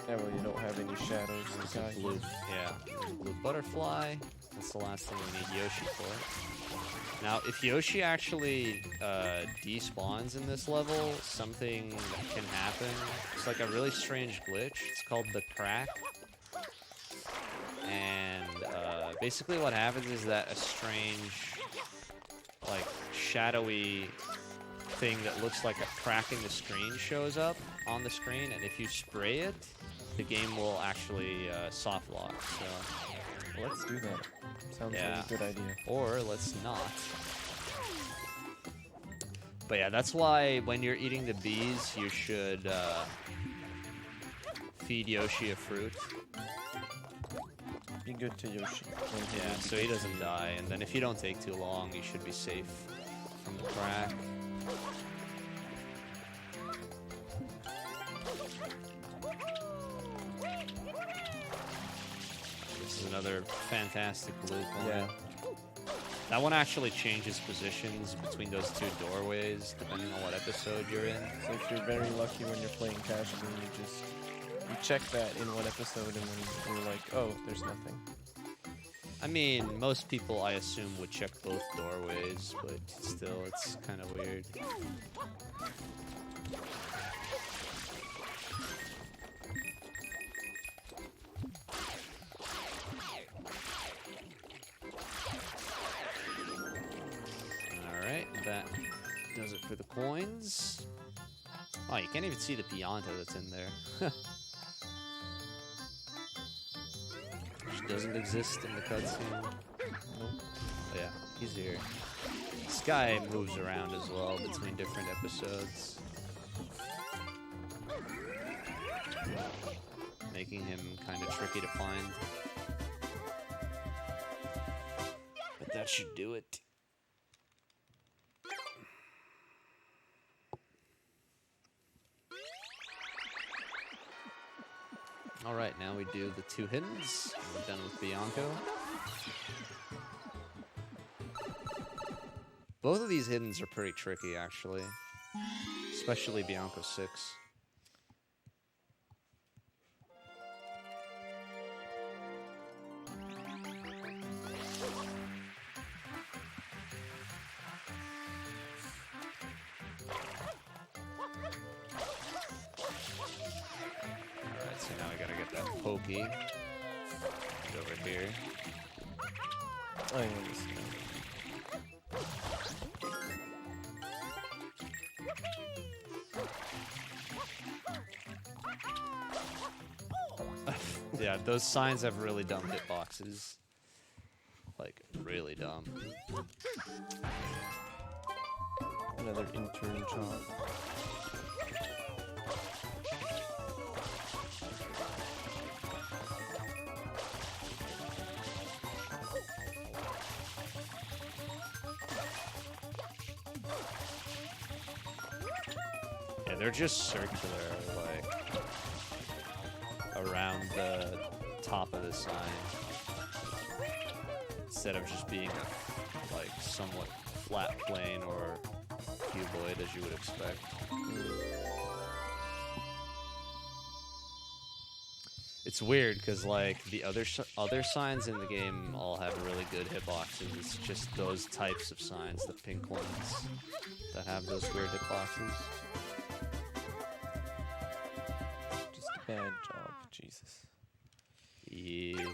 Yeah, well, you don't have any shadows in the sky. Blue, yeah, blue butterfly. That's the last thing we need Yoshi for. Now, if Yoshi actually despawns in this level, something that can happen. It's like a really strange glitch. It's called the crack. And basically what happens is that a strange, like, shadowy thing that looks like a crack in the screen shows up on the screen, and if you spray it, the game will actually soft lock. So, Well, let's do that. Sounds Yeah. like a good idea. or let's not. But yeah, that's why when you're eating the bees, you should feed Yoshi a fruit. Be good to Yoshi. when he Yeah, will be so he good to doesn't you. die, and then if you don't take too long, you should be safe from the crack. This is another fantastic loop on Yeah. it. That one actually changes positions between those two doorways, depending on what episode you're in. So if you're very lucky when you're playing casually, you check that in one episode, and then you're like, oh, there's nothing. I mean, most people, I assume, would check both doorways, but still, it's kind of weird. Alright, that does it for the coins. Oh, you can't even see the Pianta that's in there. Which doesn't exist in the cutscene. Oh, yeah, he's here. This guy moves around as well between different episodes, making him kind of tricky to find. But that should do it. Alright, now we do the two hiddens. We're done with Bianco. Both of these hiddens are pretty tricky, actually. Especially Bianco 6. Alright, so now we gotta get that pokey. Get over here. Oh, yeah, this guy. Yeah, those signs have really dumb hitboxes. Like, really dumb. Another intern job. Yeah, they're just circular, like, around the top of the sign. Instead of just being a, like, somewhat flat plane or cuboid as you would expect. It's weird because like the other signs in the game all have really good hitboxes. It's just those types of signs, the pink ones, that have those weird hitboxes. Just a bad job, Jesus. Yeah.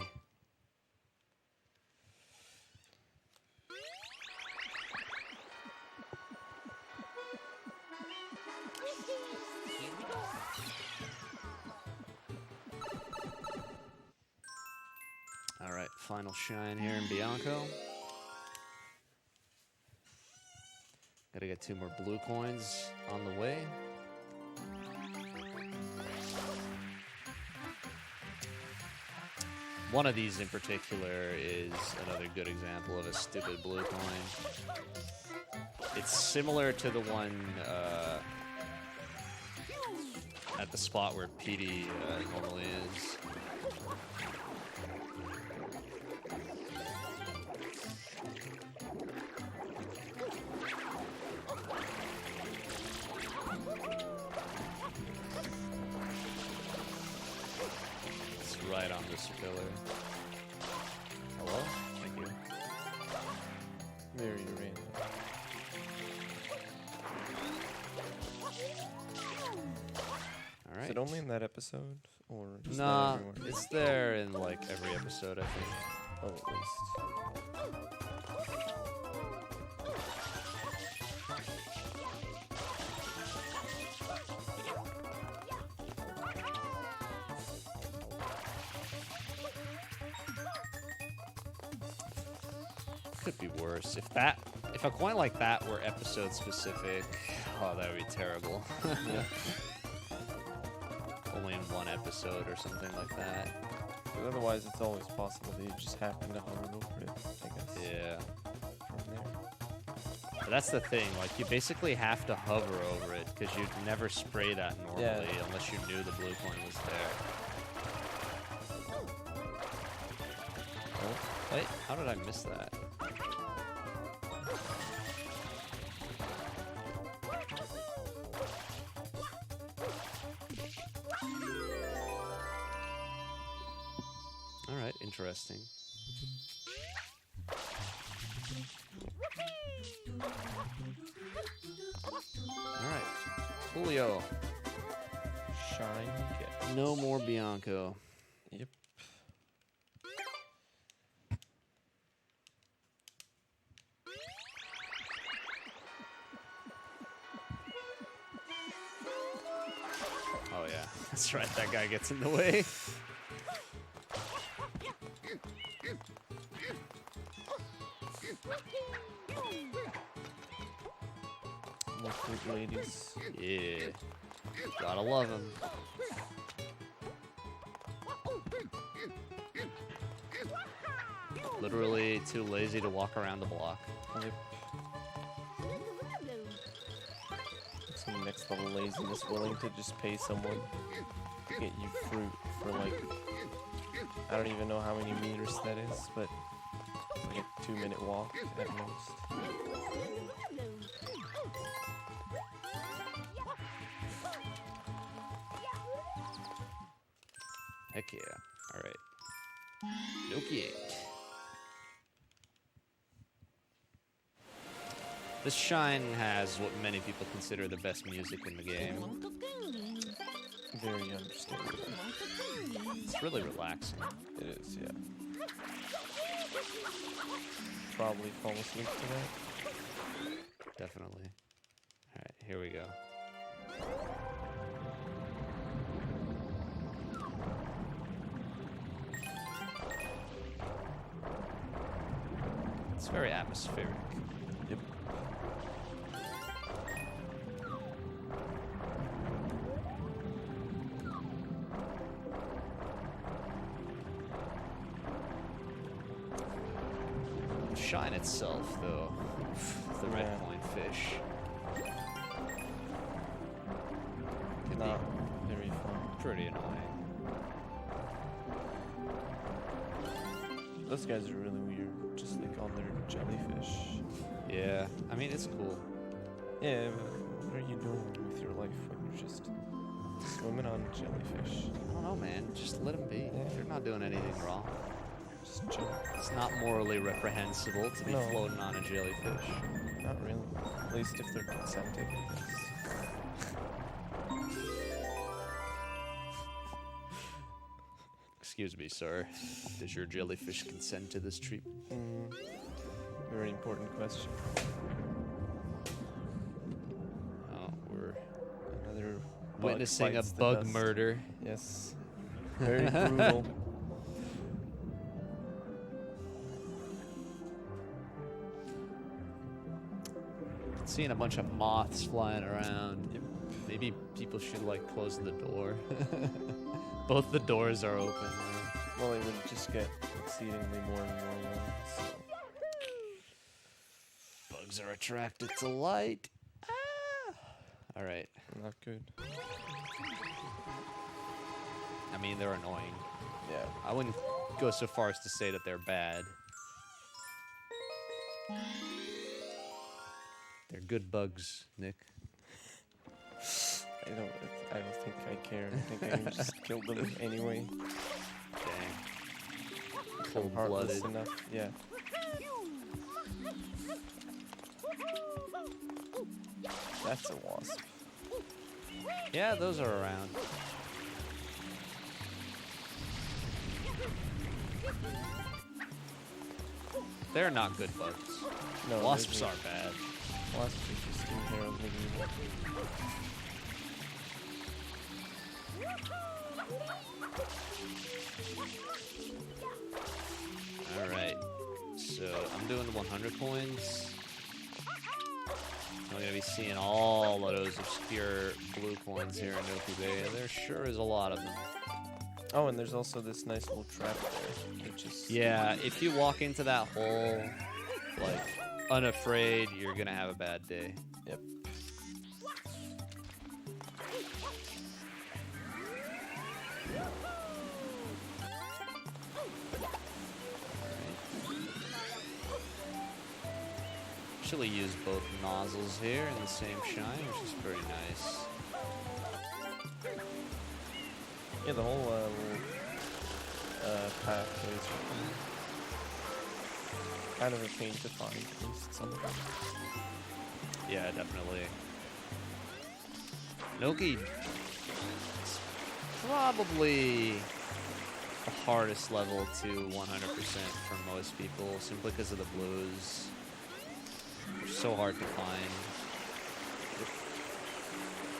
All right, final shine here in Bianco. Gotta get 2 more blue coins on the way. One of these in particular is another good example of a stupid blue coin. It's similar to the one at the spot where PD normally is. It's right on this pillar. Hello? Thank you. Very random. All Is right. it only in that episode, or is that Nah, everywhere? it's there in like every episode, I think. Oh, at least. Could be worse. If a coin like that were episode specific, oh, that would be terrible. Only in one episode or something like that. But otherwise, it's always possible that you just happen to hover over it, I guess. Yeah. From there. But that's the thing, like, you basically have to hover over it, because you'd never spray that normally unless you knew the blue coin was there. Oh, Wait, how did I miss that? Alright, interesting. Alright, Julio. shine get. No more Bianco. Yep. Oh yeah, that's right, that guy gets in the way. More fruit ladies. Yeah, gotta love him. Literally too lazy to walk around the block. Yep. Some next level laziness, willing to just pay someone to get you fruit for like, I don't even know how many meters that is, but it's like a 2-minute walk at most. Heck yeah. Alright. Okay. This Shine has what many people consider the best music in the game. Very understandable. It's really relaxing. It is, yeah. Probably fall asleep to that. Definitely. Alright, here we go. It's very atmospheric. Yep. Shine itself, though. The red Yeah. coin fish. Can Not be very fun. pretty annoying. Those guys are really weird, just like on their jellyfish. Yeah, I mean, it's cool. Yeah, but what are you doing with your life when you're just swimming on jellyfish? I don't know, man. Just let them be. Yeah. They're not doing anything wrong. Just chill. It's not morally reprehensible to be No. floating on a jellyfish. Not really. At least if they're consenting, I guess. Excuse me, sir. Does your jellyfish consent to this treatment? Very important question. Oh, we're Another bug witnessing a bites the bug dust. murder. Yes. Very brutal. Seeing a bunch of moths flying around. Maybe people should like close the door. Both the doors are open. Right? Well, it would just get exceedingly more and more ones. So. Bugs are attracted to light. Ah! All right. Not good. I mean, they're annoying. Yeah. I wouldn't go so far as to say that they're bad. They're good bugs, Nick. I don't think I care. I think I just killed them anyway. Dang. I'm heartless Cold-blooded. enough. Yeah. That's a wasp. Yeah, those are around. They're not good bugs. No, Wasps those are bad. Wasps are just inherently evil. Alright. So, I'm doing the 100 coins. I'm going to be seeing all of those obscure blue coins here in Noku Bay. There sure is a lot of them. Oh, and there's also this nice little trap there, which is... Yeah, if you walk into that hole, like, unafraid, you're going to have a bad day. Yep. Actually use both nozzles here in the same shine, which is pretty nice. Yeah, the whole little path is kind of a pain to find, at least some of them. Yeah, definitely. Noki is probably the hardest level to 100% for most people, simply because of the blues. They're so hard to find.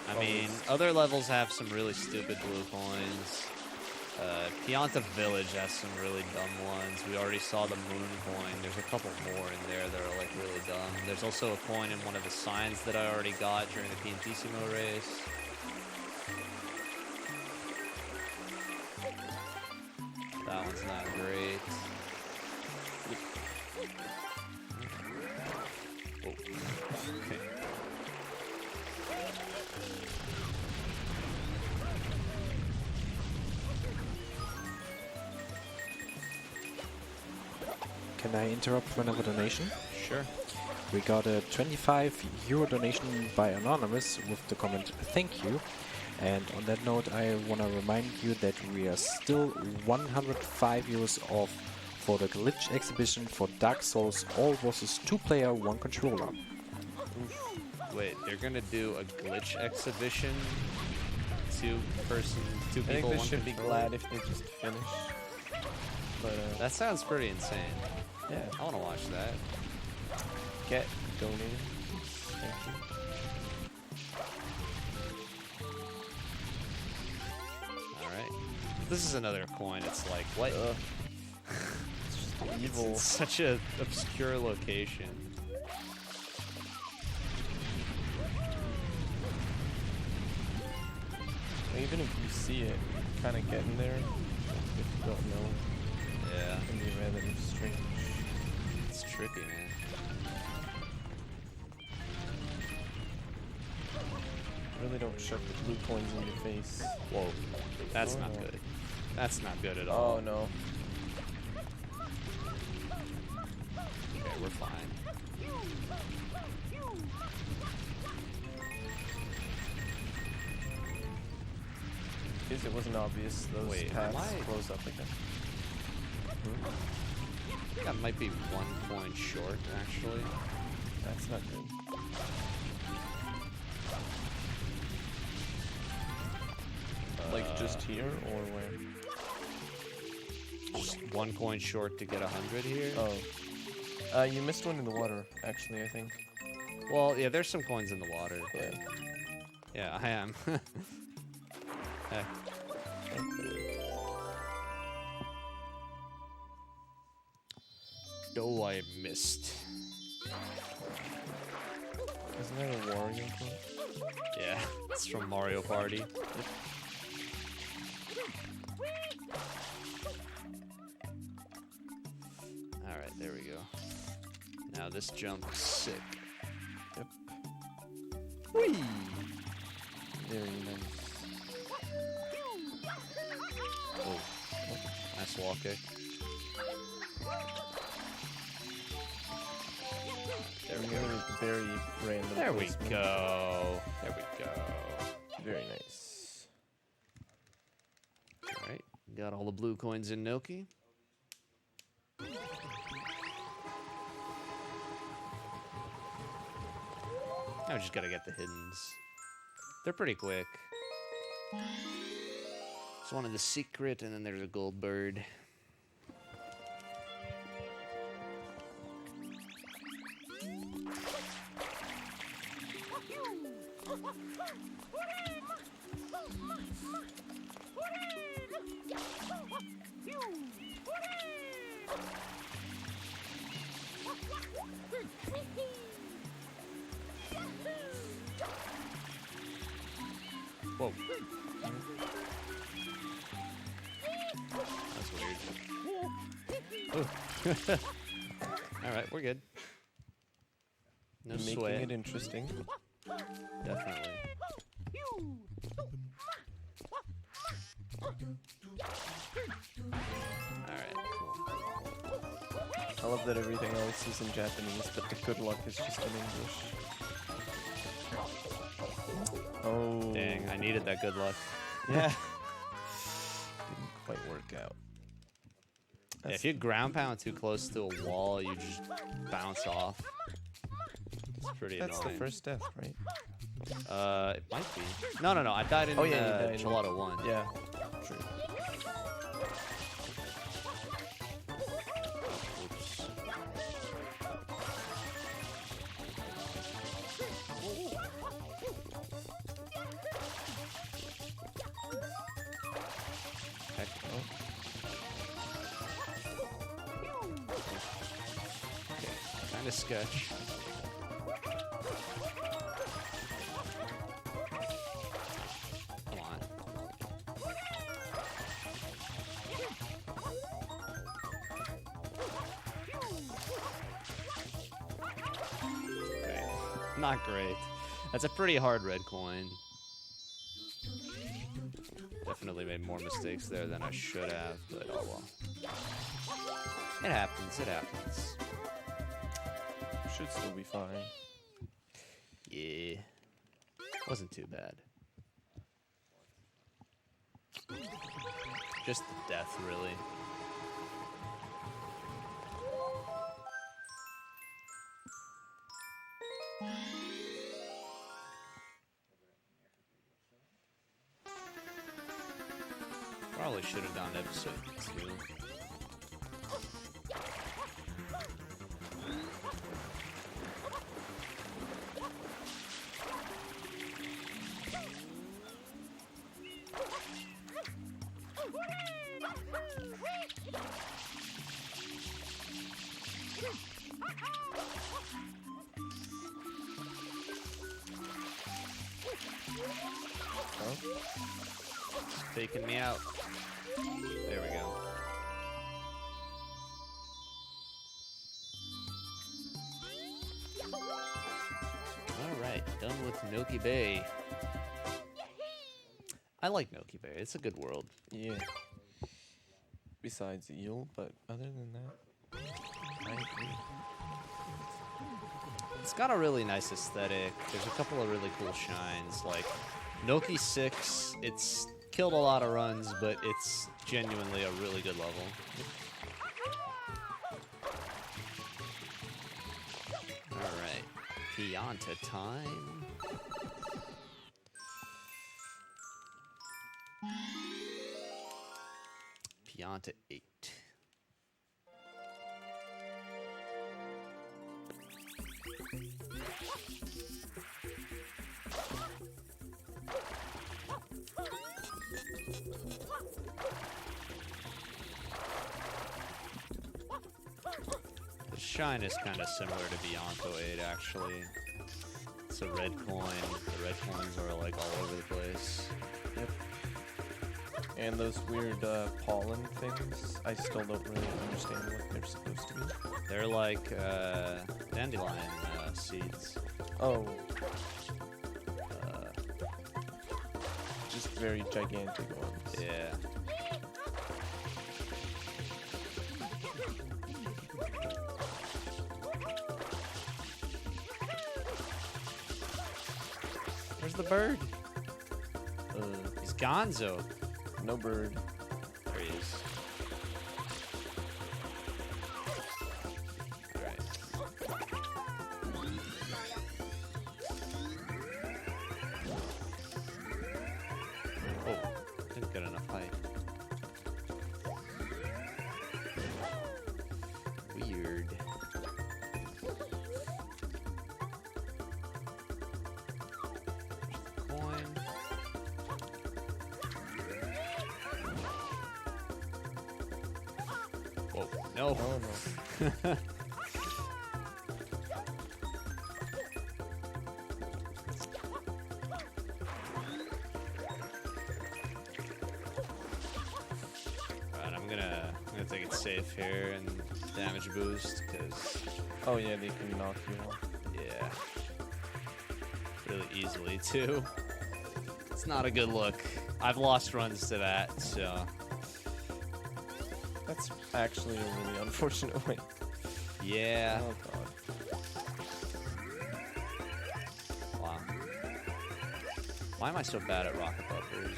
I mean, other levels have some really stupid blue coins. Pianta Village has some really dumb ones. We already saw the moon coin. There's a couple more in there that are like really dumb. There's also a coin in one of the signs that I already got during the Piantissimo race. That one's not great. Oh. Okay. Can I interrupt whenever donation? Sure. We got a 25 euro donation by Anonymous with the comment "Thank you." And on that note, I want to remind you that we are still 105 euros off for the glitch exhibition for Dark Souls All versus 2-player 1 controller. Wait, they're gonna do a glitch exhibition? Two I think people, they one should be controller? glad if they just finish. But That sounds pretty insane. yeah, I wanna watch that. get donated. Thank you. Alright. This is another coin. It's like, what? Ugh. Evil. It's such a obscure location. Even if you see it, kind of getting there if you don't know. Yeah. Can be rather strange. It's tricky, man. Really don't shove the blue coins in your face. Whoa. That's Oh, not no. good. That's not good at all. Oh no. Okay, we're fine. In case it wasn't obvious, those Wait, paths why- close up again. I think I might be 1 coin short, actually. That's not good. Like just here or where? Just 1 coin short to get 100 here. Oh. You missed one in the water, actually, I think. Well, yeah, there's some coins in the water. Yeah. Yeah, I am. Heck. Okay. Oh, I missed. Isn't that a Wario quote? Yeah, it's from Mario Party. Alright, there we go. Now this jump is sick. Yep. Whee! Very nice. Oh, nice wall kick. There we go. Very random. There we placement. go. There we go. Very nice. Alright, got all the blue coins in Noki. Now we just gotta get the hiddens. They're pretty quick. There's one in the secret, and then there's a gold bird. Whoa. That's weird. Alright, we're good. No Making sweat. it interesting. Definitely. Alright, cool. I love that everything else is in Japanese, but the good luck is just in English. Oh. Dang, I needed that good luck. Yeah. Didn't quite work out. Yeah, if you ground pound too close to a wall, you just bounce off. It's pretty That's the annoying. first death, right? It might be. No, I died in Oh, yeah, you died in- Gelato 1. Yeah. True. Oops. Heck, Oh. kind of sketch. Come on. Okay. Not great. That's a pretty hard red coin. Definitely made more mistakes there than I should have, but oh well. It happens, it happens. Should still be fine. Yeah. Wasn't too bad. Just the death, really. Probably should have done episode 2. Faking me out. There we go. Alright, done with Noki Bay. I like Noki Bay. It's a good world. Yeah. Besides Eel, but other than that, I agree. It's got a really nice aesthetic. There's a couple of really cool shines. Like Noki 6, it's killed a lot of runs, but it's genuinely a really good level. Alright, Pianta time. Pianta 8. Shine is kind of similar to Bianco 8, actually. It's a red coin. The red coins are like all over the place. Yep. And those weird pollen things, I still don't really understand what they're supposed to be. They're like dandelion seeds. Oh. Just very gigantic ones. Yeah. Where's the bird? He's gonzo. No bird. There he is. Alright. Oh, didn't get enough height. Weird. Coin. Whoa, no. Oh no. Alright, I'm gonna take it safe here and damage boost, because Oh yeah, they can knock you off. yeah. Really easily too. It's not a good look. I've lost runs to that, so That's actually a really unfortunate way. yeah. Oh god. Wow. Why am I so bad at rocket buffers?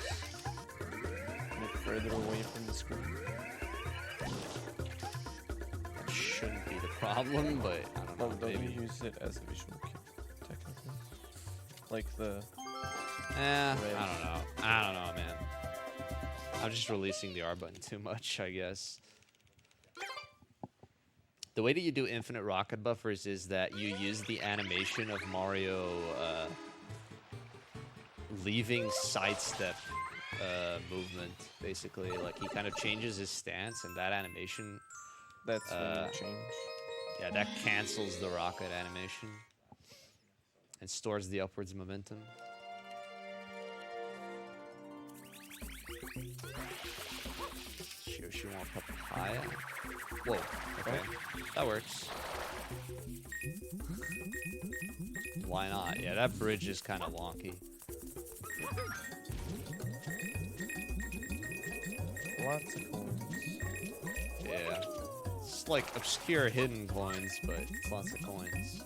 Get further away from the screen. That shouldn't be the problem, but I don't know. Oh, don't maybe. you use it as a visual cue, technically? Like the... I Red. don't know. I don't know, man. I'm just releasing the R button too much, I guess. The way that you do infinite rocket buffers is that you use the animation of Mario leaving sidestep movement, basically. Like, he kind of changes his stance, and that animation, That's when you change. yeah, that cancels the rocket animation and stores the upwards momentum. She want papaya? Whoa, okay. That works. Why not? Yeah, that bridge is kind of wonky. Lots of coins. Yeah. It's like obscure hidden coins, but it's lots of coins.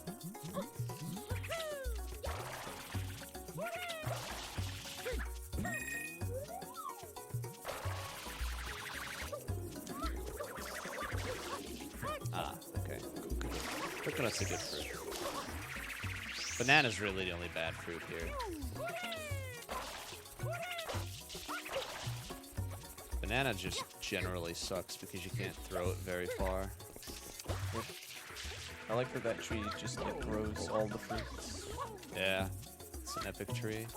Ah, okay. Coconut's a good fruit. Banana's really the only bad fruit here. Banana just generally sucks because you can't throw it very far. I like that that tree just like grows all the fruits. Yeah, it's an epic tree.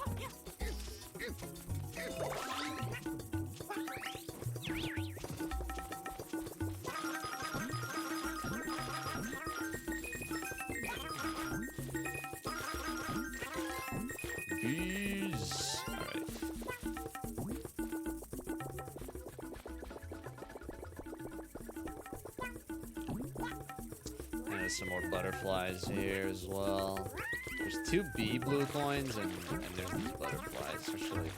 Bees. All right. And there's some more butterflies here as well. There's 2 bee blue coins and there's these butterflies. There's really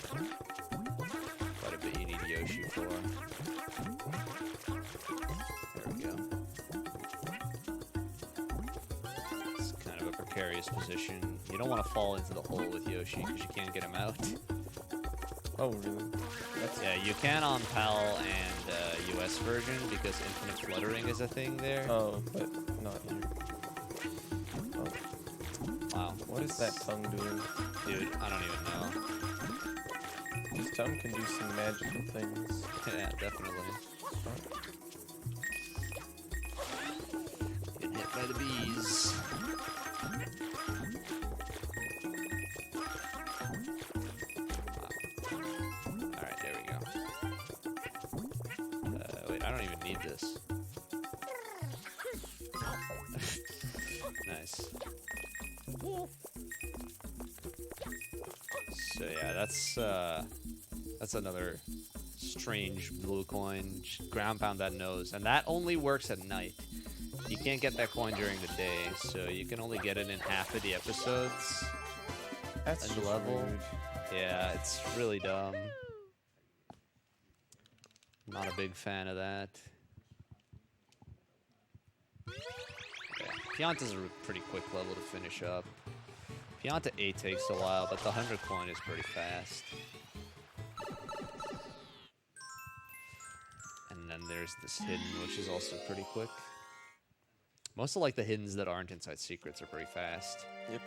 quite a bit you need Yoshi for. There we go. It's kind of a precarious position. You don't want to fall into the hole with Yoshi because you can't get him out. Oh, really? That's Yeah, you can on PAL and US version because infinite fluttering is a thing there. Oh, but not here. Oh, Wow. what is that tongue doing? Dude, I don't even know. This tongue can do some magical things. Yeah, definitely. Getting hit by the bees. Alright, there we go. Wait, I don't even need this. that's another strange blue coin. Just ground pound that nose, and that only works at night. You can't get that coin during the day, so you can only get it in half of the episodes. That's And just level. rude. Yeah, it's really dumb. Not a big fan of that. Yeah, Pianta's a pretty quick level to finish up. Pianta 8 takes a while, but the 100 coin is pretty fast. And then there's this hidden, which is also pretty quick. Most of like the hiddens that aren't inside secrets are pretty fast. Yep.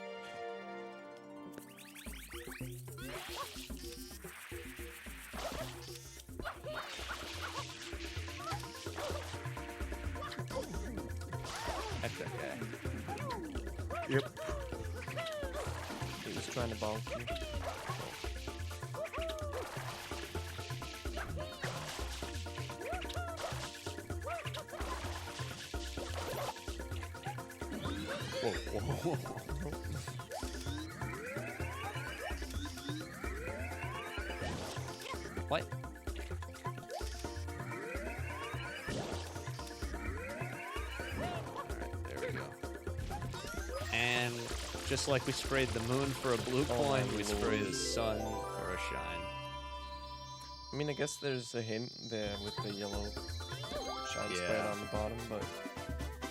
Heck that guy. Yep. He was trying to bonk you. Whoa, whoa, whoa. What? Alright, there we go. And just like we sprayed the moon for a blue Oh coin, my we spray the lord. sun for a shine. I mean, I guess there's a hint there with the yellow shine spread Yeah. on the bottom, but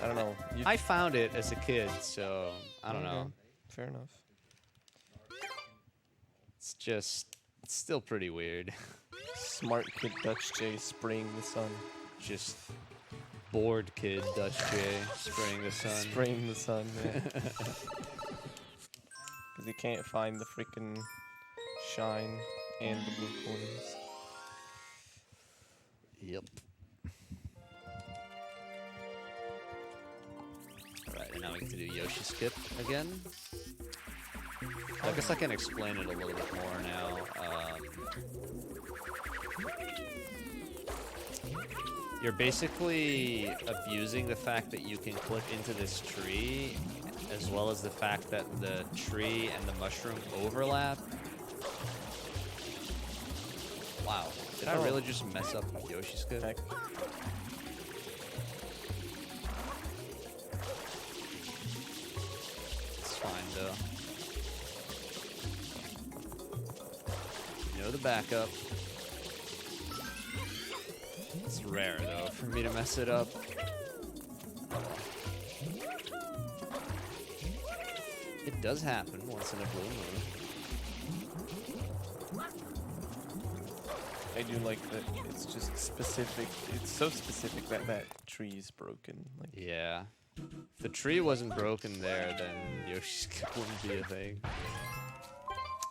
I don't know. You, I found it as a kid, so I don't know. Okay, fair enough. It's just, it's still pretty weird. Smart kid Dutch J spraying the sun. Just bored kid Dutch J spraying the sun. Spraying the sun, yeah. Because he can't find the freaking shine and the blue coins. Yep. Alright, and now we get to do Yoshi skip again. I guess I can explain it a little bit more now. You're basically abusing the fact that you can click into this tree, as well as the fact that the tree and the mushroom overlap. Wow, did I really just mess up Yoshi skip? Heck. It's fine though. You know the backup. It's rare though for me to mess it up. It does happen once in a blue moon. I do like that it's just specific. It's so specific that that tree is broken. Like, Yeah. If the tree wasn't broken there, then Yoshi's skip wouldn't be a thing.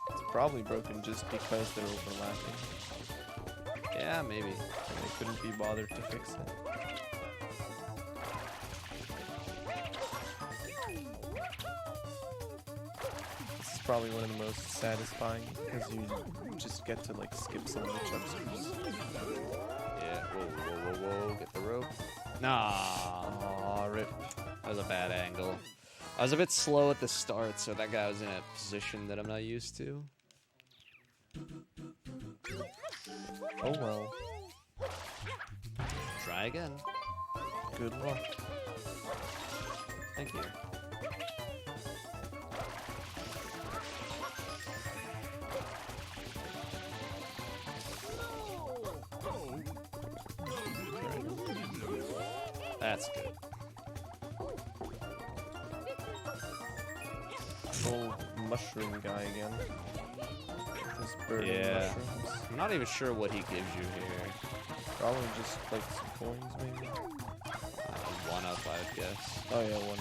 it's probably broken just because they're overlapping. Yeah, maybe. And they couldn't be bothered to fix it. This is probably one of the most satisfying because you just get to like skip some of the jumpsuits. Yeah. Whoa, whoa, whoa, whoa. Get the rope. Nah. Aw, rip. That was a bad angle. I was a bit slow at the start, so that guy was in a position that I'm not used to. Oh well. Try again. Good luck. Thank you. That's good. Old mushroom guy again. This burning Yeah. mushrooms. I'm not even sure what he gives you here. Probably just like some coins maybe. One up, I would guess. Oh yeah, one.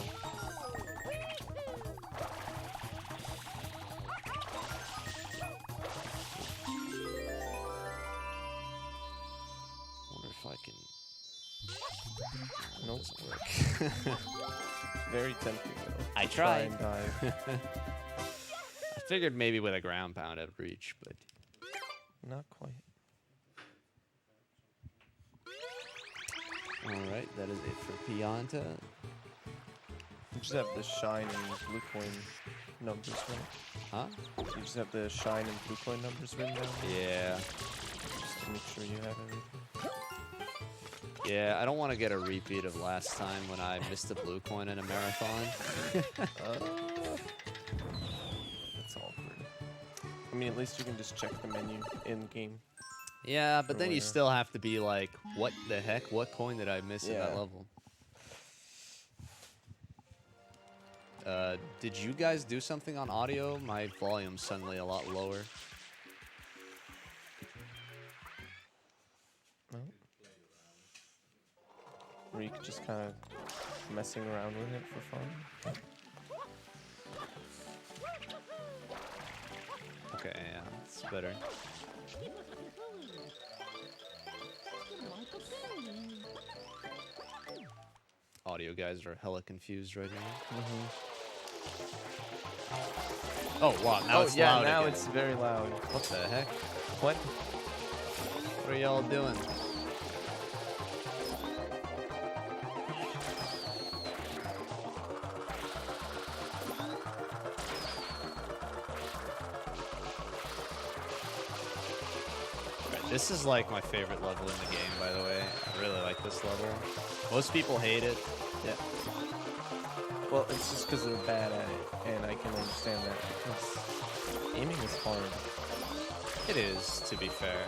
Wonder if I can. Nope. Doesn't work. Very tempting though. I Try tried. and dive. I figured maybe with a ground pound I'd reach, but Not quite. alright, that is it for Pianta. You just have the shine and blue coin numbers, right? Huh? You just have the shine and blue coin numbers written down? Yeah. Just to make sure you have everything. Yeah, I don't want to get a repeat of last time when I missed a blue coin in a marathon. That's awkward. I mean, at least you can just check the menu in game. Yeah, but then you Where- still have to be like, what the heck? What coin did I miss in that Yeah. level? Did you guys do something on audio? My volume's suddenly a lot lower. No? Or you could just kind of messing around with it for fun. Okay, yeah, it's better. Audio guys are hella confused right now. Oh, wow, now it's yeah, loud now again. it's very loud. What the heck? What? What are y'all doing? Alright, this is like my favorite level in the game, by the way. I really like this level. Most people hate it. Yeah. Well, it's just because they're bad at it, and I can understand that because aiming is hard. It is, to be fair.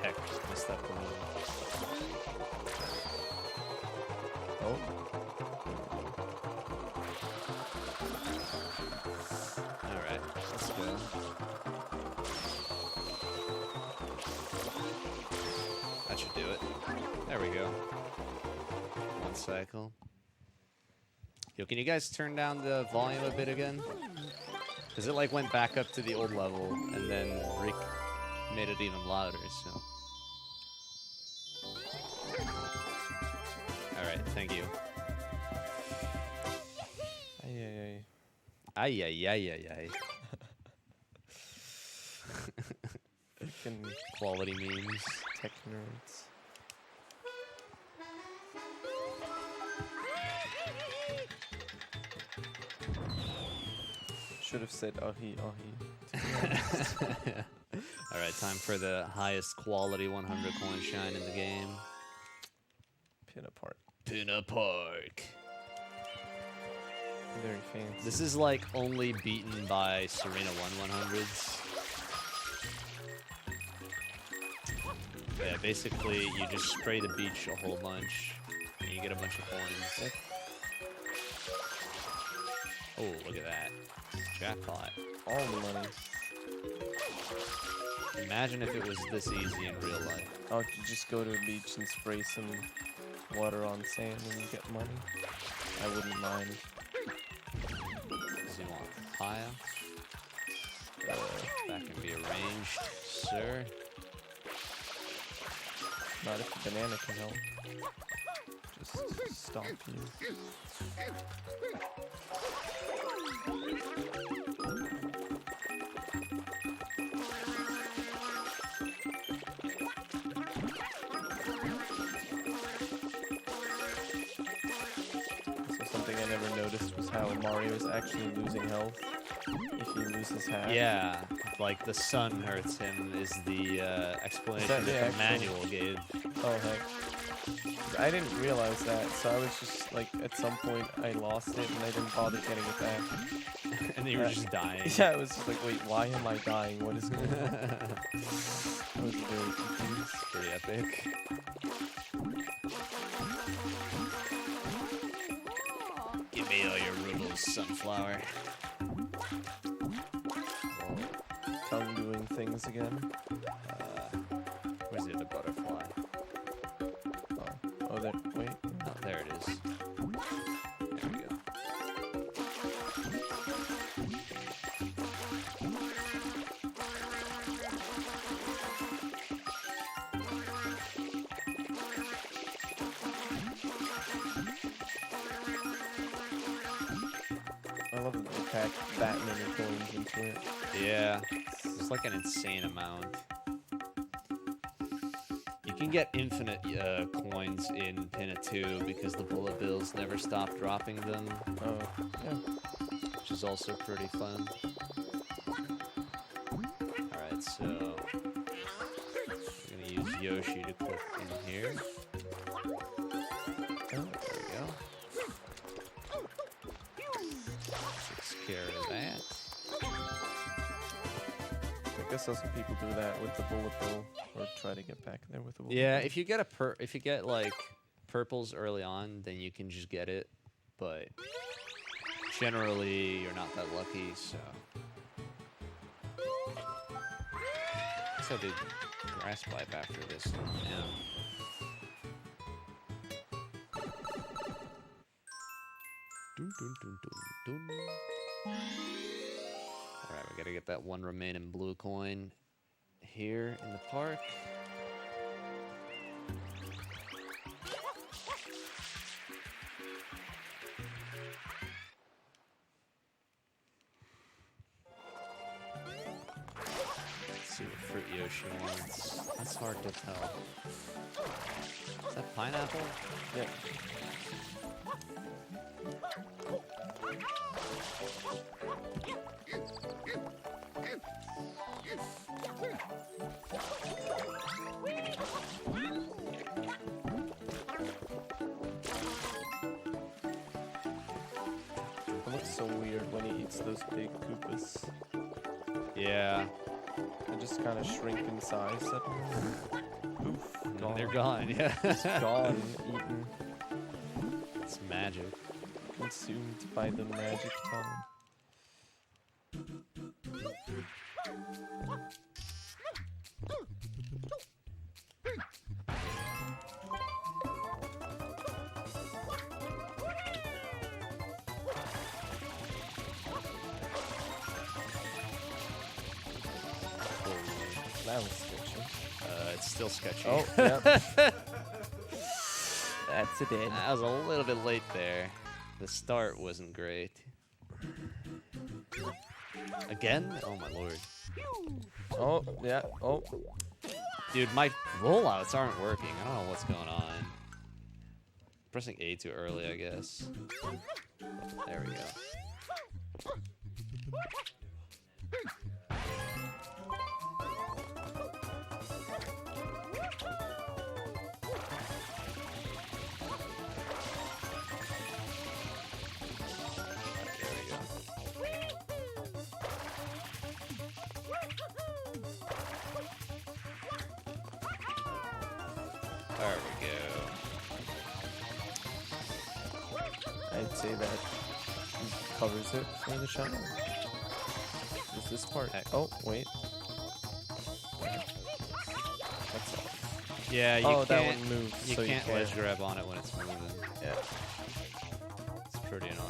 Heck, missed that balloon. Oh. Alright, let's go. That should do it. There we go. One cycle. Yo, can you guys turn down the volume a bit again? Because it like went back up to the old level and then made it even louder, so. Alright, thank you. Ay, Ay, ay, ay, ay, ay. freaking Quality memes. tech nerds. Should have said ahi ahi. Alright, time for the highest quality 100 coin shine in the game. Pin apart. Pina Park. Very fancy. This is like only beaten by Serena 100s. Yeah, basically you just spray the beach a whole bunch and you get a bunch of coins. Oh, look at that. Jackpot. All the money. Imagine if it was this easy in real life. Oh, you just go to the beach and spray some water on sand and you get money? I wouldn't mind. Does he want higher? That can be arranged, sir. Not if the banana can help. Just stop you. So something I never noticed was how Mario is actually losing health if he loses half. Yeah, like the sun hurts him is the explanation Is that the that the actual- manual gave. Oh heck. I didn't realize that, so I was just like, at some point I lost it and I didn't bother getting it back. And then you were just dying. Yeah, it was just like, wait, why am I dying? What is going on? I was very confused. Pretty epic. Give me all your rubles, sunflower. Tongue doing things again. Where's the other butterfly? Oh, there, wait. Oh, there it is. There we go. I love that they pack that many coins into it. Yeah, it's like an insane amount. You can get infinite coins in Pinna 2 because the bullet bills never stop dropping them. Oh, yeah. which is also pretty fun. Alright, so I'm gonna use Yoshi to click in here. Oh, there we go. Takes care of that. I guess that's what people do that with the bullet bill, or try to get back there with the bullet Yeah, bill. if you get like purples early on, then you can just get it. But generally, you're not that lucky. So, guess I did grass pipe after this. Yeah. Dun, dun, dun, dun, dun. All right, we gotta get that one remaining blue coin here in the park. Let's see what Fruit Yoshi wants. That's hard to tell. Is that pineapple? Yeah. It looks so weird when he eats those big Koopas. Yeah. They just kind of shrink in size suddenly. Poof, gone. They're gone, yeah. Just gone, eaten, It's magic. consumed by the magic tongue. That was sketchy. It's still sketchy. Oh, yep. That's it. I was a little bit late there. The start wasn't great. Again? Oh my lord. Oh, yeah. Oh, Dude, my rollouts aren't working. I don't know what's going on. Pressing A too early, I guess. There we go. There we go. There we go. I'd say that covers it for the shot. Is this part? Heck. Oh, wait. That's all. Yeah, you Oh, that can't. one moves. You so can't you ledge grab on it when it's moving. Yeah. It's pretty annoying.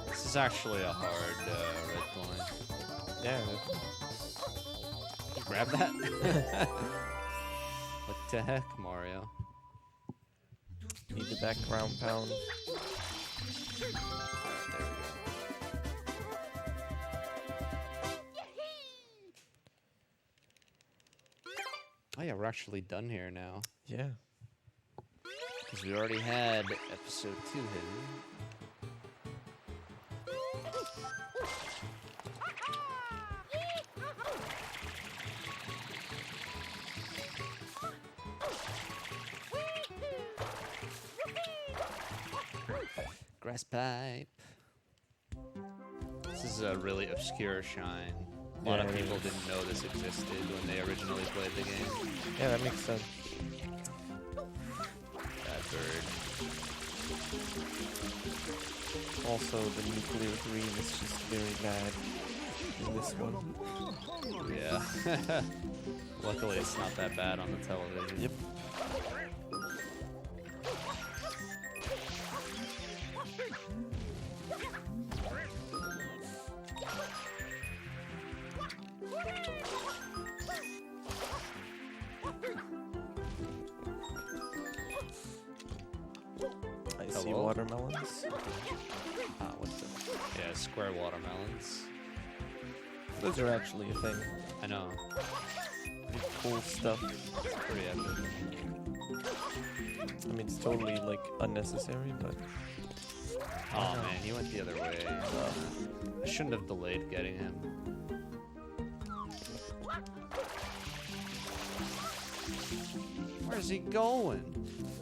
This is actually a hard red coin. Yeah. You grab that? What the heck, Mario? Need the background pound. Alright, there we go. Oh yeah, we're actually done here now. Yeah. Because we already had episode 2 hidden. Grass pipe. This is a really obscure shine. A lot Yeah, of it people is. didn't know this existed when they originally played the game. Yeah, that makes sense. That bird. Also, the nuclear green is just very bad in this one. Yeah. Luckily, it's not that bad on the television. Yep. I see Hello? watermelons. What the? Yeah, square watermelons. Those are actually a thing. I know. Pretty cool stuff. It's pretty epic. is totally like unnecessary, but Oh man, he went the other way. I shouldn't have delayed getting him. Where's he going?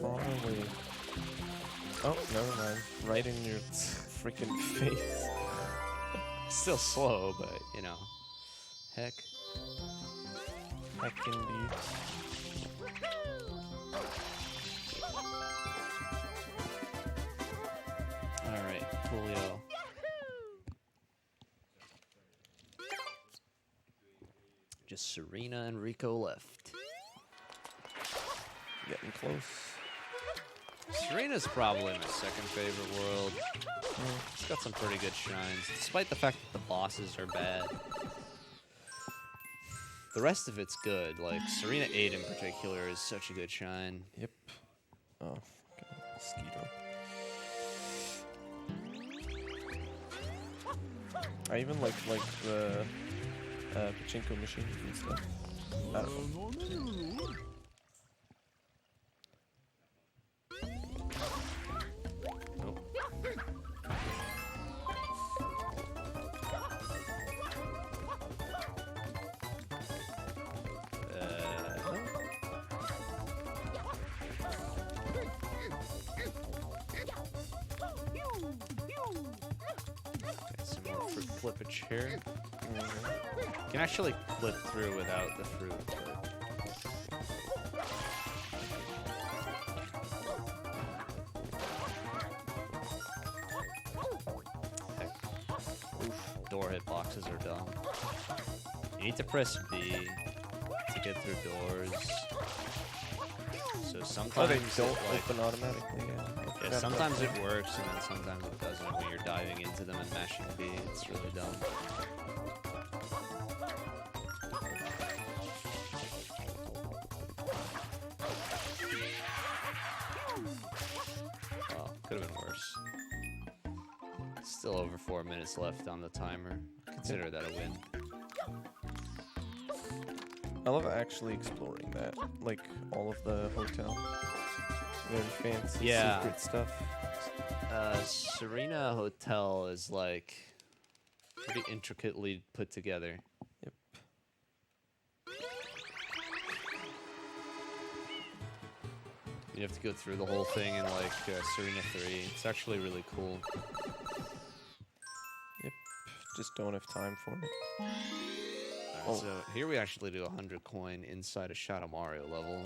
far away. Oh, never mind. Right in your freaking face. Still slow, but you know. Heck. Heck indeed. Alright, Coolio. Just Serena and Rico left. Getting close. Serena's probably my second favorite world. It's got some pretty good shines, despite the fact that the bosses are bad. The rest of it's good. Like Serena 8 in particular is such a good shine. Yep. Oh, fucking mosquito. I even like the pachinko machines and stuff. I don't know. Some more fruit flippage here. You can actually flip through without the fruit. Heck. Oof, door hitboxes are dumb. You need to press B to get through doors. So sometimes They it, don't like, open automatically, yeah. yeah, sometimes it works and then sometimes it doesn't when you're diving into them and mashing B. It's really dumb. Oh, could have been worse. Still over 4 minutes left on the timer. Consider that a win. I love actually exploring that, like all of the hotel. Very fancy Yeah. secret stuff. Serena Hotel is like pretty intricately put together. Yep. You have to go through the whole thing in like Serena 3. It's actually really cool. Yep. Just don't have time for it. Alright, Oh. so here we actually do 100 coin inside a Shadow Mario level,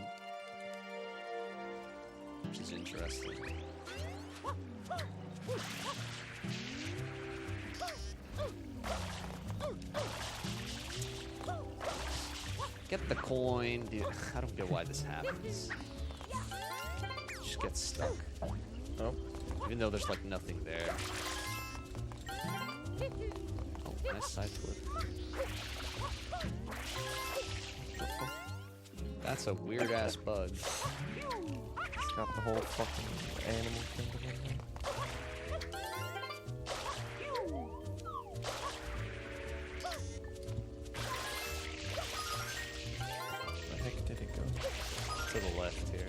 which is interesting. Get the coin, dude. I don't get why this happens. Just get stuck. Oh. Even though there's like nothing there. Oh, nice side flip. That's a weird ass bug. It's got the whole fucking animal kingdom in there. Where the heck did it go? To the left here.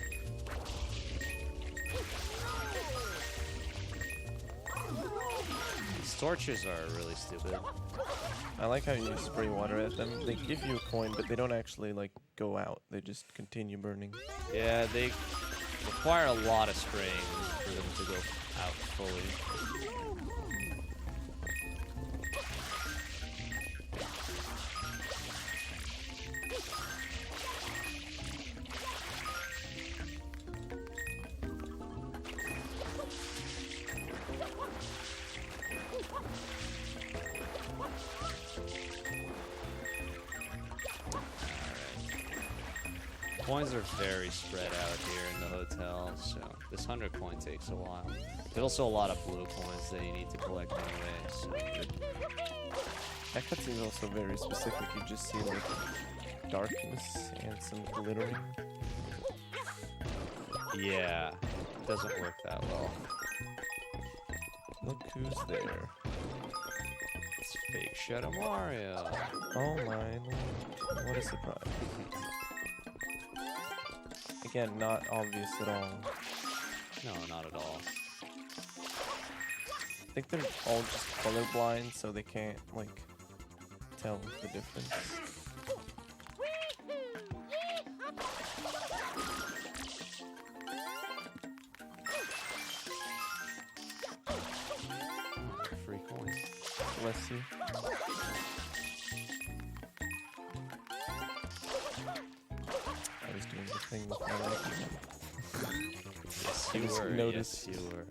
These torches are really stupid. I like how you spray water at them. They give you a coin, but they don't actually like go out. They just continue burning. Yeah, they require a lot of spraying for them to go out fully. Coins are very spread out here in the hotel, so this 100 coin takes a while. There's also a lot of blue coins that you need to collect anyway, so That cutscene is also very specific. You just see like darkness and some glittering. yeah, it doesn't work that well. Look who's there. It's fake Shadow Mario. Oh my lord. What a surprise. Again, not obvious at all. No, not at all. I think they're all just colorblind, so they can't like tell the difference. Free coins. Bless you. I was doing the thing with my leg. Yes, I you just were. noticed. Yes, you were.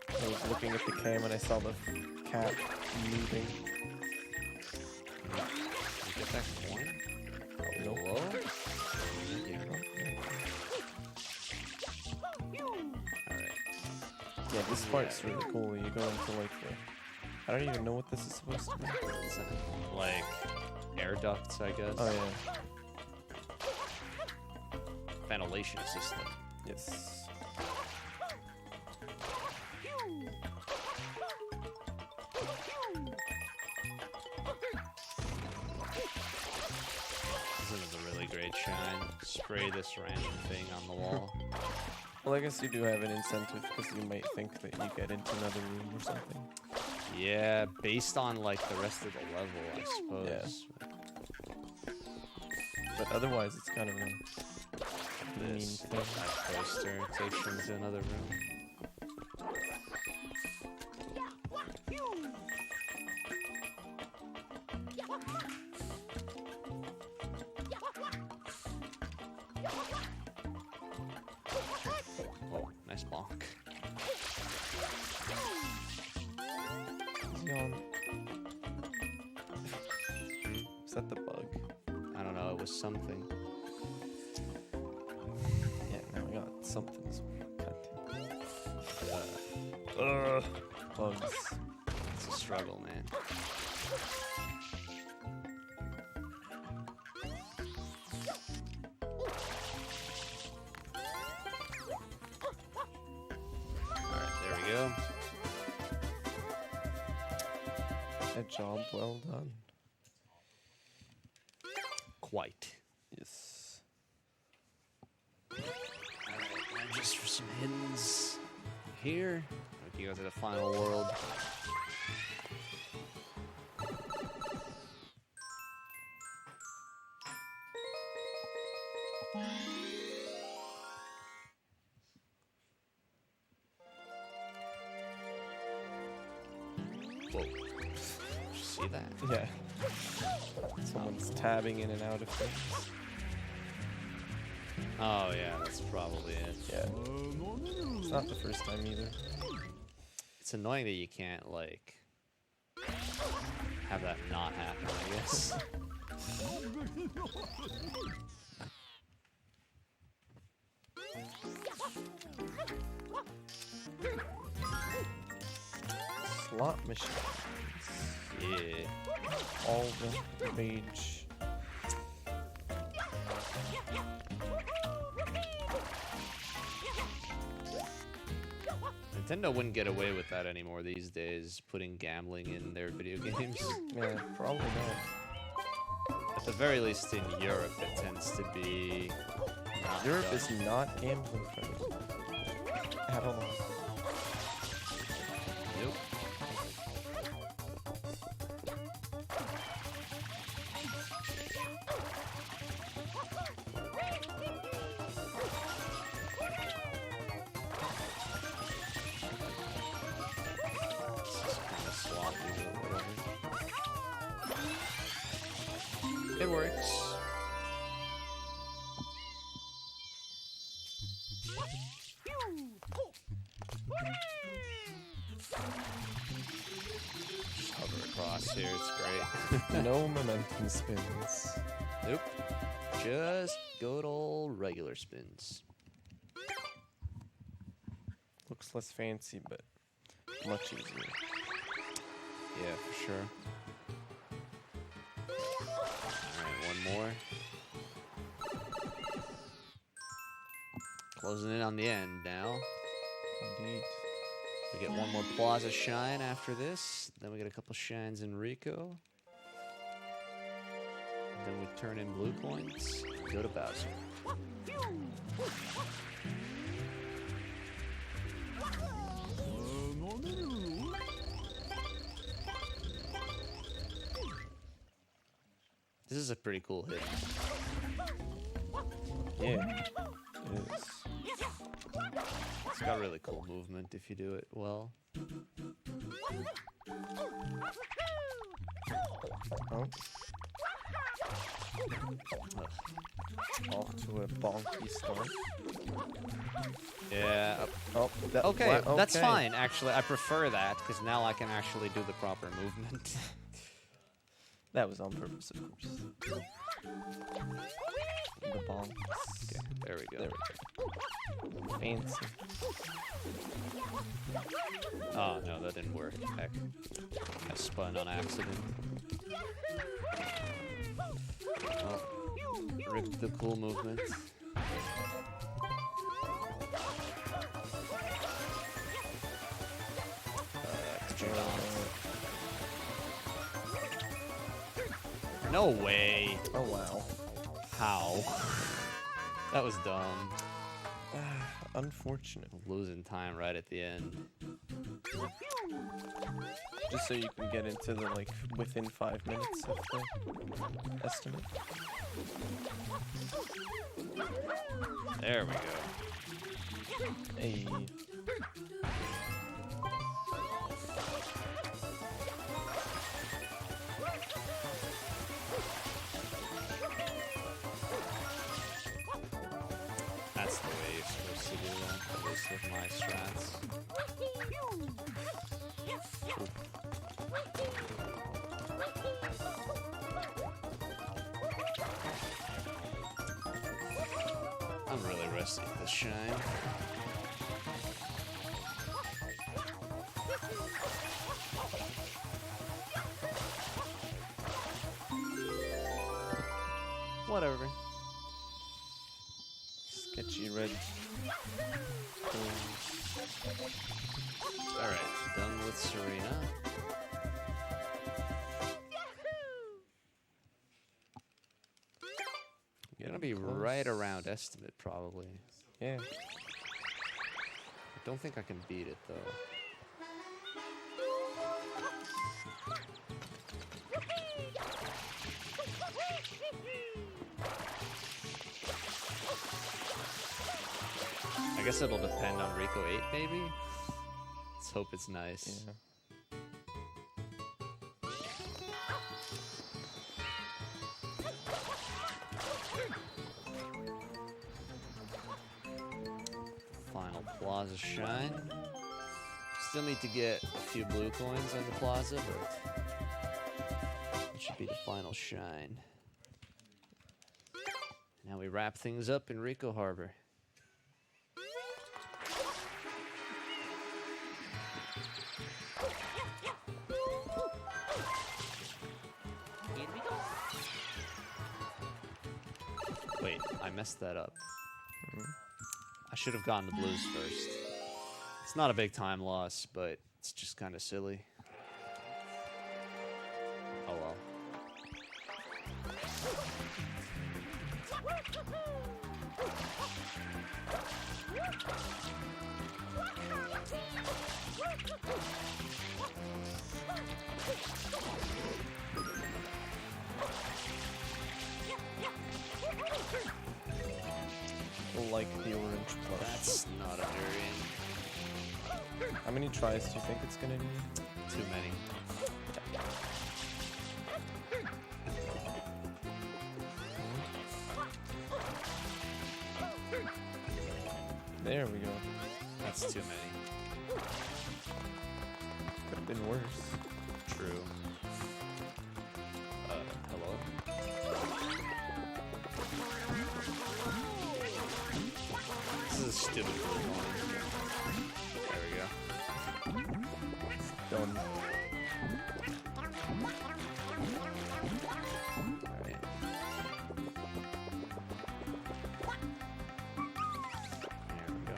I was looking at the cam and I saw the cat moving. You get that coin? Nope. Hello? There you go. Alright. Yeah, this part's really cool. You go into like the... I don't even know what this is supposed to be. Is that, like air ducts, I guess. Oh yeah. Ventilation system. Yes. This is a really great shine. Spray this random thing on the wall. Well, I guess you do have an incentive because you might think that you get into another room or something. Yeah, based on like the rest of the level, I suppose. But otherwise, it's kind of a mean This thing. that poster takes you into another room. Oh, nice bonk. Is he on? Is that the bug? I don't know, it was something. Yeah, now we got something. Bugs. It's a struggle, man. Alright, there we go. A job well done. Quite. Yes. Alright, now just for some hiddens here. Like you go to the final world. Whoa. Did you see that? Yeah. Someone's tabbing in and out of things. Oh yeah, that's probably it. Yeah. It's not the first time either. It's annoying that you can't like have that not happen, I guess. Slot machines. Yeah. All the rage. Nintendo wouldn't get away with that anymore these days, putting gambling in their video games. Yeah, probably not. At the very least in Europe, it tends to be not Europe done. is not gambling friendly. At all. Nope. This is kind of sloppy, but whatever. It works. Just hover across here, it's great. No momentum spins. Nope. Just good old regular spins. Looks less fancy, but much easier. Yeah, for sure. Alright, one more. Closing in on the end now. Indeed. We get one more Plaza Shine after this. Then we get a couple shines in Rico. Then we turn in blue coins. Go to Bowser. This is a pretty cool hit. Yeah, it is. It's got really cool movement if you do it well. Oh, Ugh. off to a bonky start. Yeah. Oh, that, Okay, what? that's Okay. fine. Actually, I prefer that because now I can actually do the proper movement. That was on purpose, of course. The bonks. Okay, there we go. There we go. Fancy. Oh no, that didn't work. Heck, I spun on accident. Oh, ripped the cool movement. Extra no way. Oh wow. How? That was dumb. Unfortunate. Losing time right at the end. Just so you can get into the like within 5 minutes of the estimate. There we go. Hey. That's the way you're supposed to do that, at least with my strats. I'm really rusty at this shine. Whatever. Sketchy red. Alright, done with Serena. Gonna be Close. right around estimate, probably. Yeah. I don't think I can beat it, though. I guess it'll depend on Rico 8, maybe? Let's hope it's nice. Yeah. Final Plaza Shine. Still need to get a few blue coins on the Plaza, but that should be the final shine. Now we wrap things up in Rico Harbor. Wait, I messed that up. I should have gone the blues first. It's not a big time loss, but it's just kind of silly. Oh well. Like the orange plush. That's not a variant. How many tries do you think it's gonna need? Too many. There we go. That's too many. Could have been worse. True. Hello? This is a stupid one. There we go. Done. Alright. There we go.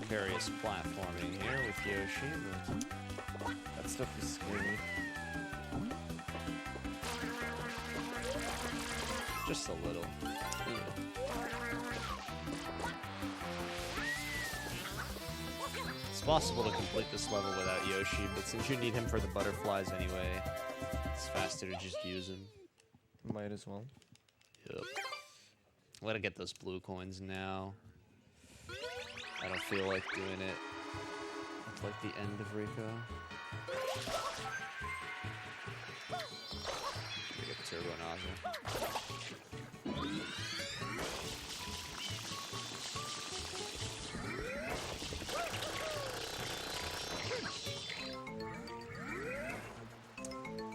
various platforming here with Yoshi, but That stuff is scary. just a little. It's possible to complete this level without Yoshi, but since you need him for the butterflies anyway, it's faster to just use him. Might as well. Yep. Gotta get those blue coins now. I don't feel like doing it at like the end of Rico. We get the turbo nozzle.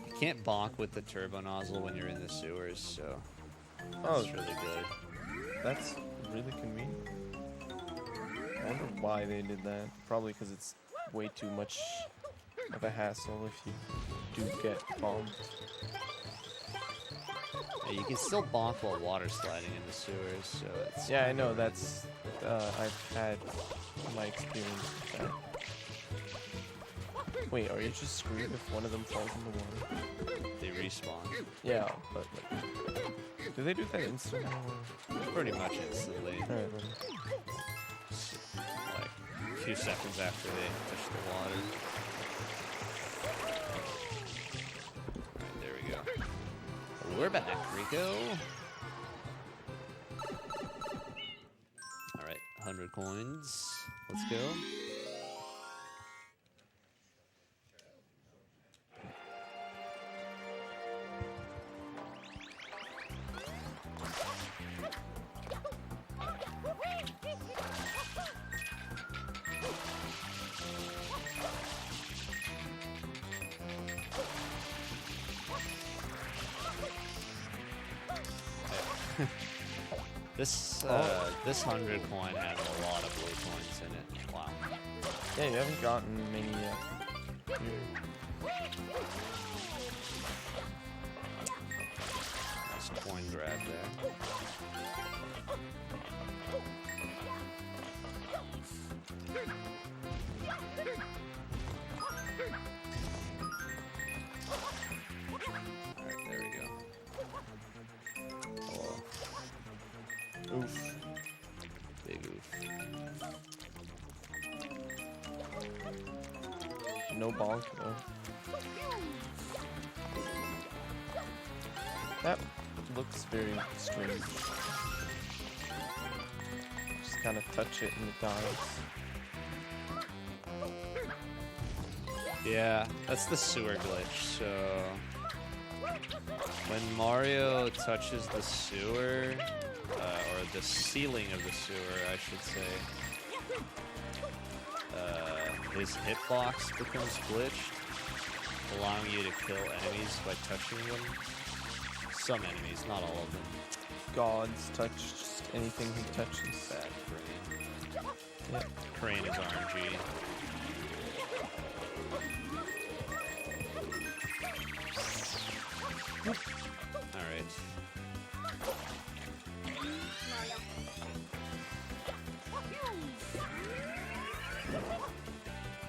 You can't bonk with the turbo nozzle when you're in the sewers, so Oh, that's really good. that's really convenient. I wonder why they did that. Probably because it's way too much of a hassle if you do get bombed. Yeah, you can still bonk while water sliding in the sewers, so it's Yeah, I know. That's I've had my experience with that. Wait, are you just screwed if one of them falls in the water? they respawn Yeah, but like, do they do that instantly? Or? pretty much instantly, All right, then. like a few seconds after they touch the water. Alright, there we go. We're back, Rico. Alright, 100 coins. Let's go. This 100 coin has a lot of blue coins in it. Wow. Yeah, you haven't gotten many yet. Here. Nice coin grab there. Alright, there we go. Oh, Oof. big oof. No bonk though. That looks very strange. Just kind of touch it and it dies. Yeah, that's the sewer glitch, so when Mario touches the sewer, or the ceiling of the sewer, I should say, his hitbox becomes glitched, allowing you to kill enemies by touching them. Some enemies, not all of them. Gods touch just anything he touches. Bad Crane. Yep. Crane is RNG. Alright.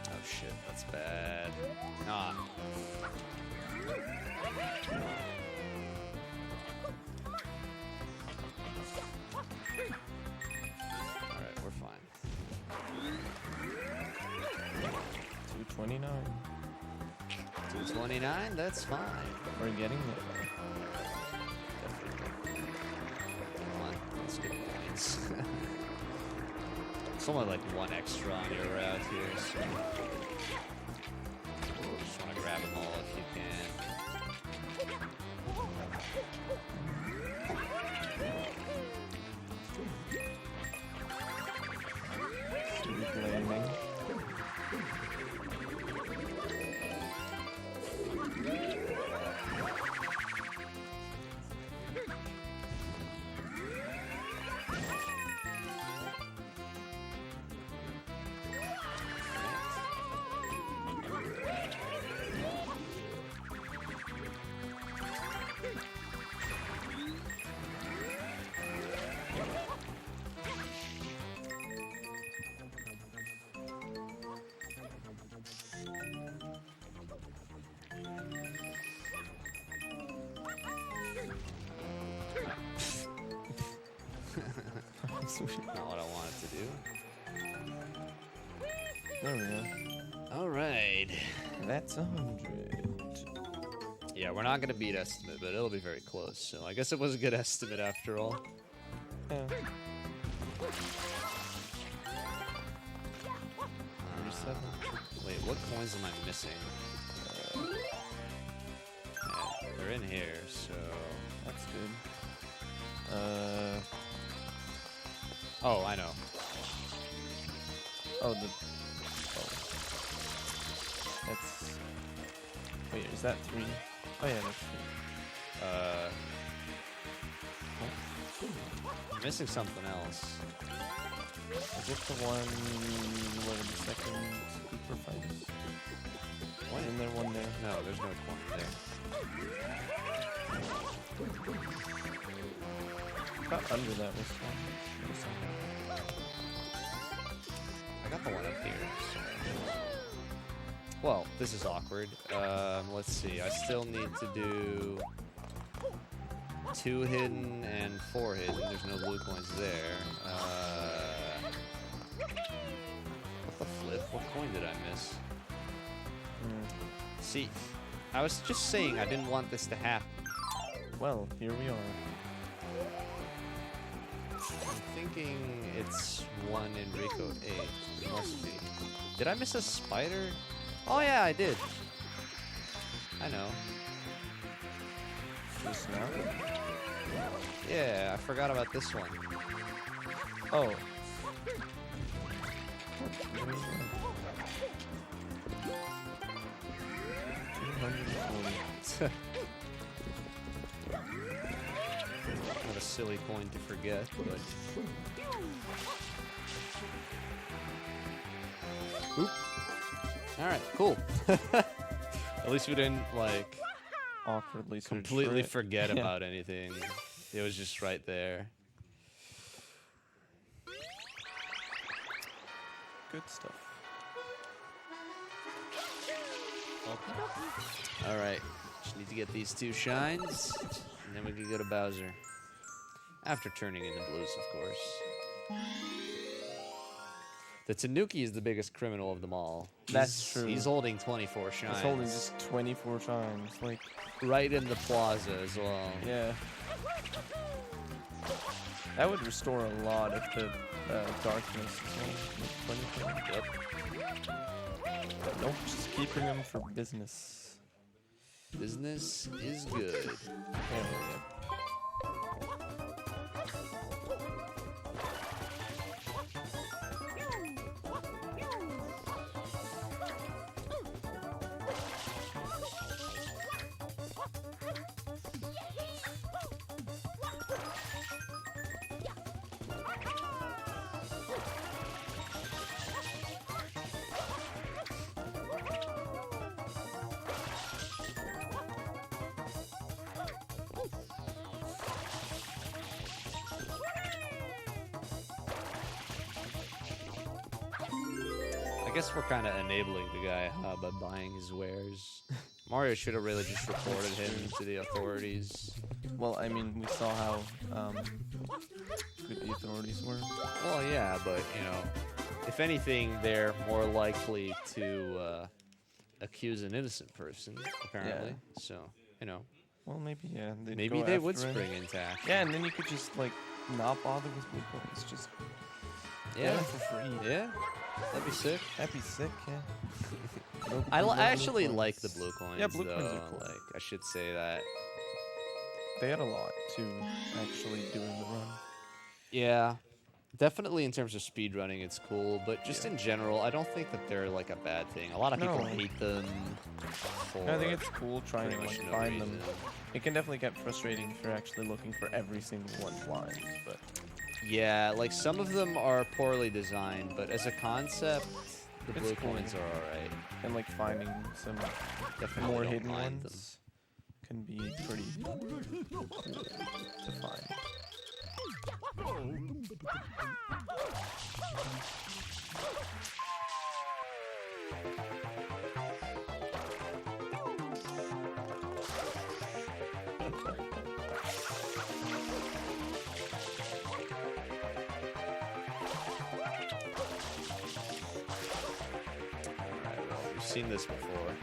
Oh shit, that's bad. Ah. Alright, we're fine. 229. 229, that's fine. We're getting there. Definitely. Come on, let's get points. It's only like one extra on your route here, so just want to grab them all if you can. Sweet landing. Not what I wanted to do. There we go. All right. That's 100. Yeah, we're not gonna beat estimate, but it'll be very close. So I guess it was a good estimate after all. Yeah. 37. Wait, what coins am I missing? Yeah, they're in here, so. That's good. Oh, I know. Oh, the. Oh. That's. Wait, is that 3? Oh, yeah, that's 3. I'm missing something else. Is it the one where the second super fights? What? Isn't there one there? No, there's no coin there. I thought under that was one. I got the one up here. So. Well, this is awkward. Let's see. I still need to do 2 hidden and 4 hidden. There's no blue coins there. What the flip? What coin did I miss? See, I was just saying I didn't want this to happen. Well, here we are. I'm thinking it's 1 Enrico 8. It must be. Did I miss a spider? Oh yeah, I did. I know. Just now? Yeah, I forgot about this one. Oh. What a silly coin to forget, but. Oop. Alright, cool. At least we didn't, like, Awkwardly search completely for it. forget Yeah. about anything. It was just right there. Good stuff. Alright, just need to get these 2 shines, and then we can go to Bowser. After turning into blues, of course. The Tanuki is the biggest criminal of them all. That's true. He's holding 24 shines. He's holding just 24 times. Like, right in the plaza as well. yeah. That would restore a lot of the darkness as well. Like 24. Yep. But nope, just keeping them for business. Business is good. There we go. I guess we're kind of enabling the guy by buying his wares. Mario should have really just reported him to the authorities. Well, I mean, we saw how good the authorities were. Well, yeah, but, you know, if anything, they're more likely to accuse an innocent person, apparently. Yeah. So, you know, Well, maybe, yeah. they'd maybe go they would after him. spring into action. Yeah, and then you could just, like, not bother with blue coins. Just get Yeah, them for free. yeah, that'd be sick. That'd be sick, yeah. No- I no blue actually coins. like the blue coins. Yeah, blue though. coins are cool. Like, I should say that. They had a lot to actually doing the run. Yeah, definitely in terms of speedrunning, it's cool. But just Yeah. in general, I don't think that they're like a bad thing. A lot of people No. hate them. For I think it's cool trying to pretty like, much no find them. reason. It can definitely get frustrating if you're actually looking for every single one blind, but Yeah, like some of them are poorly designed, but as a concept, the It's blue cool. coins are alright. and like finding some Definitely more don't hidden mind them. ones can be pretty cool to find. Alright, well, we've seen this before.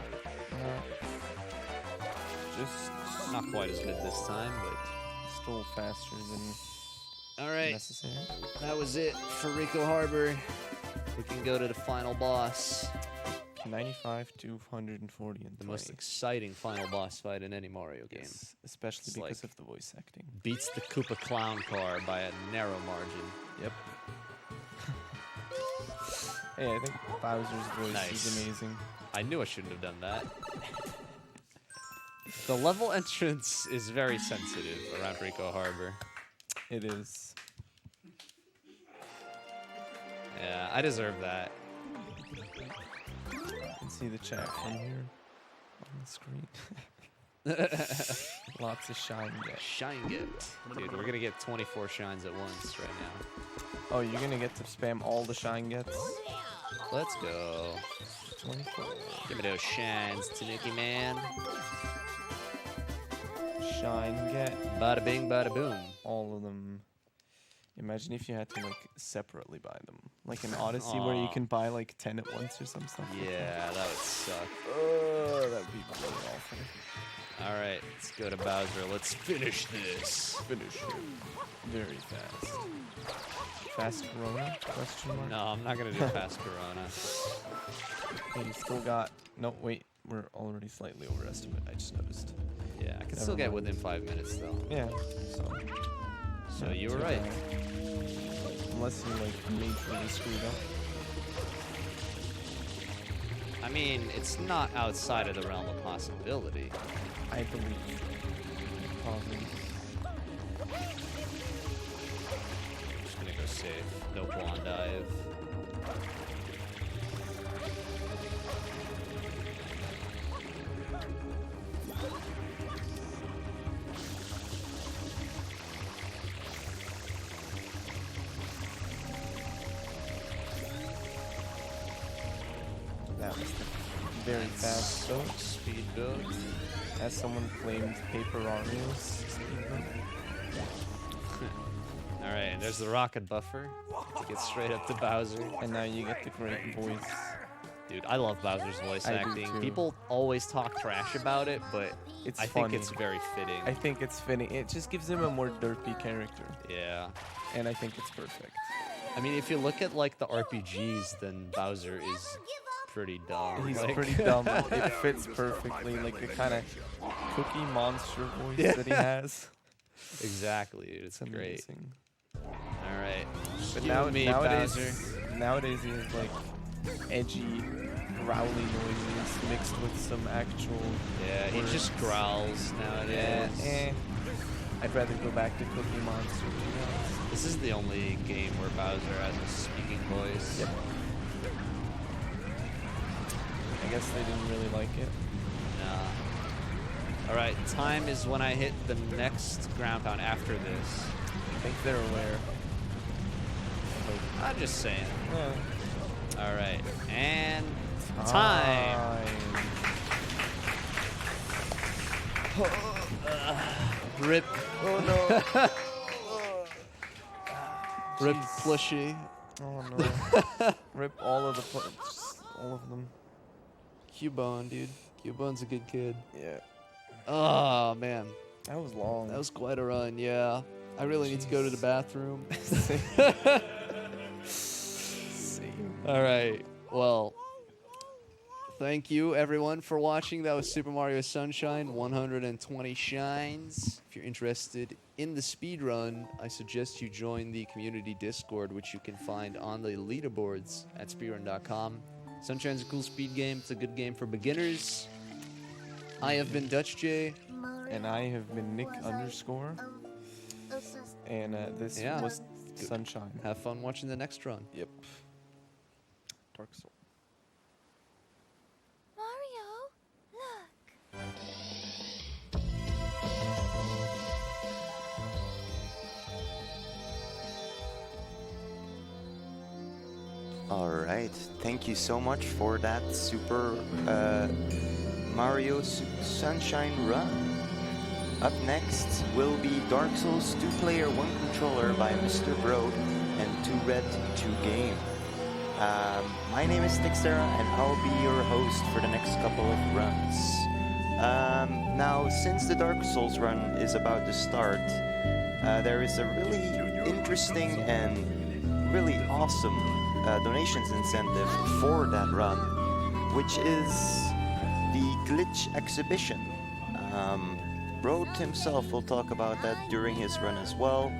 Just Not quite as good this time, but... still faster than Alright, necessary. that was it for Rico Harbor. We can go to the final boss. 95 to 140 and The 20. most exciting final boss fight in any Mario game. Yes, especially It's because like- of the voice acting. Beats the Koopa Clown car by a narrow margin. Yep. Hey, I think Bowser's voice Nice. is amazing. I knew I shouldn't have done that. The level entrance is very sensitive around Rico Harbor. It is. Yeah, I deserve that. You can see the chat from here on the screen. Lots of shine get. Shine get. Dude, we're gonna get 24 shines at once right now. Oh, you're gonna get to spam all the shine gets? Let's go. 24. Give me those shines, Tanuki man. Shine get. Bada bing, bada boom. All of them. Imagine if you had to like separately buy them. Like in Odyssey where you Aw. can buy like 10 at once or some stuff. like that. Yeah, that would suck. Oh, that'd be really awful. Alright, let's go to Bowser. Let's finish this. Finish him very fast. Fast Corona? Question mark? No, I'm not gonna do fast Corona. Hey, you still got. No, wait. We're already slightly overestimate. I just noticed. Yeah, I can Never still get mind. within 5 minutes though. Yeah. So. So not you were too right. bad. Unless you like majorly screwed up. I mean, it's not outside of the realm of possibility. I believe. Probably. Just gonna go safe. No blonde dive. That was the very fast boat. Speed boat. As someone claimed Paper Mario's speedboat. Alright, there's the rocket buffer to get straight up to Bowser. And now you get the great voice. Dude, I love Bowser's voice I do acting. too. People always talk trash about it, but It's I funny. think it's very fitting. I think it's fitting. It just gives him a more derpy character. Yeah. And I think it's perfect. I mean, if you look at like the RPGs, then Bowser is pretty dumb. He's Like- pretty dumb. It fits perfectly, like the kind of cookie monster voice that he has. Exactly, dude. It's It's great. amazing. All right. But You and me, nowadays, Bowser. nowadays he has like edgy, growly noises mixed with some actual. Yeah, he words. just growls Yeah, nowadays. I'd rather go back to Cookie Monster. To be honest. This is the only game where Bowser has a speaking voice. Yep. I guess they didn't really like it. Nah. All right, time is when I hit the next ground pound after this. I think they're aware. I'm just saying. Yeah. All right, and time. Rip. Oh no. Rip Jeez. plushie. Oh no. Rip all of the all of them. Cubone, dude. Cubone's a good kid. Yeah. Oh man, That was long. that was quite a run. Yeah, I really need to go to the Jeez. bathroom. Same. All right. Well, thank you everyone for watching. That was Super Mario Sunshine, 120 shines. If you're interested in the speed run, I suggest you join the community Discord, which you can find on the leaderboards at speedrun.com. Sunshine's a cool speed game. It's a good game for beginners. I have been Dutch J. And I have been Nick underscore. And this Yeah. was Sunshine. Have fun watching the next run. Yep. Dark Soul. Mario, look. All right, thank you so much for that Super Mario Sunshine run. Up next will be Dark Souls 2-player 1 controller by Mr. Broad and 2 Red 2 Game. My name is Tixera and I'll be your host for the next couple of runs. Now, since the Dark Souls run is about to start, there is a really interesting and really awesome donations incentive for that run, which is the glitch exhibition. Broad himself will talk about that during his run as well,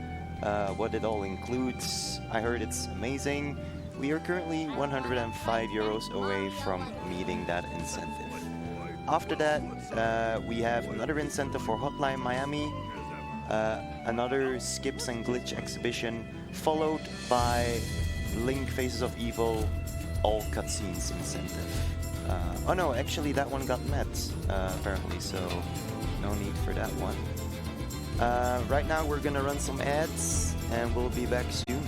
what it all includes. I heard it's amazing. We are currently 105 euros away from meeting that incentive. After that, we have another incentive for Hotline Miami, another Skips and Glitch exhibition, followed by Link Faces of Evil all cutscenes incentive. Oh no, actually that one got met, apparently, so no need for that one. Right now we're gonna run some ads and we'll be back soon.